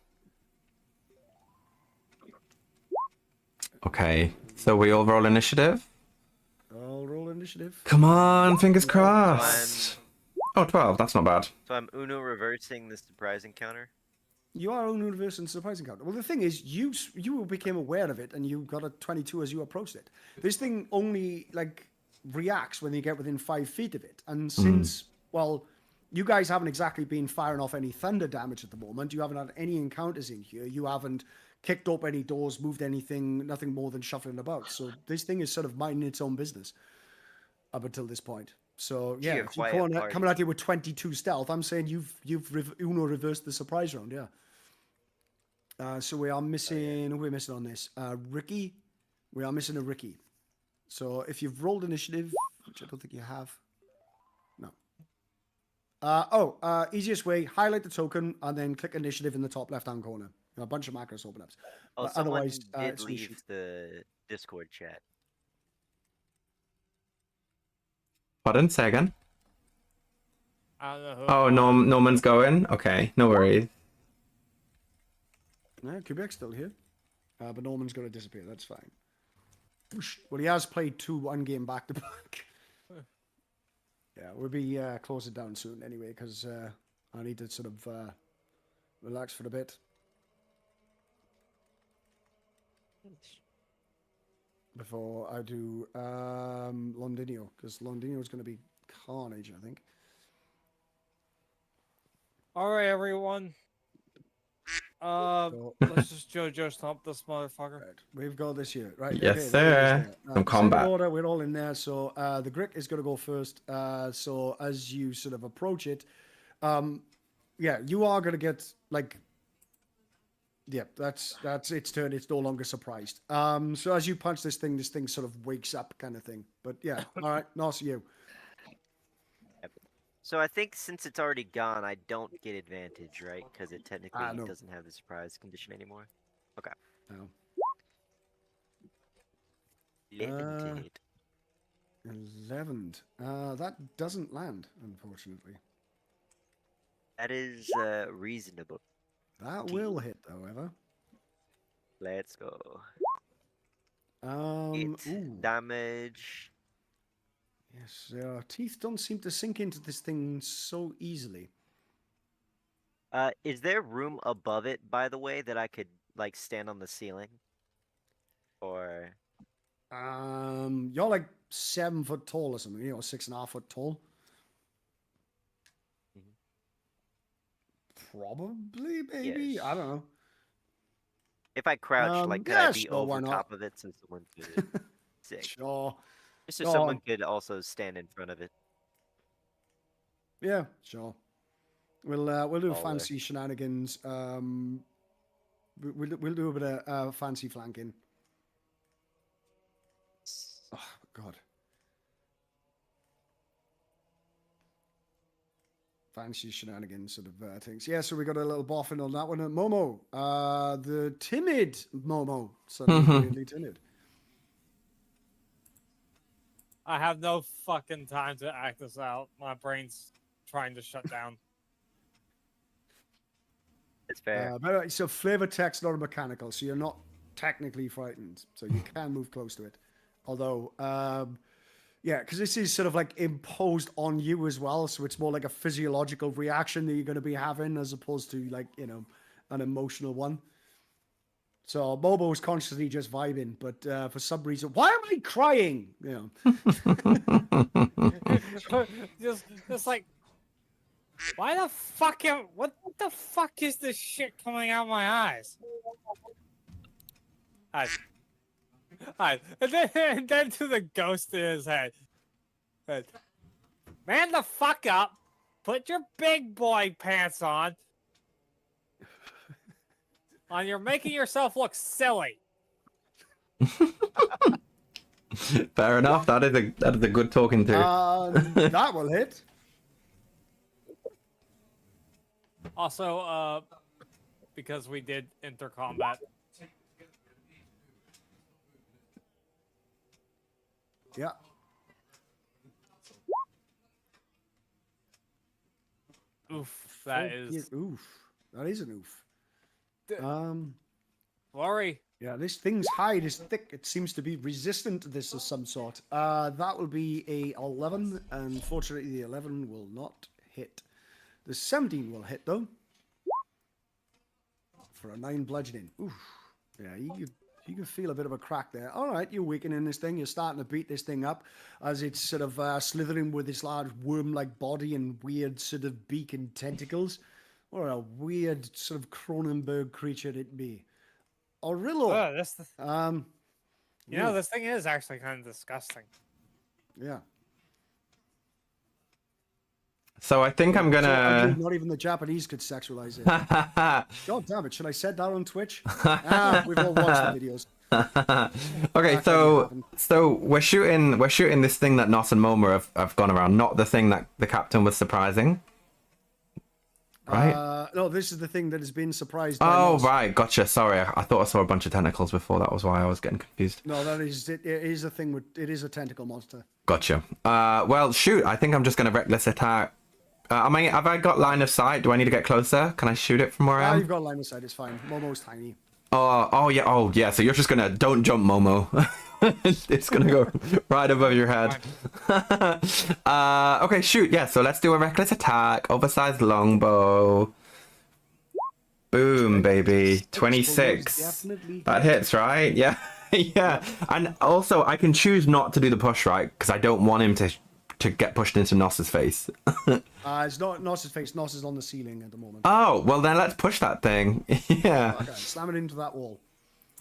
Okay, so we all roll initiative? I'll roll initiative. Come on, fingers crossed. Oh, 12. That's not bad. So I'm Uno reversing the surprise encounter. You are on universe and surprise encounter. Well, the thing is, you became aware of it and you got a 22 as you approached it. This thing only like reacts when you get within 5 feet of it. And since well, you guys haven't exactly been firing off any thunder damage at the moment. You haven't had any encounters in here. You haven't kicked up any doors, moved anything, nothing more than shuffling about. So this thing is sort of minding its own business up until this point. So yeah, if you're coming at you with 22 stealth, I'm saying you've Uno reversed the surprise round. Yeah. So we are missing. Who are we missing on this? Ricky. We are missing a Ricky. So if you've rolled initiative, which I don't think you have. No. Easiest way: highlight the token and then click initiative in the top left-hand corner. A bunch of macros open up. Oh, someone did leave initiative. the Discord chat. Pardon? Say again? I don't know who Oh, Norman's going? Okay, no worries. No, Quebec's still here. But Norman's going to disappear. That's fine. Well, he has played 2 1-game back-to-back. Yeah, we'll be closing down soon anyway, because I need to sort of relax for a bit. Before I do Londinio, because Londinio is going to be carnage, I think. All right, everyone. Let's just JoJo stomp this motherfucker. Right, we've got this here, right? Yes, okay, sir. Some combat. Order, we're all in there. So the Grick is going to go first. So as you sort of approach it, yeah, you are going to get like, yeah, that's its turn. It's no longer surprised. So as you punch this thing sort of wakes up, kind of thing. But yeah, all right, nice of you. So I think since it's already gone, I don't get advantage, right? Because it technically No. doesn't have the surprise condition anymore. Okay. No. 11 to hit. 11. That doesn't land, unfortunately. That is reasonable. That will hit, however. Let's go. 8 Ooh. damage. Yes, teeth don't seem to sink into this thing so easily. Is there room above it, by the way, that I could like stand on the ceiling? Or you're like 7 foot tall or something, 6.5 foot tall. Probably, maybe. Yes. I don't know. if I crouch, like, could I be over top of it so someone could sick? Sure. Just so someone could also stand in front of it. Yeah, sure. We'll do All fancy shenanigans. We'll do a bit of fancy flanking. Oh God. Fancy shenanigans sort of things. Yeah, so we got a little boffin on that one. Momo, the timid Momo, suddenly really timid. I have no fucking time to act this out. My brain's trying to shut down. It's fair. By the way, so flavor text, not a mechanical, so you're not technically frightened, so you can move close to it. Although, yeah, because this is sort of like imposed on you as well, so it's more like a physiological reaction that you're going to be having as opposed to like, an emotional one. So Bobo's constantly just vibing, but for some reason, why am I crying? just like, why the fuck what the fuck is this shit coming out of my eyes? Hi. And then to the ghost in his head. Man the fuck up. Put your big boy pants on. You're making yourself look silly. Fair enough. That is a good talking to. That will hit. Also, because we did enter combat. Yeah. Oof, that is oof. That is an oof. Worry. Yeah, this thing's hide is thick. It seems to be resistant to this of some sort. That will be a 11. Unfortunately, the 11 will not hit. The 17 will hit, though. For a 9 bludgeoning. Oof. Yeah, you can feel a bit of a crack there. All right, you're weakening this thing. You're starting to beat this thing up as it's sort of slithering with this large worm-like body and weird sort of beak and tentacles. What a weird sort of Cronenberg creature it be. Aurilo. You know, this thing is actually kind of disgusting. Yeah. So I think I'm So gonna. ugly, not even the Japanese could sexualize it. God damn it! Should I set that on Twitch? We've all watched the videos. Okay, so we're shooting this thing that Nos and Momo have gone around, not the thing that the captain was surprising. Right? No, this is the thing that has been surprised. By Oh, Nos. right, gotcha. Sorry, I thought I saw a bunch of tentacles before. That was why I was getting confused. No, that is it. It is a thing with. It is a tentacle monster. Gotcha. Well, shoot. I think I'm just gonna reckless attack. Have I got line of sight? Do I need to get closer? Can I shoot it from where I am? You've got line of sight. It's fine. Momo's tiny. Oh yeah. So you're just gonna don't jump, Momo. It's gonna go right above your head. Okay, shoot. Yeah. So let's do a reckless attack. Oversized longbow. Boom, baby. 26. That hits, right? Yeah. Yeah. And also, I can choose not to do the push, right? Because I don't want him to get pushed into Nos's face. It's not Nos's face. Nos is on the ceiling at the moment. Oh, well then let's push that thing. Yeah. Okay, slam it into that wall.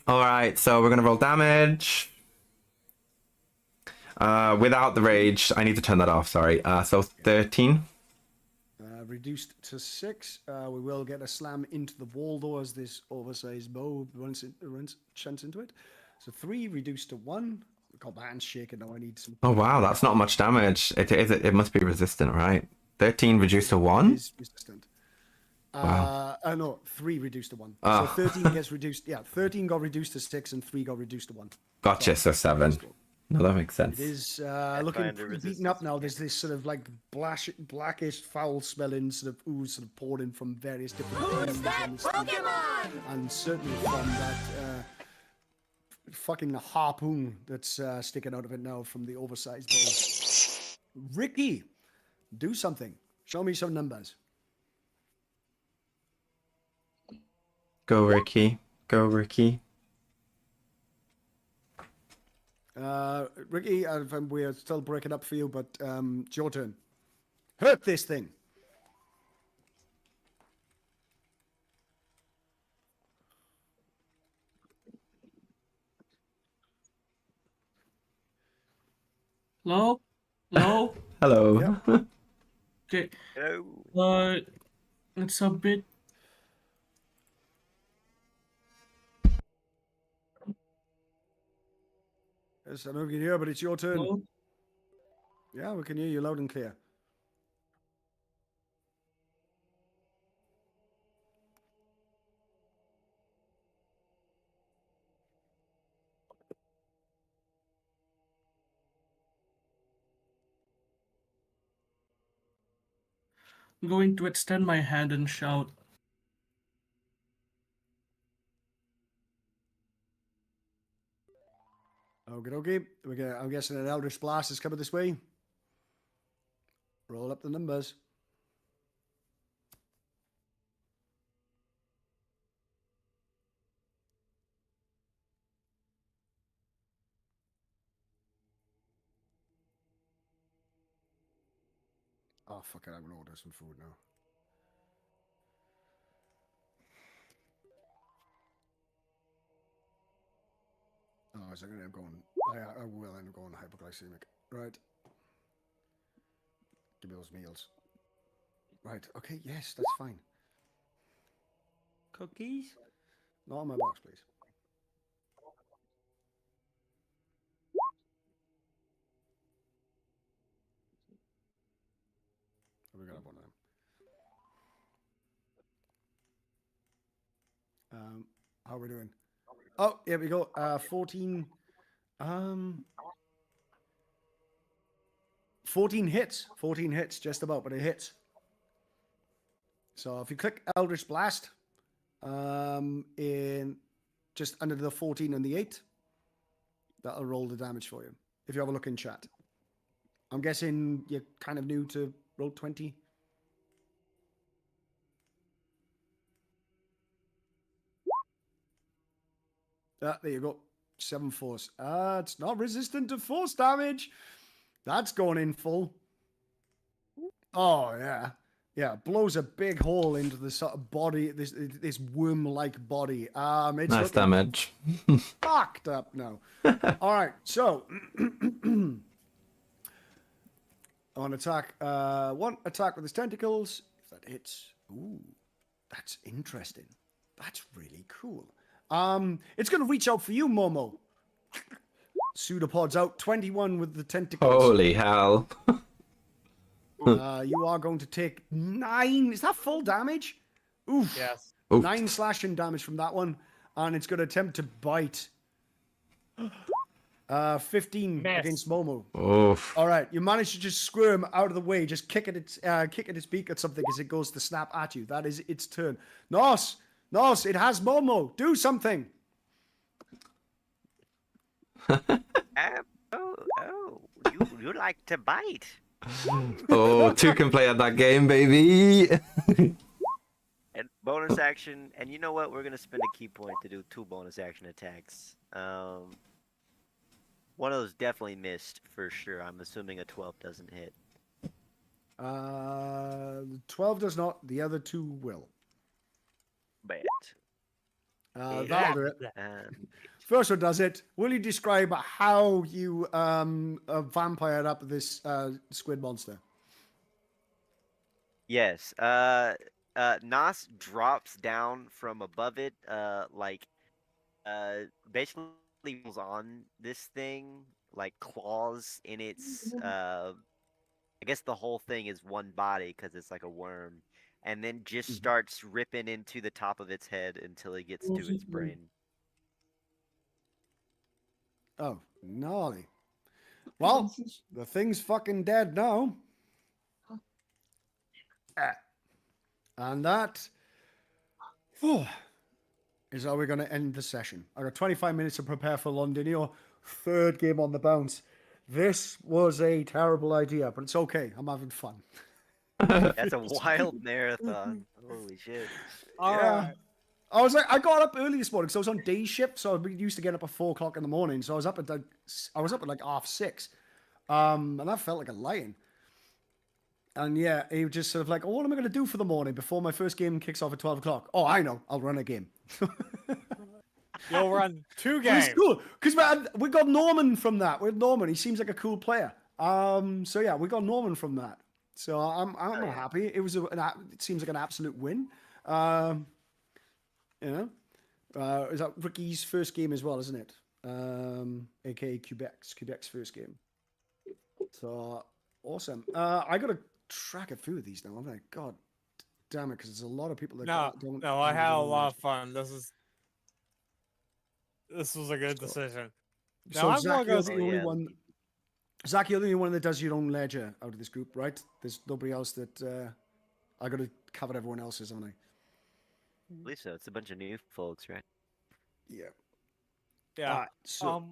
All right, so we're gonna roll damage. Without the rage, I need to turn that off. Sorry. So 13. Reduced to 6. We will get a slam into the wall though, as this oversized bow shunts into it. So 3 reduced to 1. God, my hand's shaking now. I need some. Oh wow, that's not much damage. It must be resistant, right? 13 reduced to 1. It is resistant. Wow. No, 3 reduced to 1. Oh. So 13 gets reduced. Yeah, 13 got reduced to 6 and 3 got reduced to 1. Gotcha. So 7. No, that makes sense. It is looking pretty beaten up now. There's this sort of like blackish, foul-smelling sort of ooze sort of pouring from various different. Who's that Pokemon? And certainly from that fucking harpoon that's sticking out of it now from the oversized bow. Ricky, do something. Show me some numbers. Go, Ricky. Go, Ricky. Ricky, we are still breaking up for you, but it's your turn. Hurt this thing. Hello? Hello? Hello. Okay. Hello. It's a bit. Yes, I know we can hear, but it's your turn. Hello? Yeah, we can hear you loud and clear. I'm going to extend my hand and shout. Okay. I'm guessing an Eldritch Blast is coming this way. Roll up the numbers. Oh, fuck it. I'm going to order some food now. Oh, is I going to end up going? I will end up going hypoglycemic. Right. Give me those meals. Right. Okay. Yes, that's fine. Cookies? Not on my box, please. We got one of them. How are we doing? Oh, here we go. 14. 14 hits. 14 hits, just about, but it hits. So if you click Eldritch Blast, in just under the 14 and the 8, that'll roll the damage for you. If you have a look in chat. I'm guessing you're kind of new to roll 20. There you go. 7 force. It's not resistant to force damage. That's going in full. Oh, yeah. Yeah, blows a big hole into the sort of body, this worm-like body. It's Nice damage. fucked up now. All right, so on attack, one attack with his tentacles. If that hits, ooh, that's interesting. That's really cool. It's gonna reach out for you, Momo. Pseudopods out. 21 with the tentacles. Holy hell. You are going to take 9. Is that full damage? Oof. Yes. Oof. 9 slashing damage from that one. And it's going to attempt to bite. 15 Miss. against Momo. Oof. All right. You manage to just squirm out of the way. Just kick at its beak at something as it goes to snap at you. That is its turn. Nos, it has Momo. Do something. You like to bite. Oh, 2 can play at that game, baby. And bonus action, and you know what? We're gonna spend a key point to do 2 bonus action attacks. One of those definitely missed for sure. I'm assuming a 12 doesn't hit. 12 does not. The other 2 will. Bad. That'll do it. First one does it. Will you describe how you vampired up this squid monster? Yes. Nas drops down from above it, basically on this thing, like claws in its. I guess the whole thing is one body because it's like a worm, and then just starts ripping into the top of its head until it gets to its brain. Oh, gnarly. Well, the thing's fucking dead now. And that is how we're going to end the session. I got 25 minutes to prepare for Londonio. 3rd game on the bounce. This was a terrible idea, but it's okay. I'm having fun. That's a wild marathon. Holy shit. Yeah. I got up early this morning because I was on day shift, so I used to get up at 4 o'clock in the morning. So I was up at like 6:30, and that felt like a lion. And yeah, he was just sort of like, oh, what am I going to do for the morning before my first game kicks off at 12 o'clock? Oh, I know, I'll run a game. You'll run 2 games. It's cool because we got Norman from that. With Norman, he seems like a cool player. So yeah, we got Norman from that. So I'm happy. It was it seems like an absolute win. You know, is that Ricky's first game as well, isn't it? AKA Quebec's first game. So awesome. I got to track a few of these now. I'm like, God damn it, because there's a lot of people that don't. No, I had a lot of fun. This was a good decision. So now, Zach, you're the only one. Zach, you're the only one that does your own ledger out of this group, right? There's nobody else that. I got to cover everyone else's, haven't I? I believe so. It's a bunch of new folks, right? Yeah. Yeah. So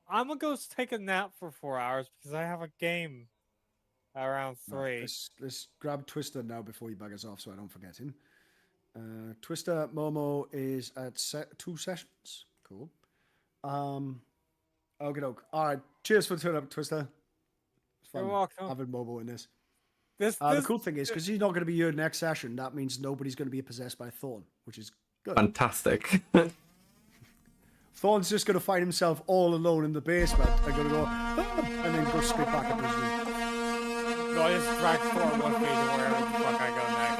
I'm gonna go take a nap for 4 hours because I have a game around 3. Let's grab Twister now before he buggers off, so I don't forget him. Twister Momo is at 2 sessions. Cool. Okay, doke. All right. Cheers for turning up, Twister. It's fun You're welcome. having Momo in this. The cool thing is, because he's not going to be here next session, that means nobody's going to be possessed by Thorn, which is good. Fantastic. Thorn's just going to find himself all alone in the basement and going to go, and then go straight back up his room. No, I just drag Thorn with me to wherever the fuck I go next.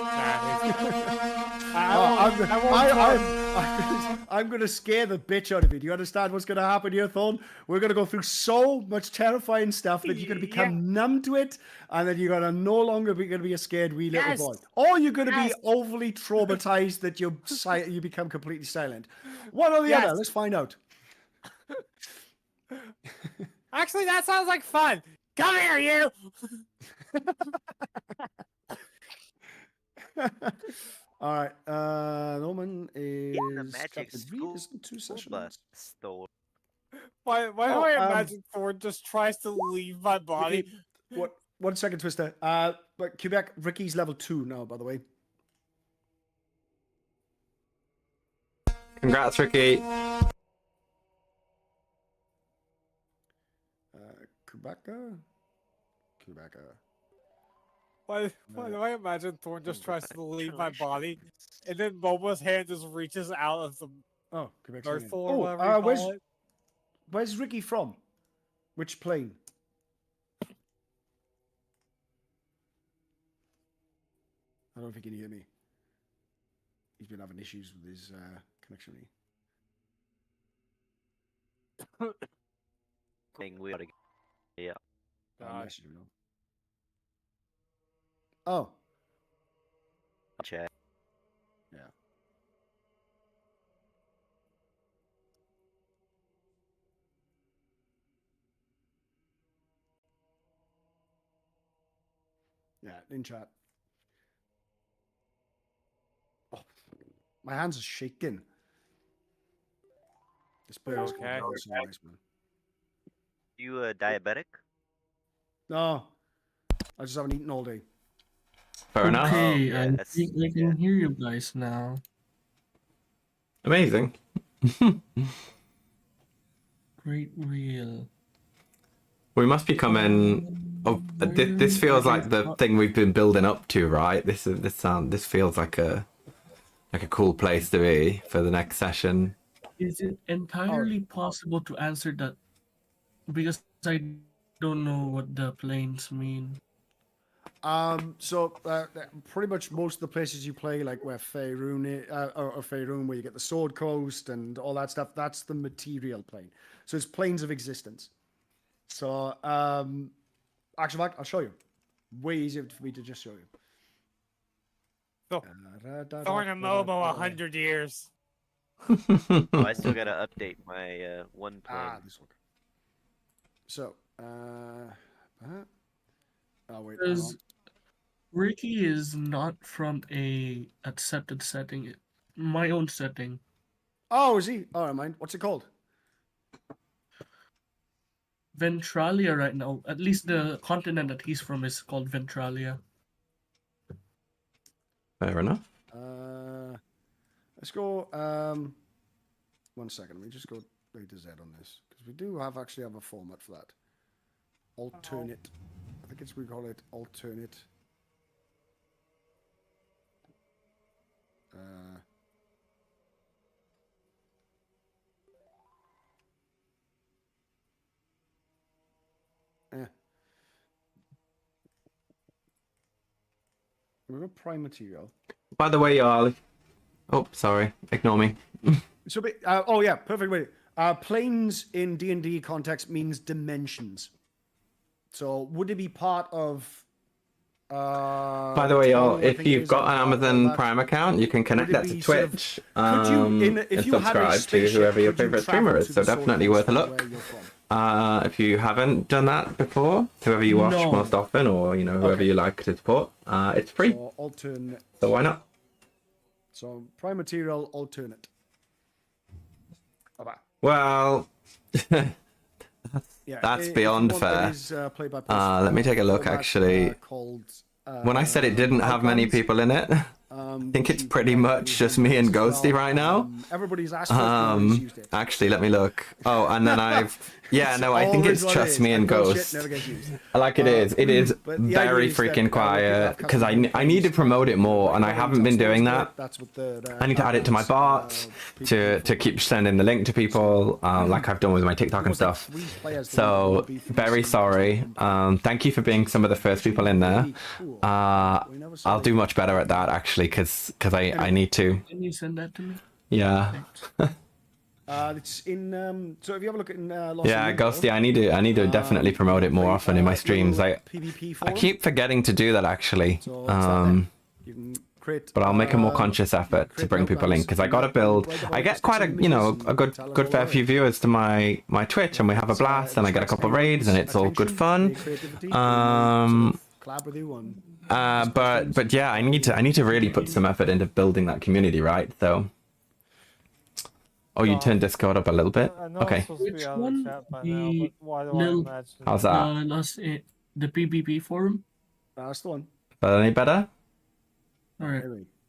I'm going to scare the bitch out of you. Do you understand what's going to happen here, Thorn? We're going to go through so much terrifying stuff that you're going to become numb to it, and then you're going to no longer be going to be a scared wee little boy. Or you're going to be overly traumatized that you become completely silent. One or the other. Let's find out. Actually, that sounds like fun. Come here, you! All right, Norman is magic school 2 sessions. Store. Why do I imagine Thorn just tries to leave my body? What? 1 second, Twister. But Quebec, Ricky's level 2 now, by the way. Congrats, Ricky. Quebecer. Why do I imagine Thorn just tries to leave my body, and then Momo's hand just reaches out of the Oh, Quebec North City. Pole or whatever you call it? Where's Ricky from? Which plane? I don't know if he can hear me. He's been having issues with his connection. Yeah. I'll message him now. Oh. Chat. Yeah. Yeah, in chat. Oh, my hands are shaking. This beer is Okay. so nice, man. You a diabetic? No, I just haven't eaten all day. Fair enough. Okay, yeah, I that's- think I can hear you guys now. Amazing. Great reel. We must be coming. Oh, this feels like the thing we've been building up to, right? This feels like a cool place to be for the next session. Is it entirely possible to answer that? Because I don't know what the planes mean. So pretty much most of the places you play, like where Faerun, or Faerun, where you get the Sword Coast and all that stuff, that's the material plane. So it's planes of existence. So, actually, I'll show you. Way easier for me to just show you. So, Thorn and Momo 100 years. Oh, I still gotta update my one plane. This one. So, oh wait. Because Ricky is not from a accepted setting. My own setting. Oh, is he? All right, mind. What's it called? Ventralia right now. At least the continent that he's from is called Ventralia. Fair enough. Let's go. 1 second. Let me just go A to Z on this because we do actually have a format for that. Alternate. I think we call it alternate. We're going prime material. By the way, y'all. Oh, sorry. Ignore me. So, oh yeah, perfect way. Planes in D&D context means dimensions. So, would it be part of? By the way, y'all, if you've got an Amazon Prime account, you can connect that to Twitch and subscribe to whoever your favorite streamer is. So definitely worth a look. If you haven't done that before, whoever you watch most often, or whoever you like to support, it's free. So why not? So prime material alternate. Well, that's beyond fair. Let me take a look. Actually, when I said it didn't have many people in it, I think it's pretty much just me and Ghosty right now. Everybody's asked for it. Actually, let me look. Oh, and then I think it's just me and Ghost. Like it is very freaking quiet because I need to promote it more and I haven't been doing that. I need to add it to my bot to keep sending the link to people like I've done with my TikTok and stuff. So very sorry. Thank you for being some of the first people in there. I'll do much better at that actually because I need to. Can you send that to me? Yeah. It's in. So if you have a look in. Ghosty, I need to definitely promote it more often in my streams. I keep forgetting to do that actually. But I'll make a more conscious effort to bring people in because I got to build. I get quite a good fair few viewers to my Twitch, and we have a blast, and I get a couple of raids, and it's all good fun. But yeah, I need to really put some effort into building that community, right? So. Oh, you turned Discord up a little bit? Okay. Which one? How's that? The PvP forum? That's the one. Any better? Alright.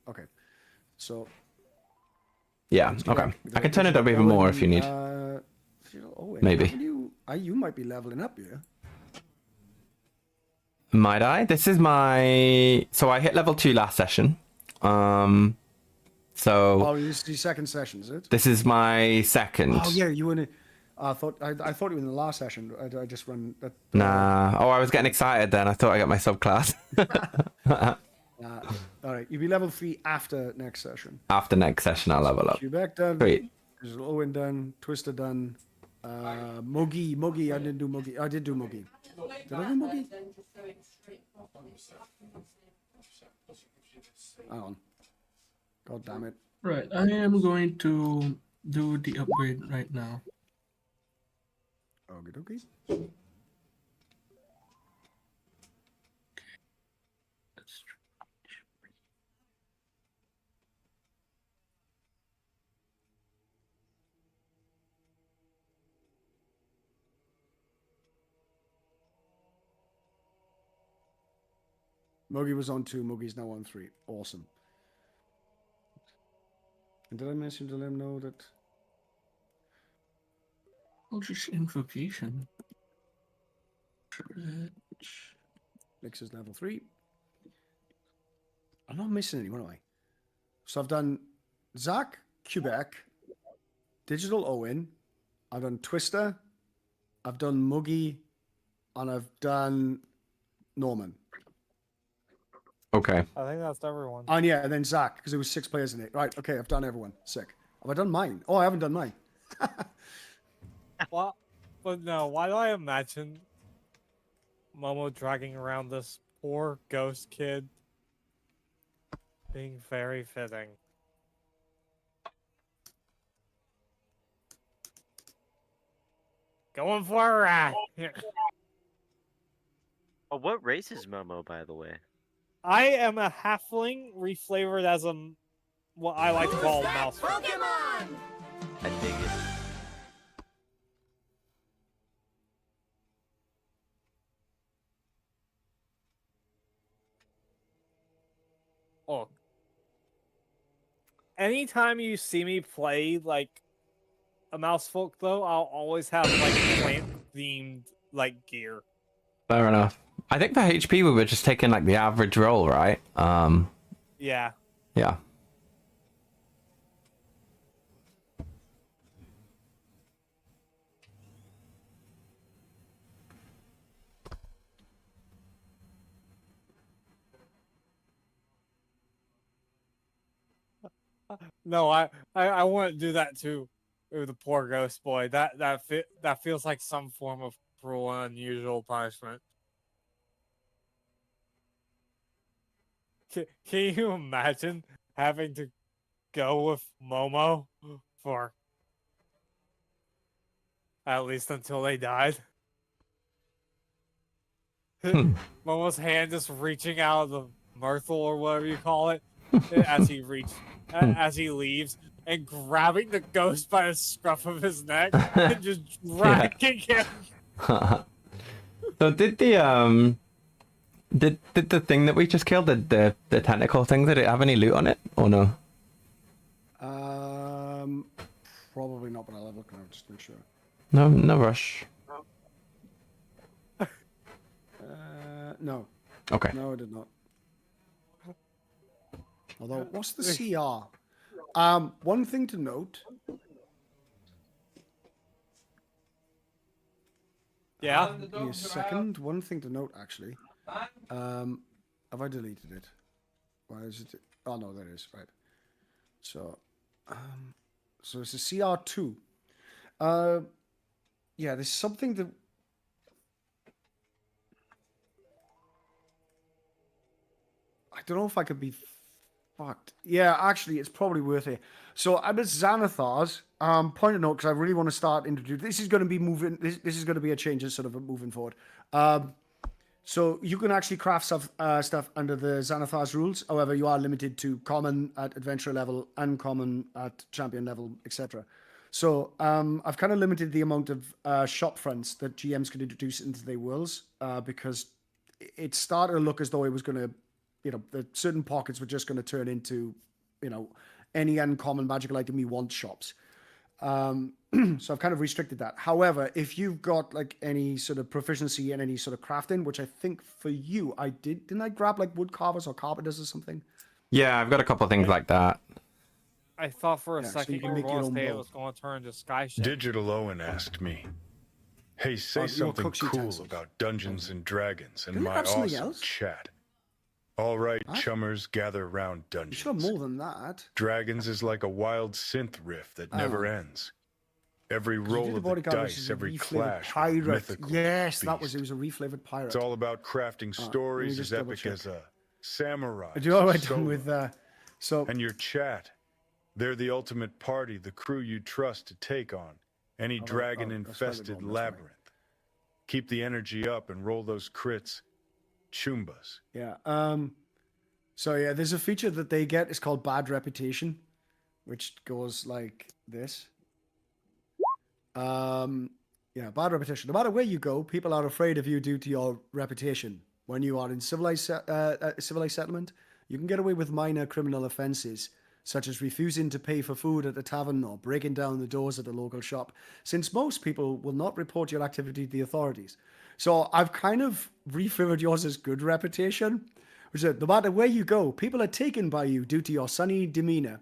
Okay. So. Yeah, okay. I can turn it up even more if you need. Maybe. You might be leveling up here. Might I? This is my. So I hit level 2 last session. So Oh, this is your second session, is it? this is my second. Oh yeah, you were in. I thought you were in the last session. I just run that. Nah. Oh, I was getting excited then. I thought I got my subclass. All right, you'll be level 3 after next session. After next session, I'll level up. Quebec done. Sweet. Owen done. Twister done. Muggy. I didn't do Muggy. I did do Muggy. Did I do Muggy? Hang on. God damn it. Right, I am going to do the upgrade right now. Okie dokie. Muggy was on 2, Muggy's now on 3. Awesome. And did I mention to let him know that? Oh, just invocation. Mix is level 3. I'm not missing anyone, am I? So I've done Zach, Quebec, Digital Owen, I've done Twister, I've done Muggy, and I've done Norman. Okay. I think that's everyone. And yeah, and then Zach, because there was 6 players in it. Right, okay, I've done everyone. Sick. Have I done mine? Oh, I haven't done mine. What? But no, why do I imagine Momo dragging around this poor ghost kid? Being very fitting. Going for a ride. Oh, what race is Momo, by the way? I am a halfling reflavored as a what I like to call mouse. Pokemon! I dig it. Oh. Anytime you see me play like a mouse folk though, I'll always have like plant themed like gear. Fair enough. I think for HP we were just taking like the average roll, right? Yeah. Yeah. No, I wouldn't do that to the poor ghost boy. That feels like some form of cruel and unusual punishment. Can you imagine having to go with Momo for at least until they died? Momo's hand just reaching out of the Myrtle or whatever you call it as he leaves and grabbing the ghost by the scruff of his neck and just dragging him. So did the did the thing that we just killed, the tentacle thing, did it have any loot on it or no? Probably not, but I'll have a look now just to make sure. No rush. No. Okay. No, I did not. Although, what's the CR? One thing to note. Yeah. Give me a second. One thing to note, actually. Have I deleted it? Why is it? Oh no, there it is. Right. So, so it's a CR2. Yeah, there's something that. I don't know if I could be fucked. Yeah, actually, it's probably worth it. So I'm at Xanathar's. Point of note, because I really want to start introducing. This is going to be moving. This is going to be a change, sort of moving forward. So you can actually craft stuff under the Xanathar's rules. However, you are limited to common at adventurer level, uncommon at champion level, etc. So I've kind of limited the amount of shop fronts that GMs could introduce into their worlds because it started to look as though it was going to, the certain pockets were just going to turn into, any uncommon magical item you want shops. So I've kind of restricted that. However, if you've got like any sort of proficiency in any sort of crafting, which I think for you, didn't I grab like wood carvers or carpenters or something? Yeah, I've got a couple of things like that. I thought for a Yeah, so second you can you were make your going to own say it bow. was going to turn into Sky Ship. Digital Owen asked me, hey, say your something cook's cool utensils. about Dungeons and Dragons in Can you my have something awesome else? chat. All right, What? chummers, gather round You should have dungeons. more than that. Dragons is like a wild synth riff that never ends. Every 'Cause you roll did of the the bodyguard, which dice, is a every reflavored clash with pirate. mythical Yes, that beast. was. It was a reflavored pirate. It's all about crafting let me stories just as epic double as a samurai. I do all right solo. done with so And your chat. They're the ultimate party, the crew you trust to take on any that's dragon-infested slightly wrong, that's right. labyrinth. Keep the energy up and roll those crits. Chumbas. yeah. So yeah, there's a feature that they get. It's called bad reputation, which goes like this. Yeah, bad reputation. No matter where you go, people are afraid of you due to your reputation. When you are in civilized settlement, you can get away with minor criminal offenses, such as refusing to pay for food at a tavern or breaking down the doors at a local shop, since most people will not report your activity to the authorities. So I've kind of refigured yours as good reputation, which is no matter where you go, people are taken by you due to your sunny demeanor.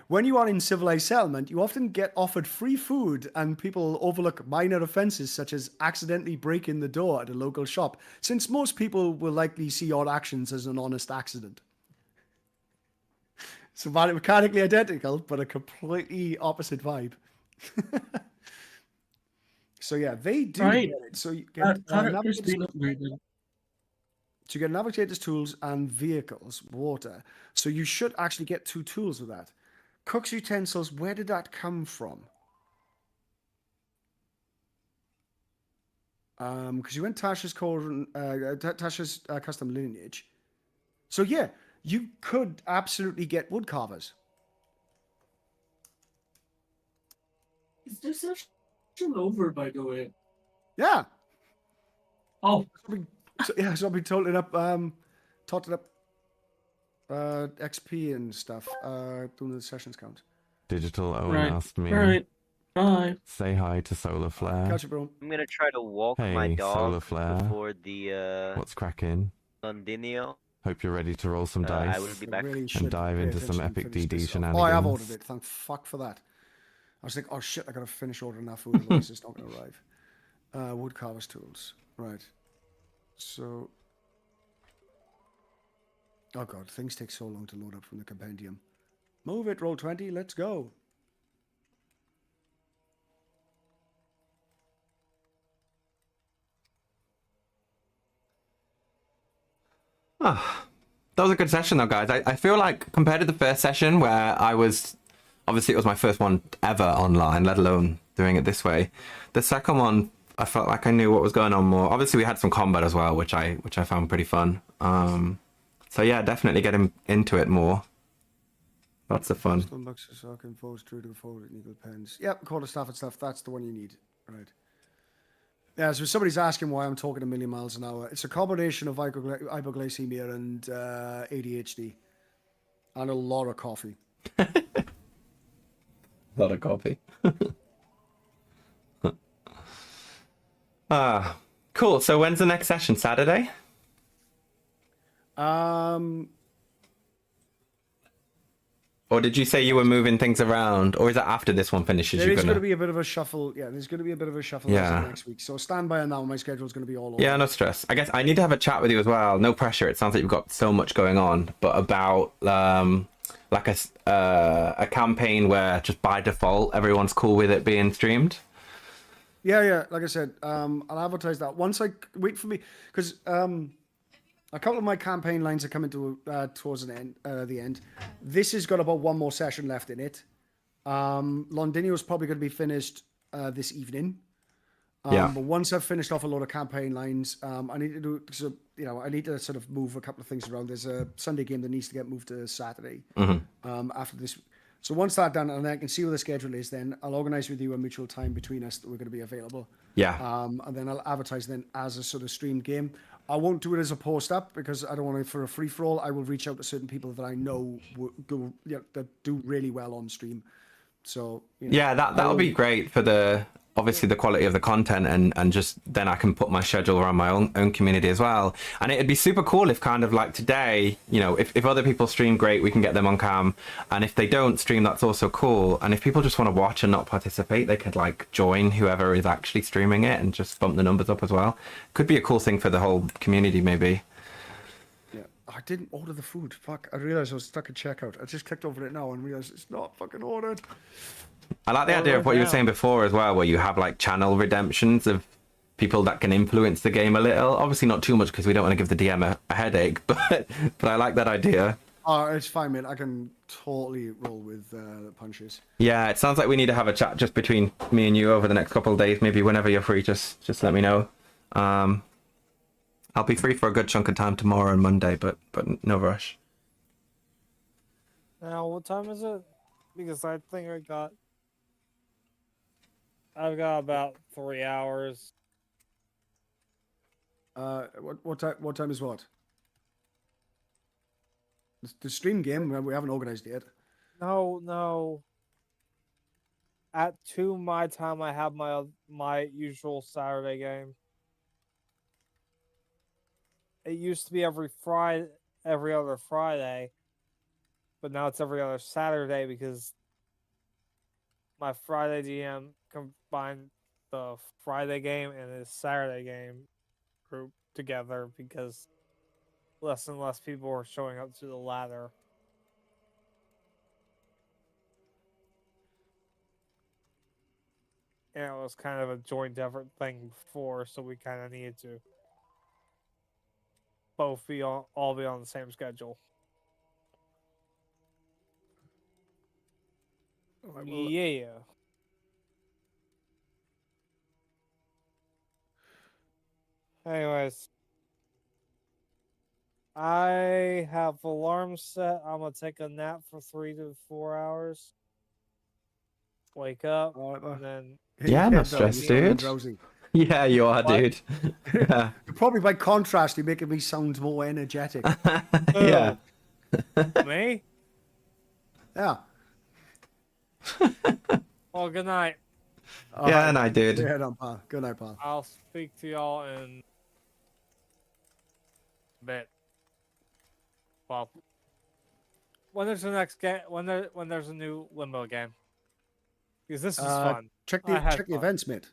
When you are in civilized settlement, you often get offered free food and people overlook minor offenses such as accidentally breaking the door at a local shop, since most people will likely see your actions as an honest accident. So mechanically identical, but a completely opposite vibe. So yeah, they do Right. get it. So you get Characters navigators, being upgraded. so you get navigators tools and vehicles, water. So you should actually get 2 tools with that. Cook's utensils, where did that come from? Because you went Tasha's custom lineage. So yeah, you could absolutely get wood carvers. Is this session over, by the way? Yeah. Oh, So I've been totting up XP and stuff, doing the sessions count. Digital Owen right. asked me, All right. Bye. say hi to Solar Flare. Catch you, bro. I'm gonna try to walk my Hey, Solar dog Flare. before the What's cracking? Londinio. Hope you're ready to roll some dice I will be back. Really should dive pay into some attention and epic finish DD this off. shenanigans. Oh, I have ordered it. Thank fuck for that. I was like, oh shit, I gotta finish ordering that food, otherwise it's not gonna arrive. Wood carver's tools. Right. So. Oh god, things take so long to load up from the compendium. Move it, roll 20, let's go. Ah, that was a good session though, guys. I feel like compared to the first session where I was, obviously it was my first one ever online, let alone doing it this way. The second one, I felt like I knew what was going on more. Obviously we had some combat as well, which I found pretty fun. So yeah, definitely getting into it more. Lots of fun. Stunbucks, Socken, Foes, True to Fold, Eagle Pens. Yep, Quarterstaff and stuff. That's the one you need. Right. Yeah, so somebody's asking why I'm talking a million miles an hour. It's a combination of hypoglycemia and ADHD. And a lot of coffee. A lot of coffee. Ah, cool. So when's the next session? Saturday? Or did you say you were moving things around? Or is that after this one finishes? There you're is gonna... going to be a bit of a shuffle. Yeah, there's going to be a bit of a shuffle next week. So stand by on that one. My schedule's going to be all over. Yeah, no stress. I guess I need to have a chat with you as well. No pressure. It sounds like you've got so much going on, but about like a campaign where just by default everyone's cool with it being streamed. Yeah. Like I said, I'll advertise that once I wait for me because a couple of my campaign lines are coming to towards the end. This has got about one more session left in it. Londinio's probably going to be finished this evening. But once I've finished off a lot of campaign lines, I need to do I need to sort of move a couple of things around. There's a Sunday game that needs to get moved to Saturday after this. So once that's done, and I can see what the schedule is, then I'll organize with you a mutual time between us that we're going to be available. Yeah. And then I'll advertise then as a sort of streamed game. I won't do it as a post up because I don't want it for a free for all. I will reach out to certain people that I know that do really well on stream. So you know, Yeah, that'll be great for the obviously the quality of the content, and just then I can put my schedule around my own community as well. And it'd be super cool if kind of like today, you know, if other people stream, great, we can get them on cam, and if they don't stream, that's also cool. And if people just want to watch and not participate, they could like join whoever is actually streaming it and just bump the numbers up as well. Could be a cool thing for the whole community, maybe. yeah. I didn't order the food. Fuck! I realized I was stuck at checkout. I just clicked over it now and realized it's not fucking ordered. I like the idea of what you were saying before as well, where you have like channel redemptions of people that can influence the game a little. Obviously not too much because we don't want to give the DM a headache, but I like that idea. Oh, it's fine, mate. I can totally roll with the punches. Yeah, it sounds like we need to have a chat just between me and you over the next couple of days. Maybe whenever you're free, just let me know. I'll be free for a good chunk of time tomorrow and Monday, but no rush. Now, what time is it? Because I think I've got about 3 hours. What time is what? The stream game. We haven't organized it yet. No. At 2 my time, I have my usual Saturday game. It used to be every other Friday, but now it's every other Saturday because my Friday GM combined the Friday game and his Saturday game group together because less and less people were showing up to the latter. And it was kind of a joint effort thing before, so we kind of needed to both all be on the same schedule. Yeah. Anyways, I have alarm set. I'm gonna take a nap for 3 to 4 hours. Wake up, and then Yeah, not stressed, dude. Yeah, you are, dude. Yeah. Probably by contrast, you're making me sound more energetic. Yeah. Me? Yeah. Well, good night. Yeah, and I did. Yeah, no, pal. Good night, pal. I'll speak to y'all in a bit. Well, when there's the next game, when there's a new Limbo game, because this is fun. Check the events, mate.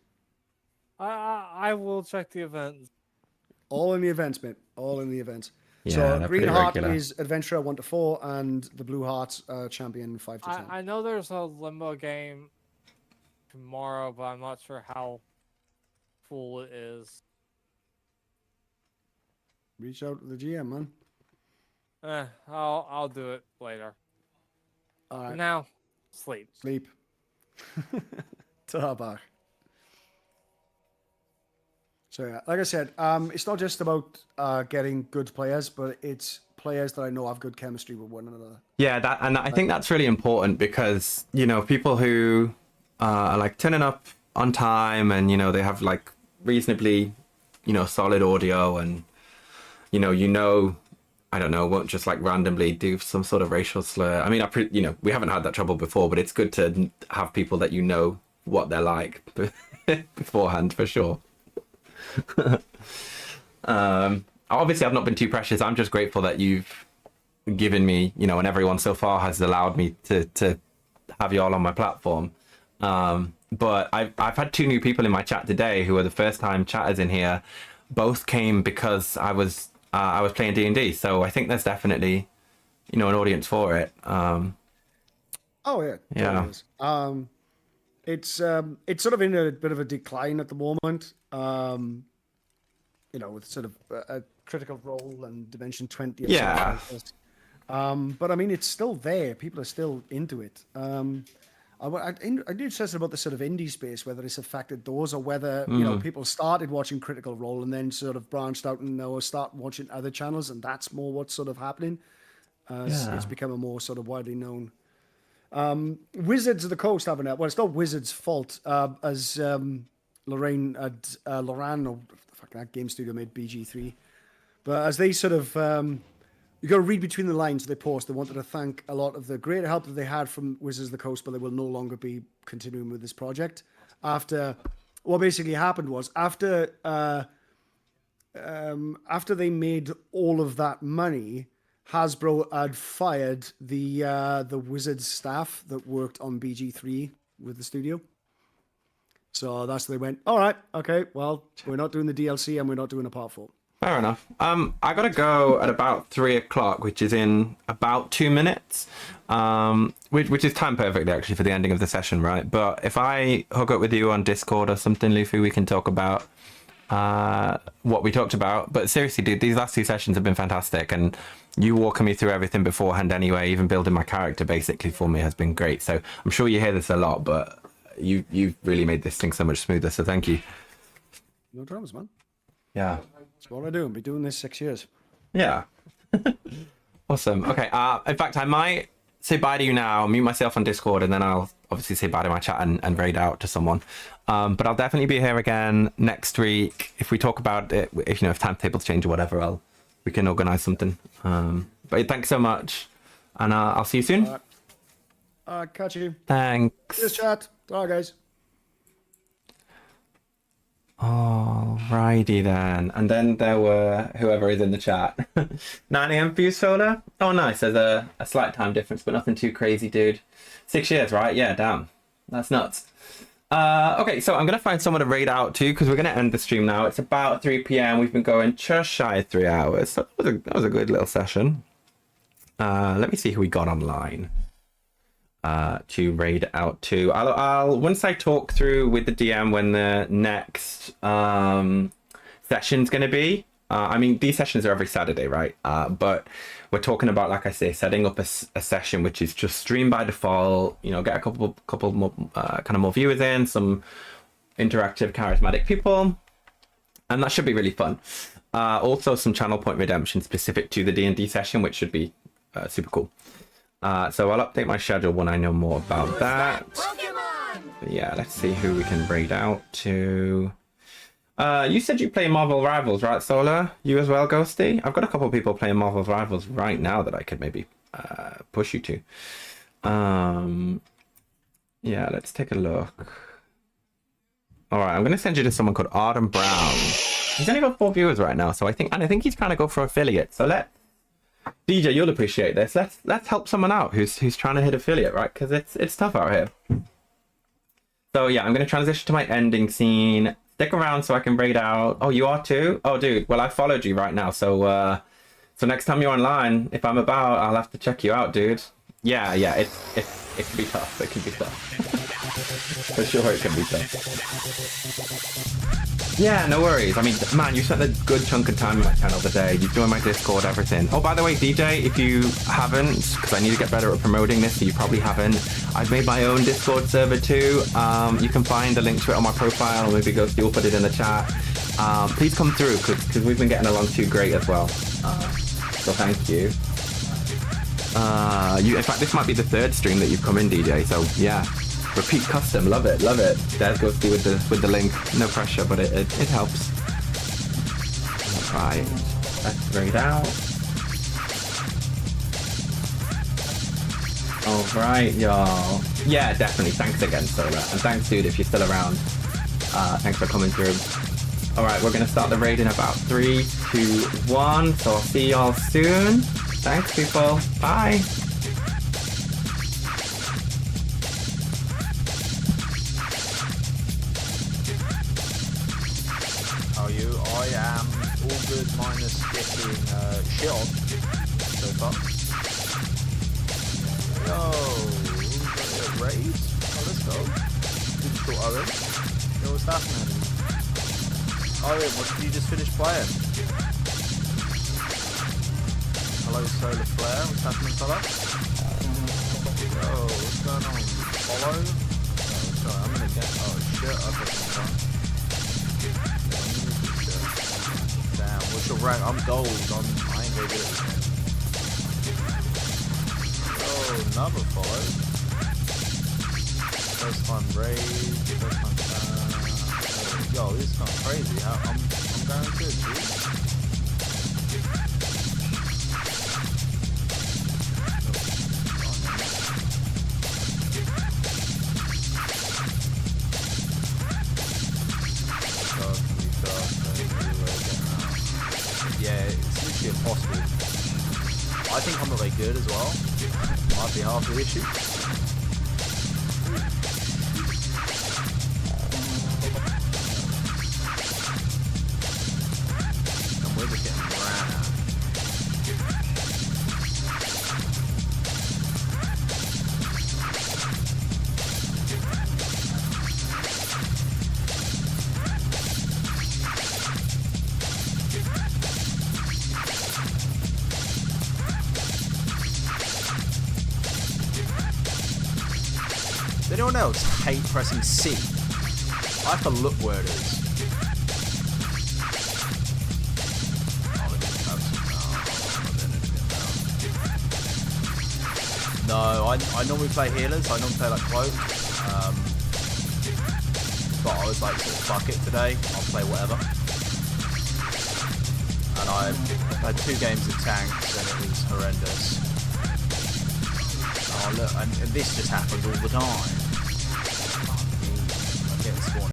I will check the events. All in the events, mate. All in the events. Yeah, so they're Green pretty Heart regular. is Adventurer 1 to 4, and the Blue Heart's Champion 5 to 10. I know there's a Limbo game tomorrow, but I'm not sure how full it is. Reach out to the GM, man. I'll do it later. All right. Now, sleep. Sleep. Ta bye. So yeah, like I said, it's not just about getting good players, but it's players that I know have good chemistry with one another. Yeah, and I think that's really important because, you know, people who are like turning up on time and, you know, they have like reasonably, you know, solid audio and, you know, I don't know, won't just like randomly do some sort of racial slur. I mean, you know, we haven't had that trouble before, but it's good to have people that you know what they're like beforehand for sure. Obviously I've not been too precious. I'm just grateful that you've given me, you know, and everyone so far has allowed me to have you all on my platform. But I've had 2 new people in my chat today who are the first time chatters in here. Both came because I was playing D&D, so I think there's definitely, you know, an audience for it. Oh yeah, yeah. It's sort of in a bit of a decline at the moment. You know, with sort of a Critical Role and Dimension 20. Yeah. But I mean, it's still there. People are still into it. I'm interested about the sort of indie space, whether it's affected those or whether, you know, people started watching Critical Role and then sort of branched out and now start watching other channels, and that's more what's sort of happening. It's become a more sort of widely known. Wizards of the Coast haven't it? Well, it's not Wizards' fault, as Loran, or the fuck, that game studio made BG3, but as they sort of you got to read between the lines of the post. They wanted to thank a lot of the great help that they had from Wizards of the Coast, but they will no longer be continuing with this project. After what basically happened was after they made all of that money, Hasbro had fired the Wizards staff that worked on BG3 with the studio. So that's where they went, all right, okay, well, we're not doing the DLC and we're not doing a part 4. Fair enough. I gotta go at about 3 o'clock, which is in about 2 minutes. Which is time perfectly actually for the ending of the session, right? But if I hook up with you on Discord or something, Luffy, we can talk about what we talked about. But seriously, dude, these last 2 sessions have been fantastic, and you walking me through everything beforehand anyway, even building my character basically for me has been great. So I'm sure you hear this a lot, but you've really made this thing so much smoother, so thank you. No dramas, man. Yeah. That's what I do. I've been doing this 6 years. Yeah. Awesome. Okay. In fact, I might say bye to you now, mute myself on Discord, and then I'll obviously say bye to my chat and raid out to someone. But I'll definitely be here again next week. If we talk about it, if timetables change or whatever, we can organize something. But thanks so much, and I'll see you soon. Catch you. Thanks. Cheers, chat. Bye, guys. Alrighty then. And then there were whoever is in the chat. 9 AM for you, Solar? Oh, nice. There's a slight time difference, but nothing too crazy, dude. 6 years, right? Yeah, damn. That's nuts. Okay, so I'm going to find someone to raid out to because we're going to end the stream now. It's about 3 PM. We've been going just shy of 3 hours. So that was a good little session. Let me see who we got online to raid out to. I'll once I talk through with the DM when the next session's going to be. I mean, these sessions are every Saturday, right? But we're talking about, like I say, setting up a session which is just stream by default. You know, get a couple more kind of more viewers in, some interactive, charismatic people, and that should be really fun. Also, some channel point redemption specific to the D&D session, which should be super cool. So I'll update my schedule when I know more about that. But yeah, let's see who we can raid out to. You said you play Marvel Rivals, right, Solar? You as well, Ghosty? I've got a couple of people playing Marvel Rivals right now that I could maybe push you to. Yeah, let's take a look. All right, I'm going to send you to someone called Arden Brown. He's only got 4 viewers right now, so I think he's trying to go for affiliate. So DJ, you'll appreciate this. Let's help someone out who's trying to hit affiliate, right? Because it's tough out here. So yeah, I'm going to transition to my ending scene. Stick around so I can raid out. Oh, you are too? Oh, dude. Well, I followed you right now. So next time you're online, if I'm about, I'll have to check you out, dude. Yeah. It can be tough. It can be tough. For sure, it can be tough. Yeah, no worries. I mean, man, you spent a good chunk of time on my channel today. You've joined my Discord, everything. Oh, by the way, DJ, if you haven't, because I need to get better at promoting this, so you probably haven't, I've made my own Discord server too. You can find the link to it on my profile, or maybe Ghosty will put it in the chat. Please come through, because we've been getting along too great as well. So thank you. In fact, this might be the 3rd stream that you've come in, DJ, so yeah. Repeat custom, love it. There's Ghosty with the link. No pressure, but it helps. Alright, let's raid out. Alright, y'all. Yeah, definitely. Thanks again, Solar. And thanks, dude, if you're still around. Thanks for coming through. Alright, we're gonna start the raid in about 3, 2, 1. So I'll see y'all soon. Thanks, people. Bye. I am all good minus getting shit on so far. Yo, raid? Oh, let's go. DigitalOwen. Yo, what's happening? Owen, what did you just finish playing? Hello, Solar Flare. What's happening, fella? Yo, what's going on? Follow? Oh, sorry, I'm gonna get. Oh shit, I've got some time. What's your rank? I'm gold. I ain't very good at this game. Oh, another follow. First time raid. First time yo, this is kind of crazy. I'm going good, dude. I think I'm not very good as well. Might be half the issue. And we're just getting ran. Does anyone else hate pressing C? I have to look where it is. No, I normally play healers. I normally play like Cloak. But I was like, fuck it today. I'll play whatever. And I had 2 games of tanks and it was horrendous. Oh look, and this just happens all the time. I'm getting spawned.